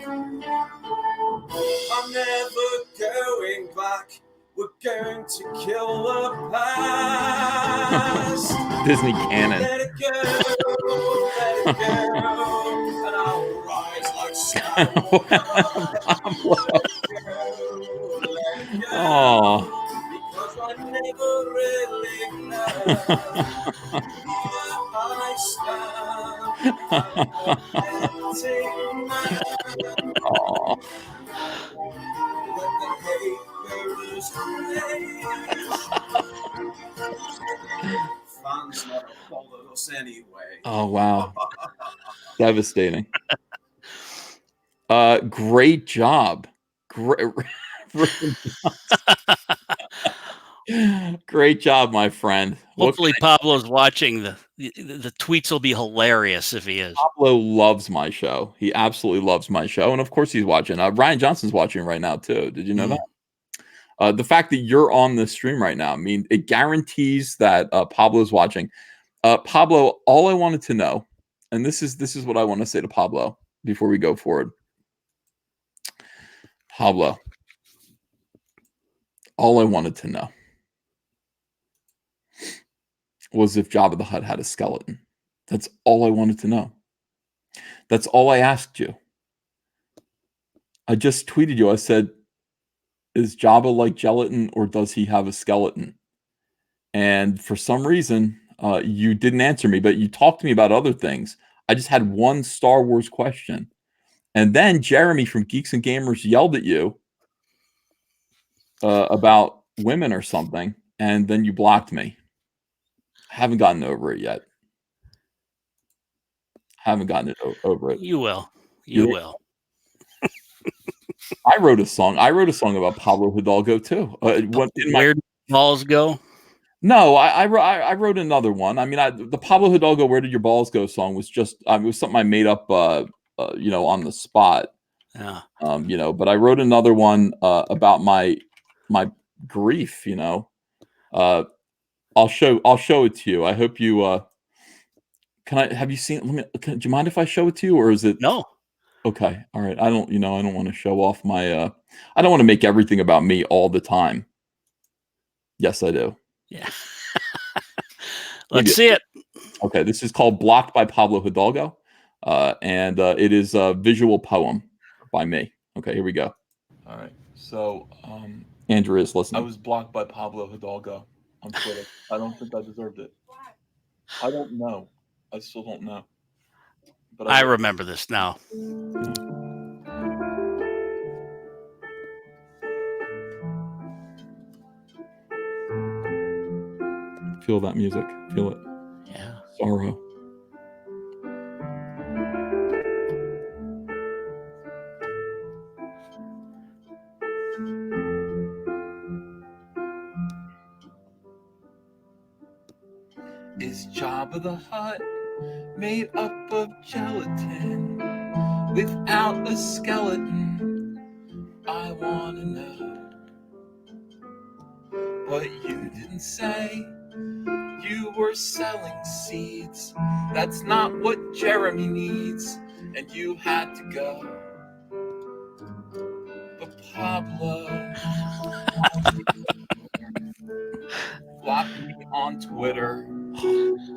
I'm never going back. We're going to kill the past. Disney canon. Let it go, and I'll rise like Skywalker. Oh. Because I never really know. I stand. Oh. Let the hate bearers rage. Fans never bothered us anyway. Oh, wow. Devastating. Great job. Great job, my friend. Hopefully, Pablo's watching. The tweets will be hilarious if he is. Pablo loves my show. He absolutely loves my show, and of course, he's watching. Ryan Johnson's watching right now too. Did you know that? The fact that you're on this stream right now, I mean, it guarantees that Pablo's watching. Pablo, all I wanted to know, and this is what I want to say to Pablo before we go forward. Pablo, all I wanted to know was if Jabba the Hutt had a skeleton. That's all I wanted to know. That's all I asked you. I just tweeted you. I said, is Jabba like gelatin or does he have a skeleton? And for some reason, you didn't answer me, but you talked to me about other things. I just had one Star Wars question. And then Jeremy from Geeks and Gamers yelled at you about women or something, and then you blocked me. Haven't gotten over it yet. Haven't gotten over it. You will. You will. I wrote a song. I wrote a song about Pablo Hidalgo too. Where do balls go? No, I wrote another one. I mean, the Pablo Hidalgo "Where Did Your Balls Go" song was just it was something I made up, on the spot. Yeah. But I wrote another one about my grief. I'll show it to you. I hope you. Have you seen? Do you mind if I show it to you, or is it? No. Okay. All right. I don't want to show off my. I don't want to make everything about me all the time. Yes, I do. Yeah. Let's see it. Okay. This is called "Blocked" by Pablo Hidalgo, and it is a visual poem by me. Okay. Here we go. All right. So, Andrew is listening. I was blocked by Pablo Hidalgo on Twitter. I don't think I deserved it. I don't know. I still don't know. But I remember this now. Feel that music. Feel it. Yeah. Sorrow. Is Jabba the Hutt made up of gelatin without a skeleton? I want to know. But you didn't say you were selling seeds. That's not what Jeremy needs, and you had to go. But Pablo blocked me on Twitter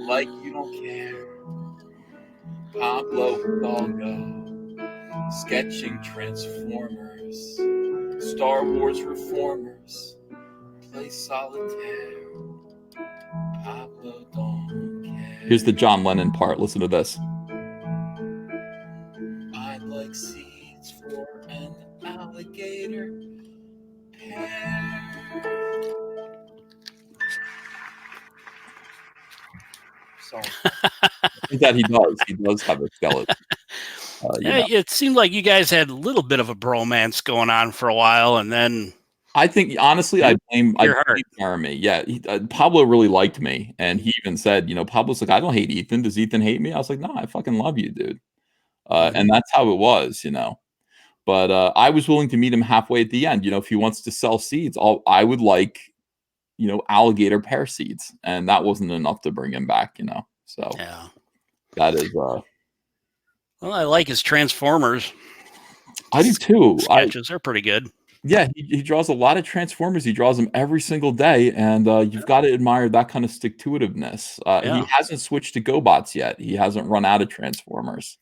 like you don't care. Pablo Hidalgo sketching Transformers, Star Wars reformers, play solitaire. Pablo don't care. Here's the John Lennon part. Listen to this. I'd like seeds for an alligator pear. So I think that he does. He does have a skeleton. It seemed like you guys had a little bit of a bromance going on for a while, and then I think honestly, I blame Jeremy. Yeah, Pablo really liked me, and he even said, Pablo's like, I don't hate Ethan. Does Ethan hate me? I was like, no, I fucking love you, dude. And that's how it was, But I was willing to meet him halfway at the end. If he wants to sell seeds, I would like, alligator pear seeds, and that wasn't enough to bring him back. So yeah, that is. Well, I like his Transformers. I do too. Sketches are pretty good. Yeah, he draws a lot of Transformers. He draws them every single day, and you've got to admire that kind of stick-to-itiveness. He hasn't switched to GoBots yet. He hasn't run out of Transformers.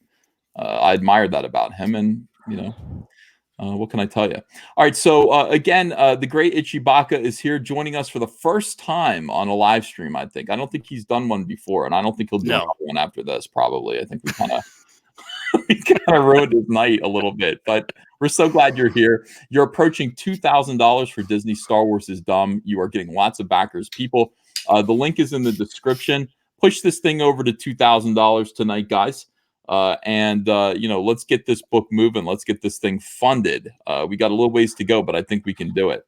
I admire that about him, and what can I tell you? All right, so again, the great Itchy BACCA is here joining us for the first time on a live stream. I don't think he's done one before, and I don't think he'll do another one after this. Probably, I think we kind of. We kind of ruined his night a little bit, but we're so glad you're here. You're approaching $2,000 for Disney Star Wars is Dumb. You are getting lots of backers. People, the link is in the description. Push this thing over to $2,000 tonight, guys. Let's get this book moving. Let's get this thing funded. We got a little ways to go, but I think we can do it.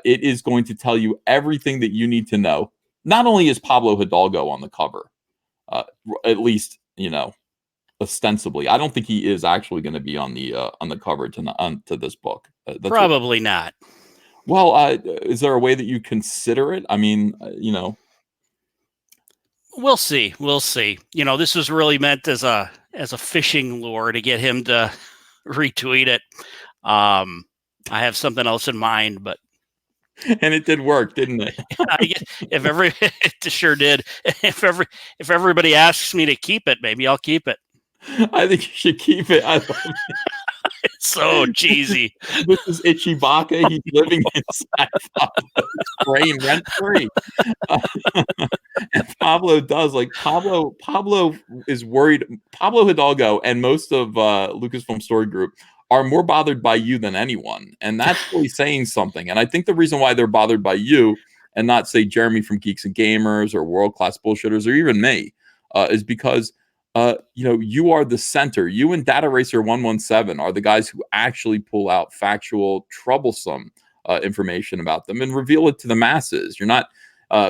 It is going to tell you everything that you need to know. Not only is Pablo Hidalgo on the cover, at least, ostensibly. I don't think he is actually going to be on the cover to this book. Probably not. Well, is there a way that you consider it? I mean, We'll see. We'll see. This was really meant as a fishing lure to get him to retweet it. I have something else in mind, but and it did work, didn't it? I guess it sure did. If everybody asks me to keep it, maybe I'll keep it. I think you should keep it. It's so cheesy. This is Itchy BACCA. He's living inside Pablo's brain rent free. And Pablo does Pablo is worried. Pablo Hidalgo and most of Lucasfilm Story Group are more bothered by you than anyone. And that's really saying something. And I think the reason why they're bothered by you and not, say, Jeremy from Geeks and Gamers or World Class Bullshitters or even me is because you are the center. You and Data Racer 117 are the guys who actually pull out factual, troublesome information about them and reveal it to the masses. You're not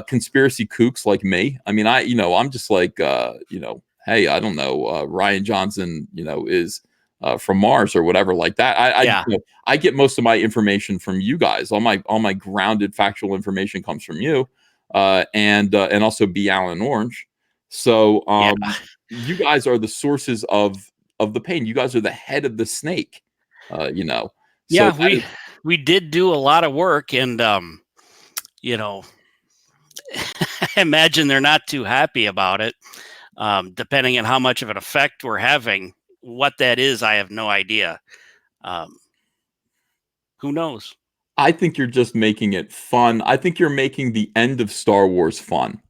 conspiracy kooks like me. I mean, I'm just like, hey, I don't know, Ryan Johnson, is from Mars or whatever like that. I get most of my information from you guys. All my grounded factual information comes from you, and also B. Allen Orange. So you guys are the sources of the pain. You guys are the head of the snake. So we did do a lot of work, and I imagine they're not too happy about it. Depending on how much of an effect we're having, what that is, I have no idea. Who knows? I think you're just making it fun. I think you're making the end of Star Wars fun.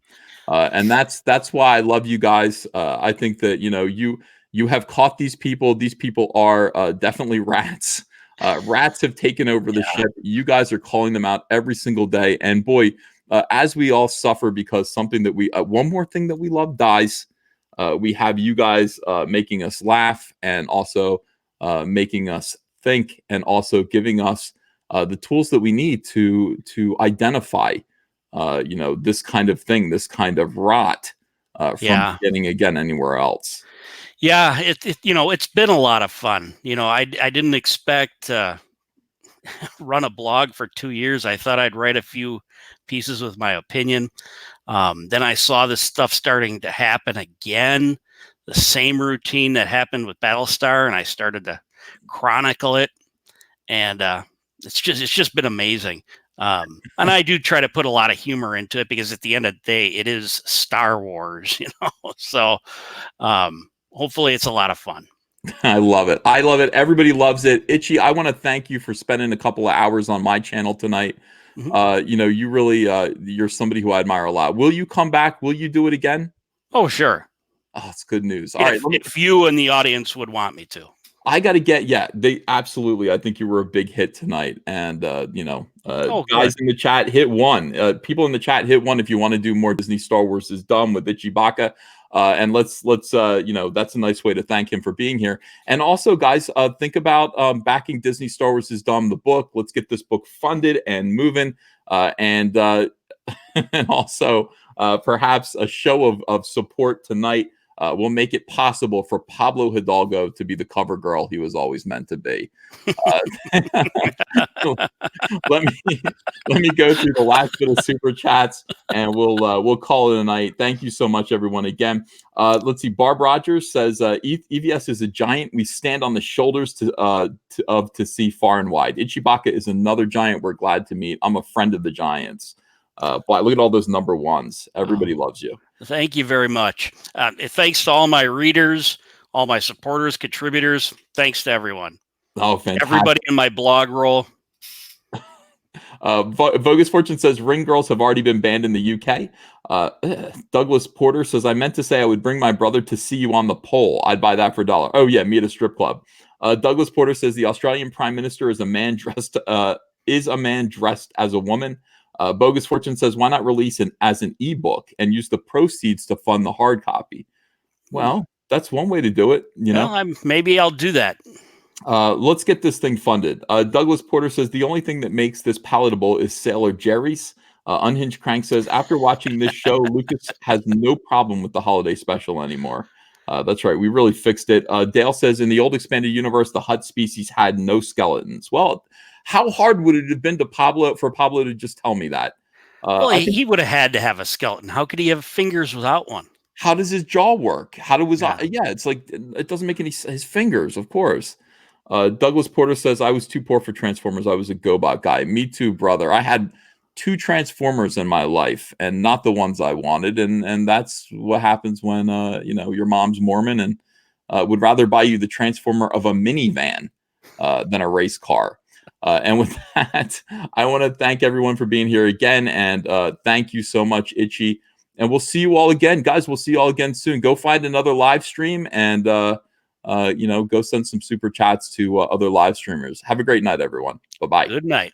And that's why I love you guys. I think that you have caught these people. These people are definitely rats. Rats have taken over the ship. You guys are calling them out every single day. And boy, as we all suffer because something that one more thing that we love dies, we have you guys making us laugh and also making us think and also giving us the tools that we need to identify this kind of thing, this kind of rot from getting again anywhere else. Yeah, it's been a lot of fun. I didn't expect to run a blog for 2 years. I thought I'd write a few pieces with my opinion. Then I saw this stuff starting to happen again, the same routine that happened with Battlestar, and I started to chronicle it. And it's just been amazing. And I do try to put a lot of humor into it because at the end of the day, it is Star Wars, So hopefully it's a lot of fun. I love it. Everybody loves it. Itchy, I want to thank you for spending a couple of hours on my channel tonight. Mm-hmm. You really, you're somebody who I admire a lot. Will you come back? Will you do it again? Oh, sure. Oh, it's good news. All right. If you and the audience would want me to. I got to they absolutely. I think you were a big hit tonight. And, guys in the chat, hit 1. People in the chat, hit 1 if you want to do more Disney Star Wars is Dumb with Itchy BACCA. And let's that's a nice way to thank him for being here. And also, guys, think about backing Disney Star Wars is Dumb, the book. Let's get this book funded and moving. And also perhaps a show of support tonight will make it possible for Pablo Hidalgo to be the cover girl he was always meant to be. Let me go through the last bit of super chats, and we'll call it a night. Thank you so much, everyone. Again, let's see. Barb Rogers says EVS is a giant we stand on the shoulders to see far and wide. Itchy BACCA is another giant we're glad to meet. I'm a friend of the giants. But look at all those number ones. Everybody loves you. Thank you very much. Thanks to all my readers, all my supporters, contributors. Thanks to everyone. Oh, fantastic. Everybody in my blog roll. Vogus Fortune says ring girls have already been banned in the UK. Douglas Porter says, I meant to say I would bring my brother to see you on the pole. I'd buy that for $1. Oh, yeah, me at a strip club. Douglas Porter says the Australian Prime Minister is a man dressed as a woman. Bogus Fortune says, why not release it as an ebook and use the proceeds to fund the hard copy? Well, that's one way to do it. Maybe I'll do that. Let's get this thing funded. Douglas Porter says, the only thing that makes this palatable is Sailor Jerry's. Unhinged Crank says, after watching this show, Lucas has no problem with the holiday special anymore. That's right. We really fixed it. Dale says, in the old expanded universe, the Hutt species had no skeletons. Well, How hard would it have been for Pablo to just tell me that? Well, I think, he would have had to have a skeleton. How could he have fingers without one? how does his jaw work? How do his Yeah. yeah, it's like it doesn't make any his fingers, of course. Douglas Porter says, I was too poor for Transformers. I was a GoBot guy. Me too, brother. I had 2 Transformers in my life and not the ones I wanted. And that's what happens when, your mom's Mormon and would rather buy you the Transformer of a minivan than a race car. And with that, I want to thank everyone for being here again. And thank you so much, Itchy. And we'll see you all again. Guys, we'll see you all again soon. Go find another live stream and, go send some super chats to other live streamers. Have a great night, everyone. Bye-bye. Good night.